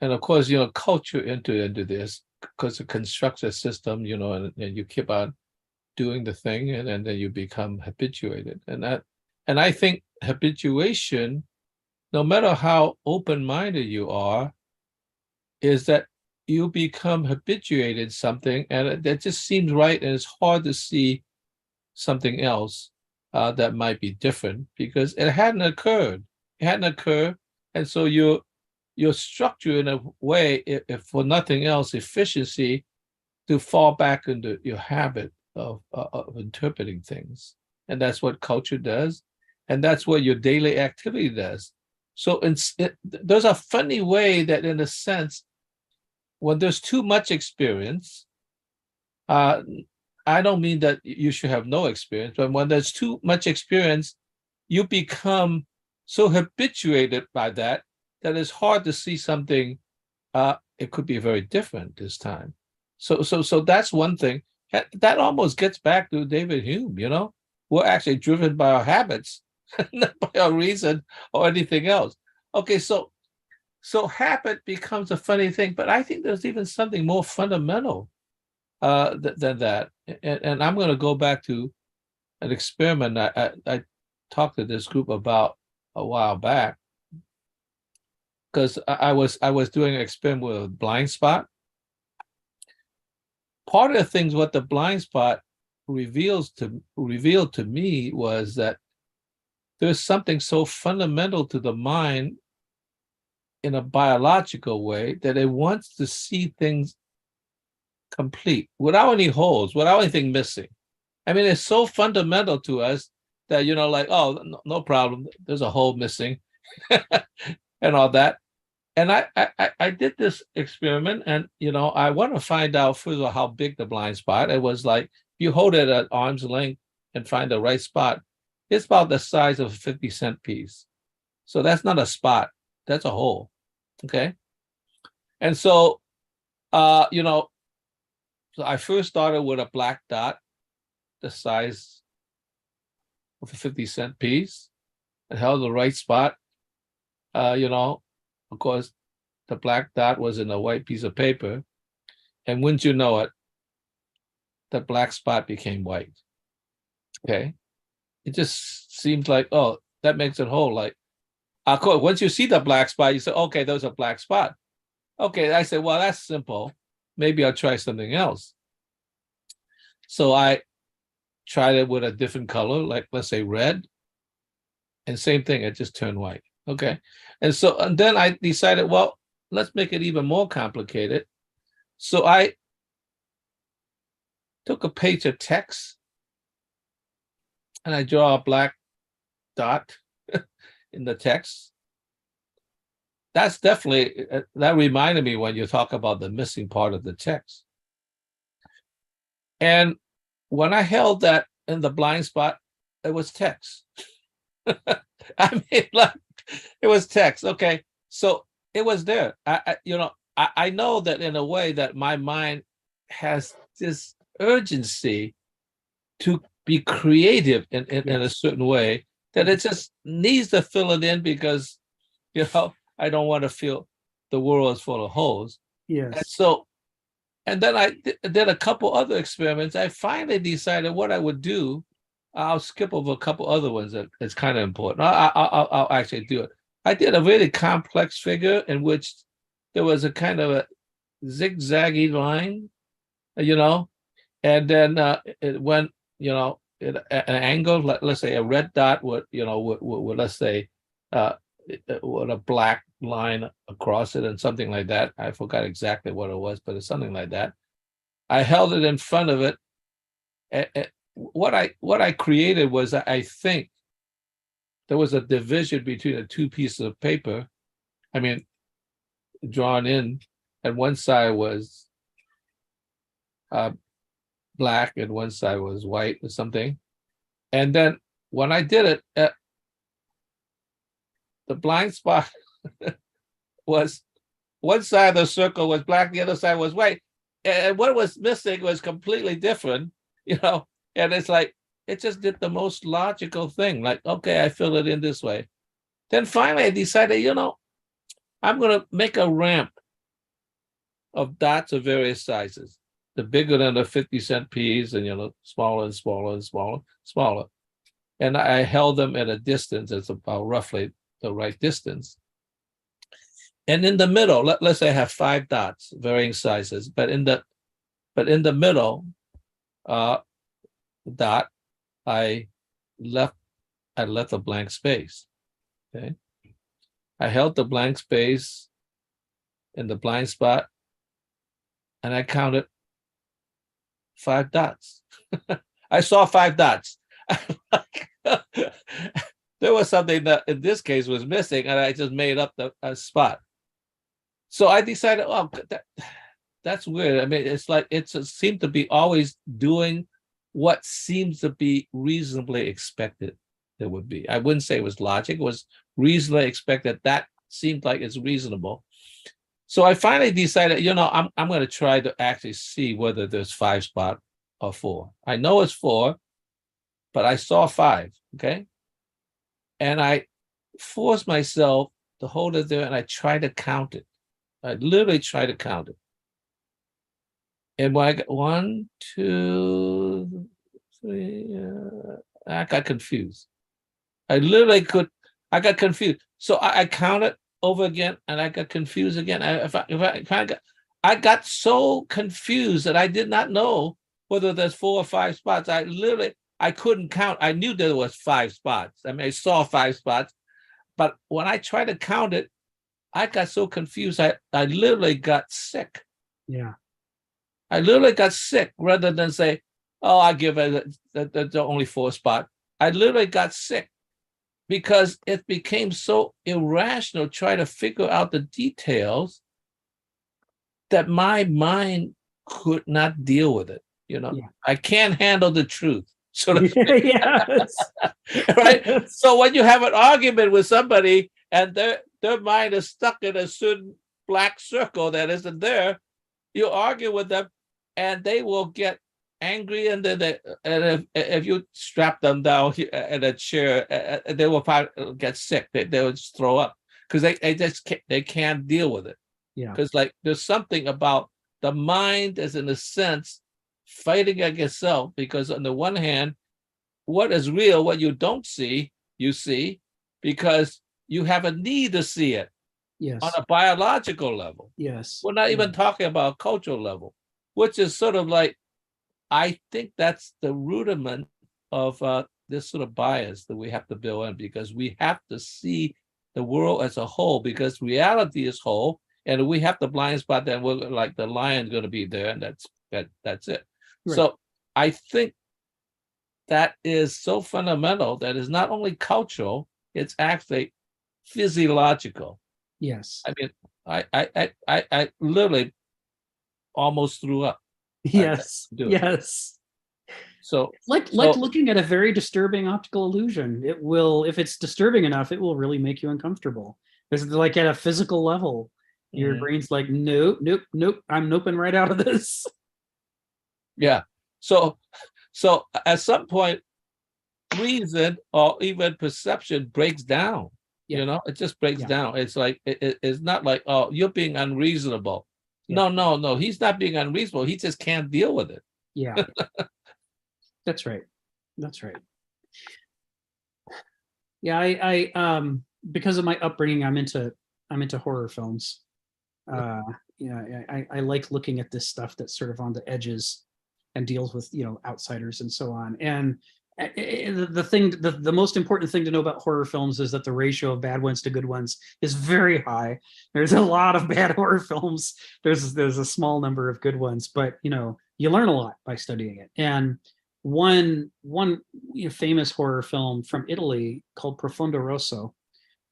And of course, culture into this, because it constructs a system, and you keep on doing the thing, and then you become habituated. And I think habituation, no matter how open-minded you are, is that you become habituated something, and that just seems right, and it's hard to see something else that might be different because it hadn't occurred. It hadn't occurred, and so you're structured in a way, if for nothing else, efficiency, to fall back into your habit of interpreting things, and that's what culture does, and that's what your daily activity does. So there's a funny way that, in a sense, when there's too much experience, I don't mean that you should have no experience, but when there's too much experience, you become so habituated by that that it's hard to see something. It could be very different this time. So that's one thing. That almost gets back to David Hume. We're actually driven by our habits, not by our reason or anything else. Okay, so habit becomes a funny thing, but I think there's even something more fundamental than that. And I'm going to go back to an experiment I talked to this group about a while back, because I was doing an experiment with a blind spot. Part of the things what the blind spot revealed to me was that there's something so fundamental to the mind in a biological way that it wants to see things complete, without any holes, without anything missing. I mean, it's so fundamental to us that, like, oh, no problem, there's a hole missing and all that. And I did this experiment, and I want to find out first of all how big the blind spot. It was like, you hold it at arm's length and find the right spot. It's about the size of a 50-cent piece. So that's not a spot, that's a hole. Okay. And so so I first started with a black dot, the size of a 50-cent piece, and held the right spot. Of course, the black dot was in a white piece of paper, and wouldn't you know it, the black spot became white. Okay, it just seems like, oh, that makes it whole. Like, of course, once you see the black spot, you say, okay, there's a black spot. Okay, I said, well, that's simple. Maybe I'll try something else. So I tried it with a different color, like let's say red, and same thing, it just turned white. Okay. And then I decided, well, let's make it even more complicated. So I took a page of text and I draw a black dot in the text. That's definitely, that reminded me when you talk about the missing part of the text. And when I held that in the blind spot, it was text. I mean, like, it was text. Okay, so it was there. I know that in a way that my mind has this urgency to be creative in a certain way, that it just needs to fill it in because, I don't want to feel the world is full of holes. Yes. And then I did a couple other experiments. I finally decided what I would do. I'll skip over a couple other ones that is kind of important. I'll actually do it. I did a really complex figure in which there was a kind of a zigzaggy line, and then it went, at an angle. Let's say a red dot would let's say with a black line across it and something like that. I forgot exactly what it was, but it's something like that. I held it in front of it. What I created was, I think there was a division between the two pieces of paper. I mean, drawn in, and one side was black and one side was white or something. And then when I did it, the blind spot was, one side of the circle was black, the other side was white. And what was missing was completely different, and it's like, it just did the most logical thing. Like, okay, I fill it in this way. Then finally I decided, I'm going to make a ramp of dots of various sizes. The bigger than the 50-cent piece, and, smaller and smaller and smaller. And I held them at a distance that's about roughly the right distance. And in the middle, let's say I have 5 dots, varying sizes, but in the middle dot, I left a blank space. Okay. I held the blank space in the blind spot and I counted 5 dots. I saw 5 dots. There was something that in this case was missing, and I just made up a spot. So I decided, oh, that's weird. I mean, it's like it seemed to be always doing what seems to be reasonably expected there would be. I wouldn't say it was logic, it was reasonably expected. That seemed like it's reasonable. So I finally decided, I'm going to try to actually see whether there's 5 spot or 4. I know it's 4, but I saw 5, okay? And I forced myself to hold it there and I tried to count it. I literally tried to count it. And when I got 1, 2, 3, I got confused. I got confused. So I counted over again and I got confused again. I got so confused that I did not know whether there's 4 or 5 spots. I couldn't count. I knew there was 5 spots. I mean, I saw 5 spots, but when I tried to count it, I got so confused. I literally got sick. Yeah. I literally got sick rather than say, oh, I give it the only 4 spot. I literally got sick because it became so irrational trying to figure out the details that my mind could not deal with it. Yeah. I can't handle the truth. So Yes. right. So when you have an argument with somebody and their mind is stuck in a certain black circle that isn't there, you argue with them and they will get angry, and then if you strap them down in a chair, they will probably get sick. They will just throw up because they can't deal with it. Yeah. Because like there's something about the mind is in a sense fighting against itself, because on the one hand, what is real, what you don't see, you see, because you have a need to see it. Yes. On a biological level. Yes. We're not even talking about a cultural level, which is sort of like, I think that's the rudiment of this sort of bias that we have to build in, because we have to see the world as a whole, because reality is whole, and we have the blind spot, then we're like the lion's going to be there, and that's it. Right. So I think that is so fundamental that it's not only cultural, it's actually physiological. Yes. I mean, I literally almost threw up. Yes. Yes. So like looking at a very disturbing optical illusion. It will, if it's disturbing enough, it will really make you uncomfortable. It's like at a physical level, your brain's like, nope, I'm noping right out of this. Yeah. So at some point, reason or even perception breaks down. Yeah. It just breaks down. It's like it's not like, oh, you're being unreasonable. Yeah. No, he's not being unreasonable. He just can't deal with it. Yeah. That's right. Yeah, I because of my upbringing, I'm into horror films. I like looking at this stuff that's sort of on the edges and deals with outsiders and so on. And the most important thing to know about horror films is that the ratio of bad ones to good ones is very high. There's a lot of bad horror films. There's a small number of good ones, but you learn a lot by studying it. And one famous horror film from Italy called Profondo Rosso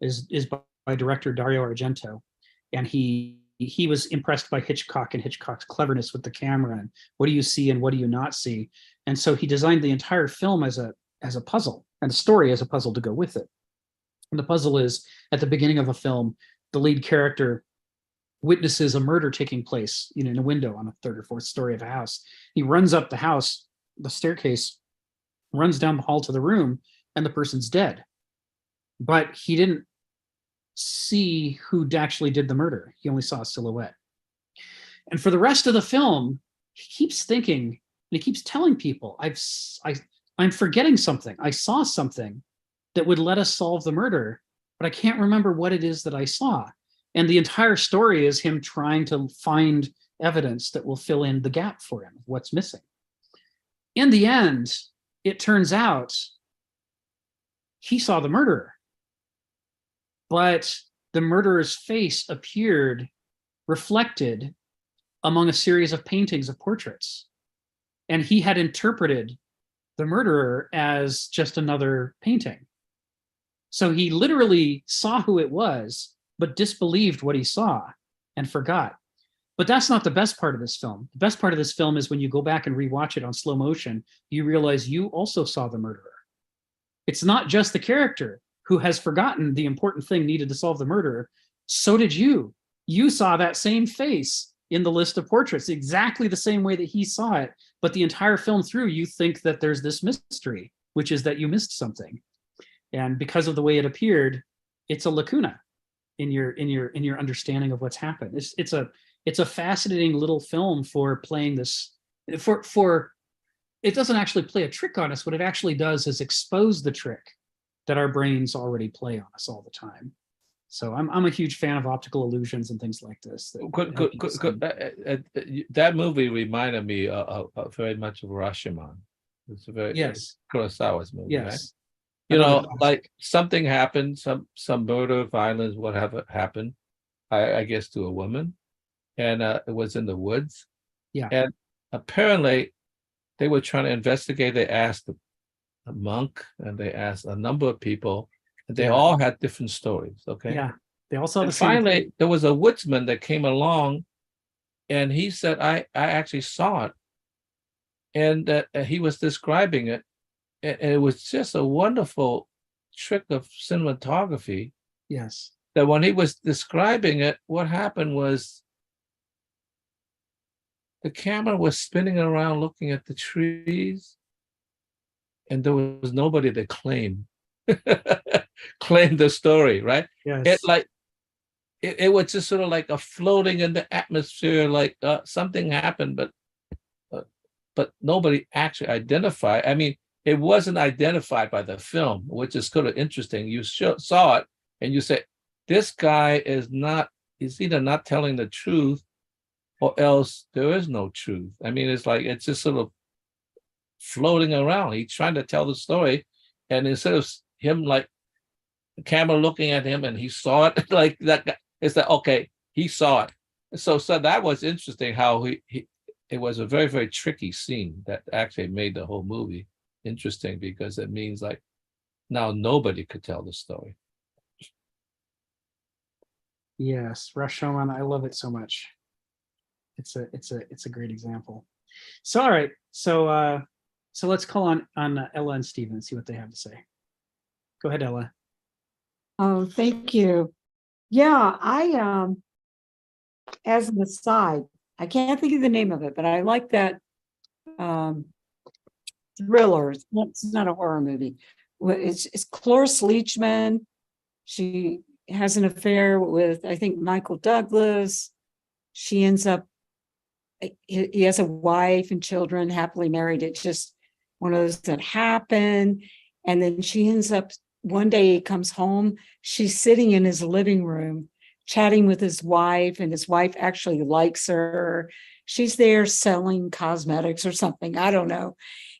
is by director Dario Argento, and he was impressed by Hitchcock and Hitchcock's cleverness with the camera and what do you see and what do you not see. And so he designed the entire film as a puzzle, and the story as a puzzle to go with it. And the puzzle is, at the beginning of a film, the lead character witnesses a murder taking place in a window on a 3rd or 4th story of a house. He runs up the house, the staircase, runs down the hall to the room, and the person's dead. But he didn't see who actually did the murder. He only saw a silhouette. And for the rest of the film, he keeps thinking, and he keeps telling people, I'm forgetting something. I saw something that would let us solve the murder, but I can't remember what it is that I saw. And the entire story is him trying to find evidence that will fill in the gap for him, what's missing. In the end, it turns out he saw the murderer, but the murderer's face appeared reflected among a series of paintings of portraits. And he had interpreted the murderer as just another painting. So he literally saw who it was, but disbelieved what he saw and forgot. But that's not the best part of this film. The best part of this film is when you go back and rewatch it on slow motion, you realize you also saw the murderer. It's not just the character who has forgotten the important thing needed to solve the murder. So did you. You saw that same face in the list of portraits, exactly the same way that he saw it. But the entire film through, you think that there's this mystery, which is that you missed something. And because of the way it appeared, it's a lacuna in your understanding of what's happened. It's a fascinating little film for playing this, for it doesn't actually play a trick on us. What it actually does is expose the trick that our brains already play on us all the time. So I'm a huge fan of optical illusions and things like this. That movie reminded me very much of Rashomon. It's a very Kurosawa's movie, yes. Right? You know, like something happened, some murder, violence, whatever happened, I guess to a woman, and it was in the woods. Yeah. And apparently, they were trying to investigate. They asked a monk, and they asked a number of people. They all had different stories. Okay. Yeah. They all saw the same. Finally, thing. there was a woodsman that came along, and he said, "I actually saw it," and he was describing it. And it was just a wonderful trick of cinematography. Yes. That when he was describing it, what happened was the camera was spinning around looking at the trees, and there was nobody to claim the story, right? Yes. It was just sort of like a floating in the atmosphere, like something happened, but nobody actually identified. I mean, it wasn't identified by the film, which is kind of interesting. You saw it and you say, this guy is either not telling the truth or else there is no truth. I mean, it's just sort of floating around. He's trying to tell the story. And instead of him, like the camera looking at him and he saw it like that guy, it's like, okay, he saw it. So that was interesting how it was a very, very tricky scene that actually made the whole movie interesting, because it means like now nobody could tell the story. Yes, Rashomon, I love it so much. It's a great example. So all right, so let's call on Ella and Stephen and see what they have to say. Go ahead, Ella. Oh, thank you. Yeah, I as an aside, I can't think of the name of it, but I like that thriller. It's not a horror movie. It's Cloris Leachman. She has an affair with, I think, Michael Douglas. She ends up, he has a wife and children, happily married. It's just one of those that happen. And then she ends up, one day he comes home, she's sitting in his living room, chatting with his wife, and his wife actually likes her. She's there selling cosmetics or something, I don't know.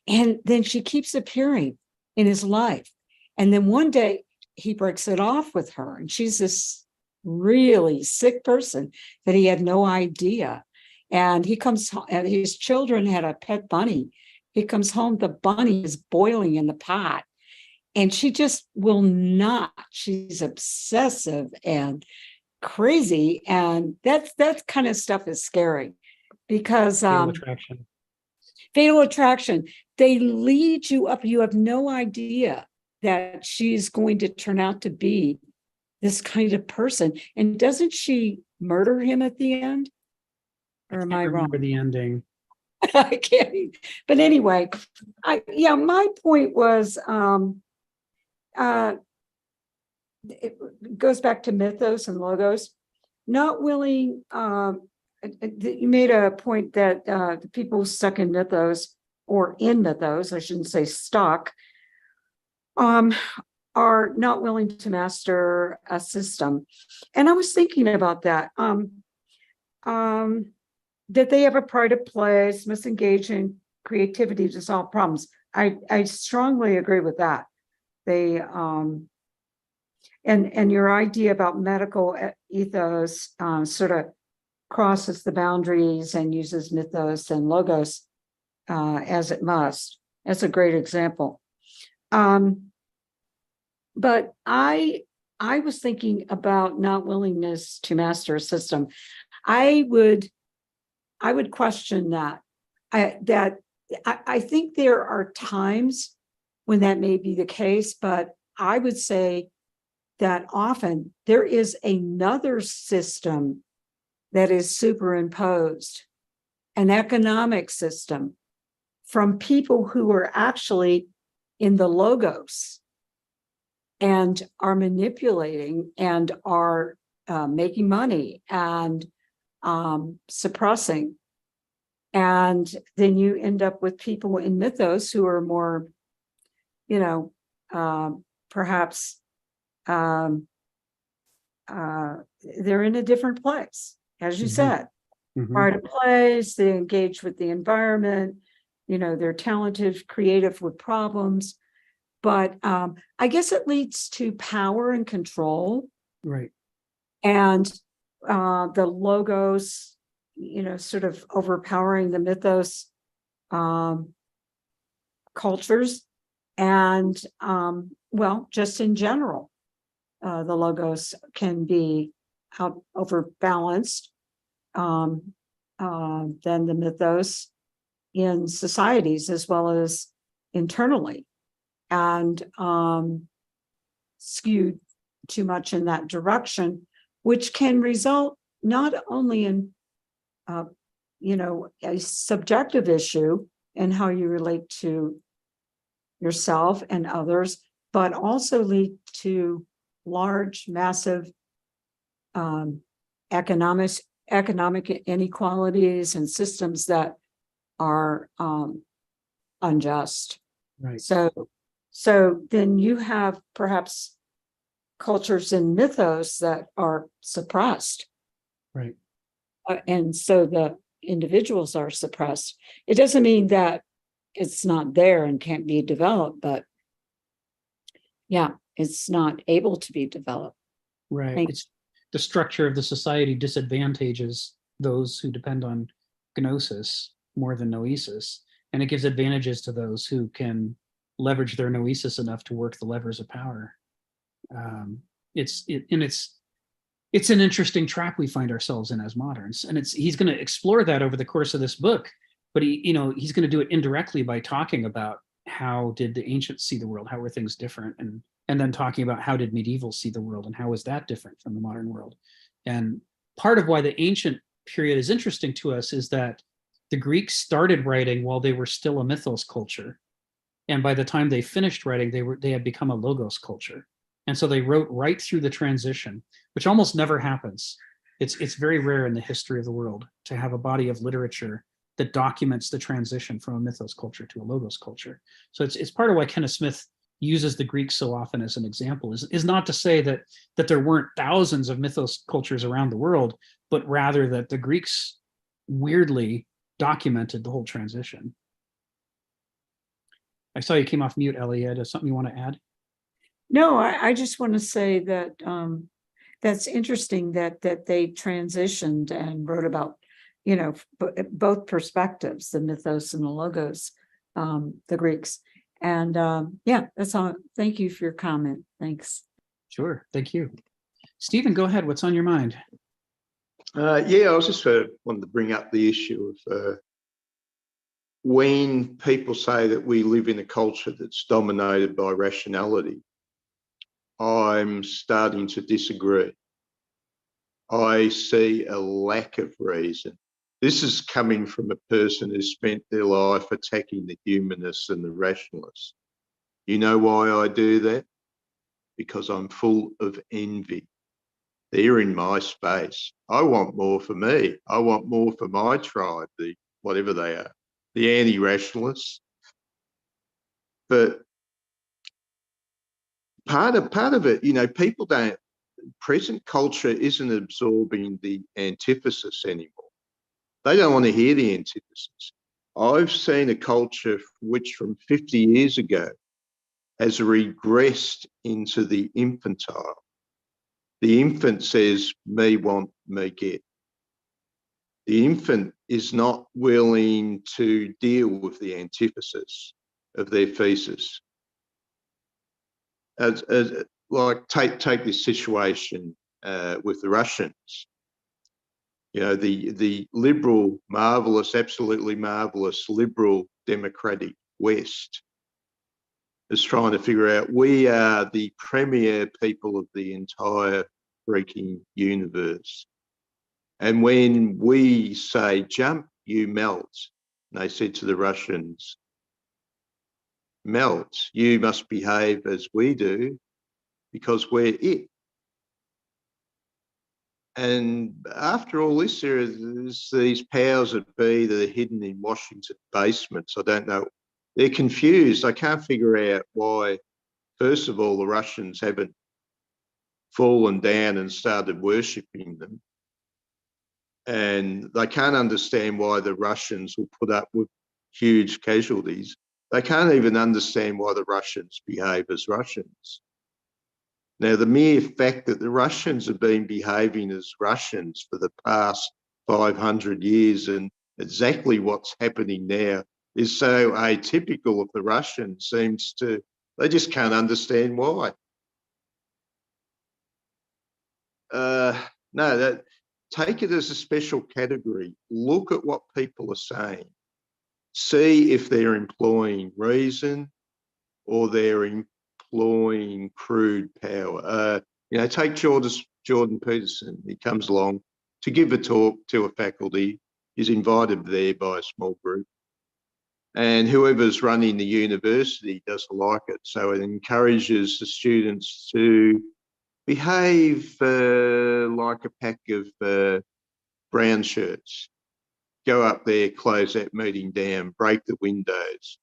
And then she keeps appearing in his life. And then one day he breaks it off with her, and she's this really sick person that he had no idea. And he comes home, and his children had a pet bunny. He comes home, the bunny is boiling in the pot, and she just will not. She's obsessive and crazy. And that kind of stuff is scary, because fatal attraction, they lead you up. You have no idea that she's going to turn out to be this kind of person. And doesn't she murder him at the end? Or am I wrong? Remember the ending. I can't. But anyway, my point was, it goes back to mythos and logos. Not willing. You made a point that the people stuck in mythos, or in mythos, I shouldn't say stuck, are not willing to master a system. And I was thinking about that. That they have a pride of place, misengaging creativity to solve problems. I strongly agree with that. They and your idea about medical ethos sort of crosses the boundaries and uses mythos and logos as it must. That's a great example. But I was thinking about not willingness to master a system. I would question that. I think there are times when that may be the case, but I would say that often there is another system that is superimposed, an economic system from people who are actually in the logos and are manipulating and are making money and suppressing. And then you end up with people in mythos who are more, perhaps they're in a different place, as you said, part of place, they engage with the environment, they're talented, creative with problems. But I guess it leads to power and control. Right. And the logos, sort of overpowering the mythos cultures. And well, just in general, the logos can be overbalanced than the mythos in societies as well as internally, and skewed too much in that direction, which can result not only in a subjective issue in how you relate to yourself and others, but also lead to large, massive economic inequalities and systems that are unjust. Right. So then you have perhaps cultures and mythos that are suppressed. Right. And so the individuals are suppressed. It doesn't mean that it's not there and can't be developed, but yeah, it's not able to be developed. Right. It's the structure of the society disadvantages those who depend on gnosis more than noesis, and it gives advantages to those who can leverage their noesis enough to work the levers of power. It's an interesting trap we find ourselves in as moderns, and he's going to explore that over the course of this book. But he's going to do it indirectly by talking about how did the ancients see the world, how were things different, and then talking about how did medieval see the world and how is that different from the modern world. And part of why the ancient period is interesting to us is that the Greeks started writing while they were still a mythos culture, and by the time they finished writing, they had become a logos culture. And so they wrote right through the transition, which almost never happens. It's very rare in the history of the world to have a body of literature that documents the transition from a mythos culture to a logos culture. So it's part of why Kenneth Smith uses the Greeks so often as an example, is not to say that there weren't thousands of mythos cultures around the world, but rather that the Greeks weirdly documented the whole transition. I saw you came off mute, Elliot. Is something you want to add? No, I just want to say that that's interesting that they transitioned and wrote about, both perspectives, the mythos and the logos, the Greeks. And yeah, that's all. Thank you for your comment. Thanks. Sure. Thank you. Stephen, go ahead. What's on your mind? Yeah, I was just wanted to bring up the issue of when people say that we live in a culture that's dominated by rationality. I'm starting to disagree. I see a lack of reason. This is coming from a person who spent their life attacking the humanists and the rationalists. You know why I do that? Because I'm full of envy. They're in my space. I want more for me. I want more for my tribe, the whatever they are, the anti-rationalists. But part of it, people don't, present culture isn't absorbing the antithesis anymore. They don't want to hear the antithesis. I've seen a culture which from 50 years ago has regressed into the infantile. The infant says, me want, me get. The infant is not willing to deal with the antithesis of their feces. Like take this situation with the Russians. You know, the liberal, marvelous, absolutely marvelous, liberal, democratic West is trying to figure out, we are the premier people of the entire freaking universe. And when we say jump, you melt. And they said to the Russians, melt, you must behave as we do because we're it. And after all this, there's these powers that be that are hidden in Washington basements. I don't know. They're confused. I can't figure out why, first of all, the Russians haven't fallen down and started worshipping them. And they can't understand why the Russians will put up with huge casualties. They can't even understand why the Russians behave as Russians. Now, the mere fact that the Russians have been behaving as Russians for the past 500 years and exactly what's happening now is so atypical of the Russians, they just can't understand why. Take it as a special category. Look at what people are saying. See if they're employing reason or they're employing crude power. Take Jordan Peterson. He comes along to give a talk to a faculty. He's invited there by a small group. And whoever's running the university doesn't like it. So it encourages the students to behave like a pack of brown shirts. Go up there, close that meeting down, break the windows.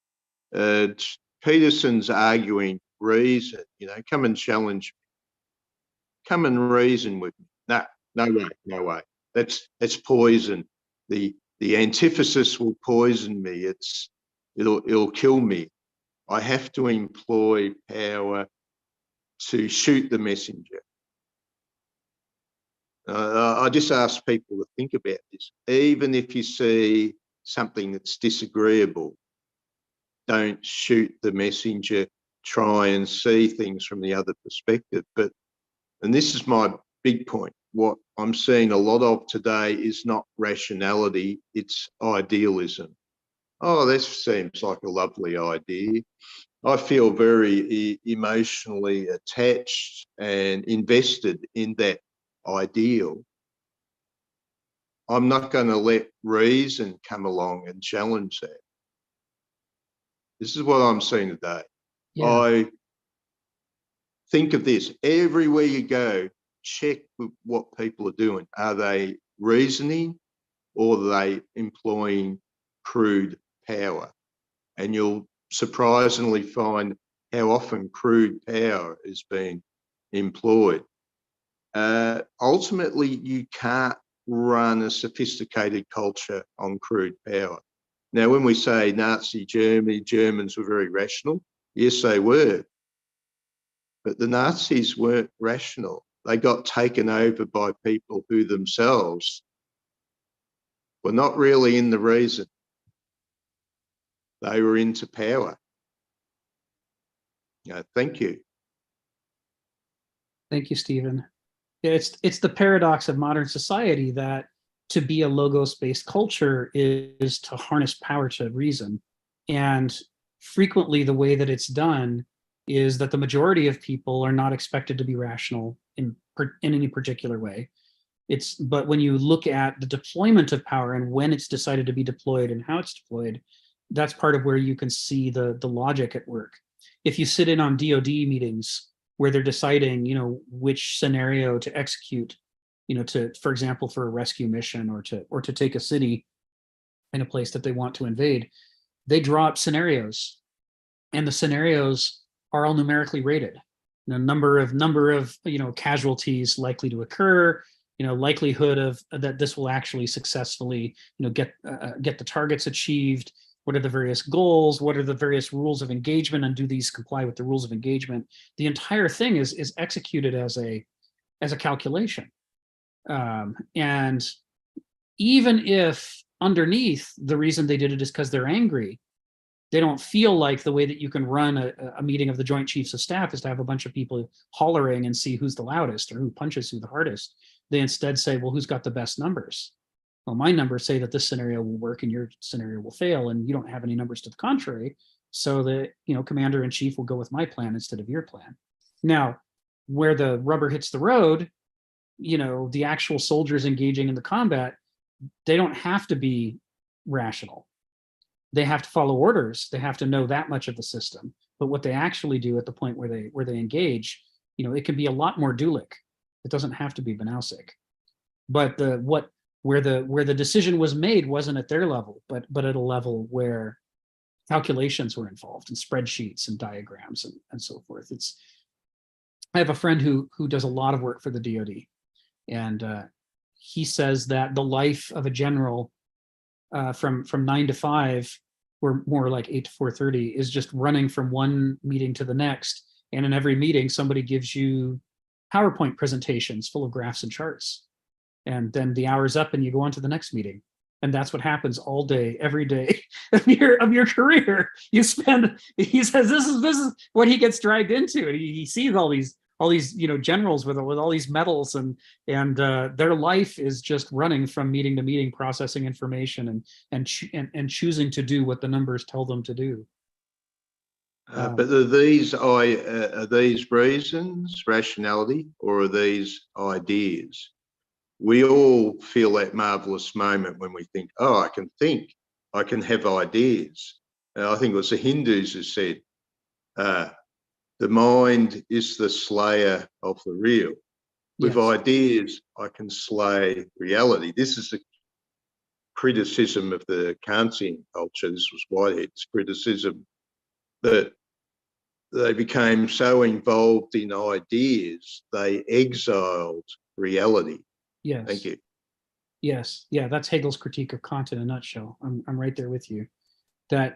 Peterson's arguing reason, come and challenge me. Come and reason with me. No way. That's poison. The antithesis will poison me. It'll kill me. I have to employ power to shoot the messenger. I just ask people to think about this. Even if you see something that's disagreeable, don't shoot the messenger, try and see things from the other perspective. And this is my big point, what I'm seeing a lot of today is not rationality, it's idealism. Oh, this seems like a lovely idea. I feel very emotionally attached and invested in that ideal. I'm not going to let reason come along and challenge that. This is what I'm seeing today. Yeah. I think of this everywhere you go, check what people are doing. Are they reasoning or are they employing crude power? And you'll surprisingly find how often crude power is being employed. Ultimately, you can't run a sophisticated culture on crude power. Now, when we say Nazi Germany, Germans were very rational. Yes, they were. But the Nazis weren't rational. They got taken over by people who themselves were not really in the reason. They were into power. Thank you. Thank you, Stephen. It's the paradox of modern society that to be a logos-based culture is to harness power to reason. And frequently the way that it's done is that the majority of people are not expected to be rational in any particular way. But when you look at the deployment of power and when it's decided to be deployed and how it's deployed, that's part of where you can see the logic at work. If you sit in on DoD meetings where they're deciding, which scenario to execute, for example, for a rescue mission or to take a city in a place that they want to invade, they draw up scenarios, and the scenarios are all numerically rated. Number of casualties likely to occur, likelihood of that this will actually successfully get the targets achieved, What are the various goals? What are the various rules of engagement? And do these comply with the rules of engagement? The entire thing is executed as a calculation. And even if underneath the reason they did it is because they're angry, they don't feel like the way that you can run a meeting of the Joint Chiefs of Staff is to have a bunch of people hollering and see who's the loudest or who punches who the hardest. They instead say, well, who's got the best numbers? Well, my numbers say that this scenario will work and your scenario will fail, and you don't have any numbers to the contrary. So the commander in chief will go with my plan instead of your plan. Now, where the rubber hits the road, the actual soldiers engaging in the combat, they don't have to be rational. They have to follow orders. They have to know that much of the system. But what they actually do at the point where they engage, it can be a lot more dualic. It doesn't have to be Banausic. But where the decision was made wasn't at their level, but at a level where calculations were involved and spreadsheets and diagrams and so forth. I have a friend who does a lot of work for the DoD, and he says that the life of a general from 9 to 5, or more like 8 to 4:30, is just running from one meeting to the next. And in every meeting, somebody gives you PowerPoint presentations full of graphs and charts. And then the hour's up and you go on to the next meeting. And that's what happens all day, every day of your career. He says this is what he gets dragged into. And he sees all these generals with all these medals, and their life is just running from meeting to meeting, processing information and choosing to do what the numbers tell them to do. But are these reasons, rationality, or are these ideas? We all feel that marvelous moment when we think, oh, I can think, I can have ideas. I think it was the Hindus who said, the mind is the slayer of the real. With Yes. ideas, I can slay reality. This is a criticism of the Kantian culture. This was Whitehead's criticism, that they became so involved in ideas, they exiled reality. Yes. Thank you. Yes. Yeah, that's Hegel's critique of Kant in a nutshell. I'm right there with you. And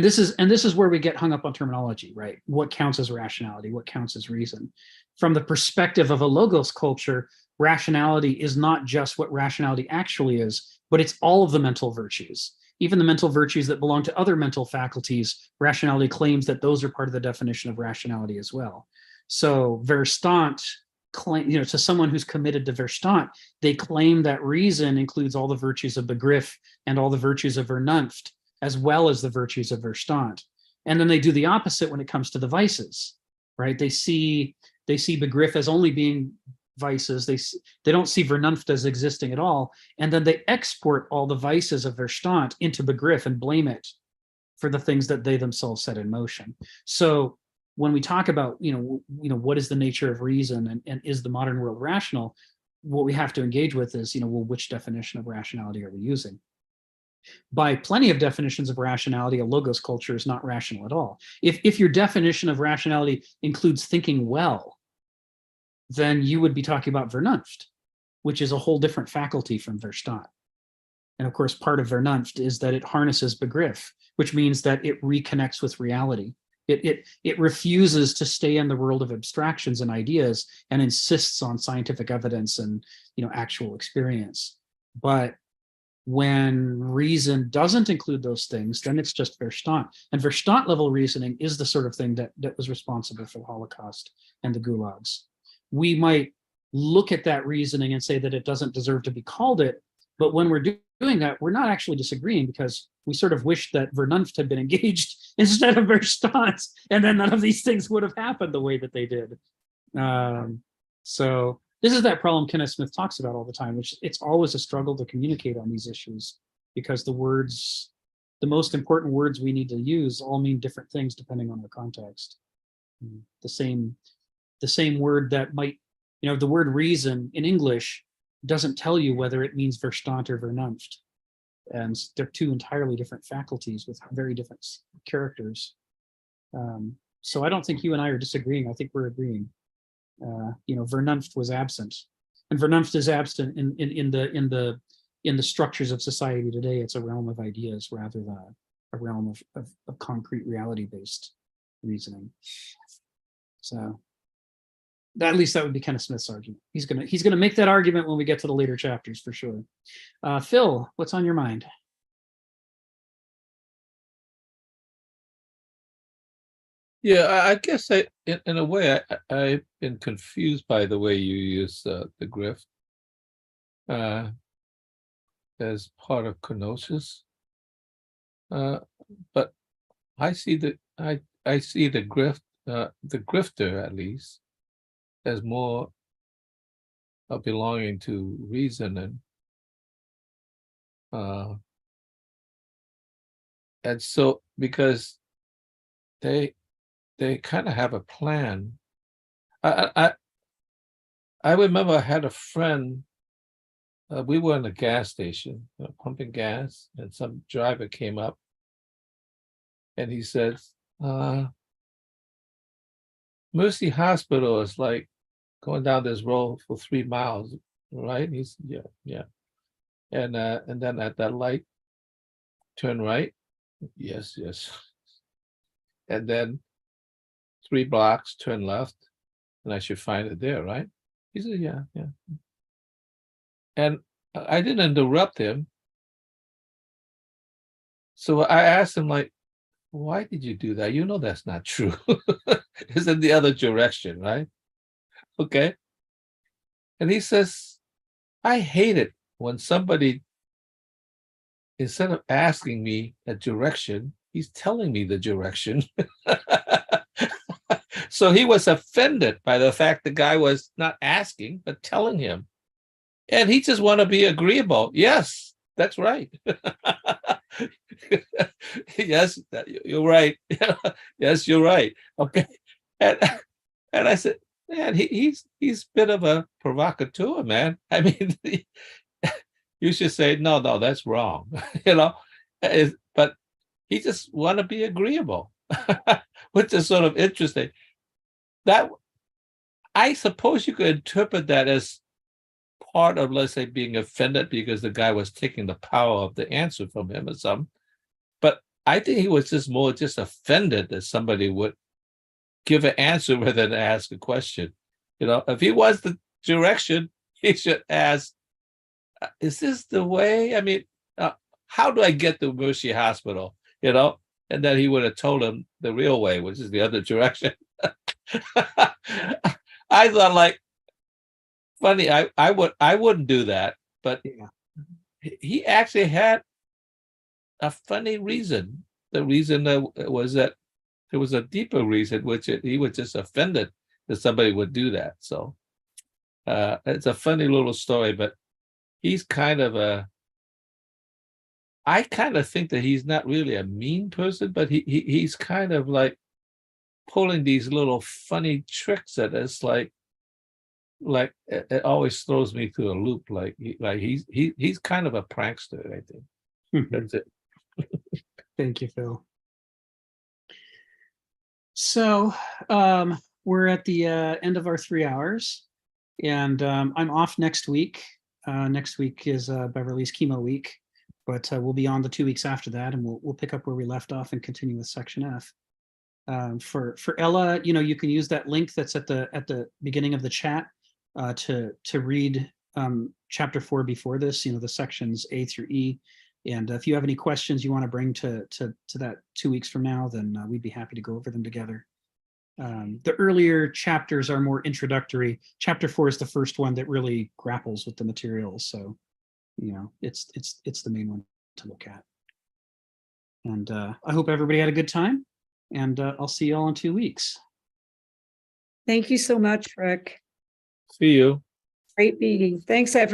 this is where we get hung up on terminology, right? What counts as rationality? What counts as reason? From the perspective of a logos culture, rationality is not just what rationality actually is, but it's all of the mental virtues. Even the mental virtues that belong to other mental faculties, rationality claims that those are part of the definition of rationality as well. So Verstand claim, to someone who's committed to Verstand, they claim that reason includes all the virtues of Begriff and all the virtues of Vernunft, as well as the virtues of Verstand. And then they do the opposite when it comes to the vices, right? They see Begriff as only being vices. They don't see Vernunft as existing at all. And then they export all the vices of Verstand into Begriff and blame it for the things that they themselves set in motion. So when we talk about, what is the nature of reason and is the modern world rational, what we have to engage with is, which definition of rationality are we using? By plenty of definitions of rationality, a logos culture is not rational at all. If your definition of rationality includes thinking well, then you would be talking about Vernunft, which is a whole different faculty from Verstand. And of course, part of Vernunft is that it harnesses Begriff, which means that it reconnects with reality. It refuses to stay in the world of abstractions and ideas and insists on scientific evidence and actual experience. But when reason doesn't include those things, then it's just Verstand. And Verstand level reasoning is the sort of thing that was responsible for the Holocaust and the gulags. We might look at that reasoning and say that it doesn't deserve to be called it, but when we're doing that, we're not actually disagreeing, because we sort of wish that Vernunft had been engaged instead of Verstand, and then none of these things would have happened the way that they did. So this is that problem Kenneth Smith talks about all the time, which it's always a struggle to communicate on these issues, because the most important words we need to use all mean different things depending on the context. The same word that might, the word reason in English doesn't tell you whether it means Verstand or Vernunft. And they're two entirely different faculties with very different characters. So I don't think you and I are disagreeing. I think we're agreeing. Vernunft was absent, and Vernunft is absent in in the structures of society today, it's a realm of ideas rather than a realm of concrete reality-based reasoning. So at least that would be Kenneth Smith's argument. He's gonna make that argument when we get to the later chapters for sure. Phil, what's on your mind? Yeah, I guess in a way, I've been confused by the way you use the grift as part of kenosis. But I see the grift, the grifter at least, as more of belonging to reason and so because they kind of have a plan. I remember I had a friend. We were in a gas station, pumping gas, and some driver came up, and he says, "Mercy Hospital is like going down this road for 3 miles, right?" And he's yeah, and then at that light, turn right. Yes. And then 3 blocks, turn left, and I should find it there, right? He said, yeah. And I didn't interrupt him. So I asked him, like, why did you do that? You know that's not true. It's in the other direction, right? Okay. And he says, I hate it when somebody, instead of asking me a direction, he's telling me the direction. So he was offended by the fact the guy was not asking, but telling him. And he just want to be agreeable. Yes, that's right. Yes, you're right. Yes, you're right. Okay. And I said, man, he's a bit of a provocateur, man. I mean, you should say, no, that's wrong. But he just want to be agreeable, which is sort of interesting. That I suppose you could interpret that as part of, let's say, being offended because the guy was taking the power of the answer from him or something. But I think he was just more offended that somebody would give an answer rather than ask a question. If he wants the direction, he should ask, is this the way? I mean, how do I get to Mercy Hospital? And then he would have told him the real way, which is the other direction. I thought, like, funny, I wouldn't do that, but Yeah. he actually had a funny reason. The reason was that there was a deeper reason, which he was just offended that somebody would do that. So it's a funny little story, but he's kind of I kind of think that he's not really a mean person, but he's kind of like pulling these little funny tricks at us, like it always throws me through a loop. Like he's kind of a prankster, I think. That's it. Thank you, Phil. So we're at the end of our 3 hours, and I'm off next week. Next week is Beverly's chemo week, but we'll be on the 2 weeks after that, and we'll pick up where we left off and continue with section F. For Ella, you can use that link that's at the beginning of the chat to read chapter 4 before this, the sections A through E. And if you have any questions you want to bring to that 2 weeks from now, then we'd be happy to go over them together. The earlier chapters are more introductory. Chapter 4 is the first one that really grapples with the materials. So, it's the main one to look at. And I hope everybody had a good time. And I'll see you all in 2 weeks. Thank you so much, Rick. See you. Great meeting. Thanks, everyone.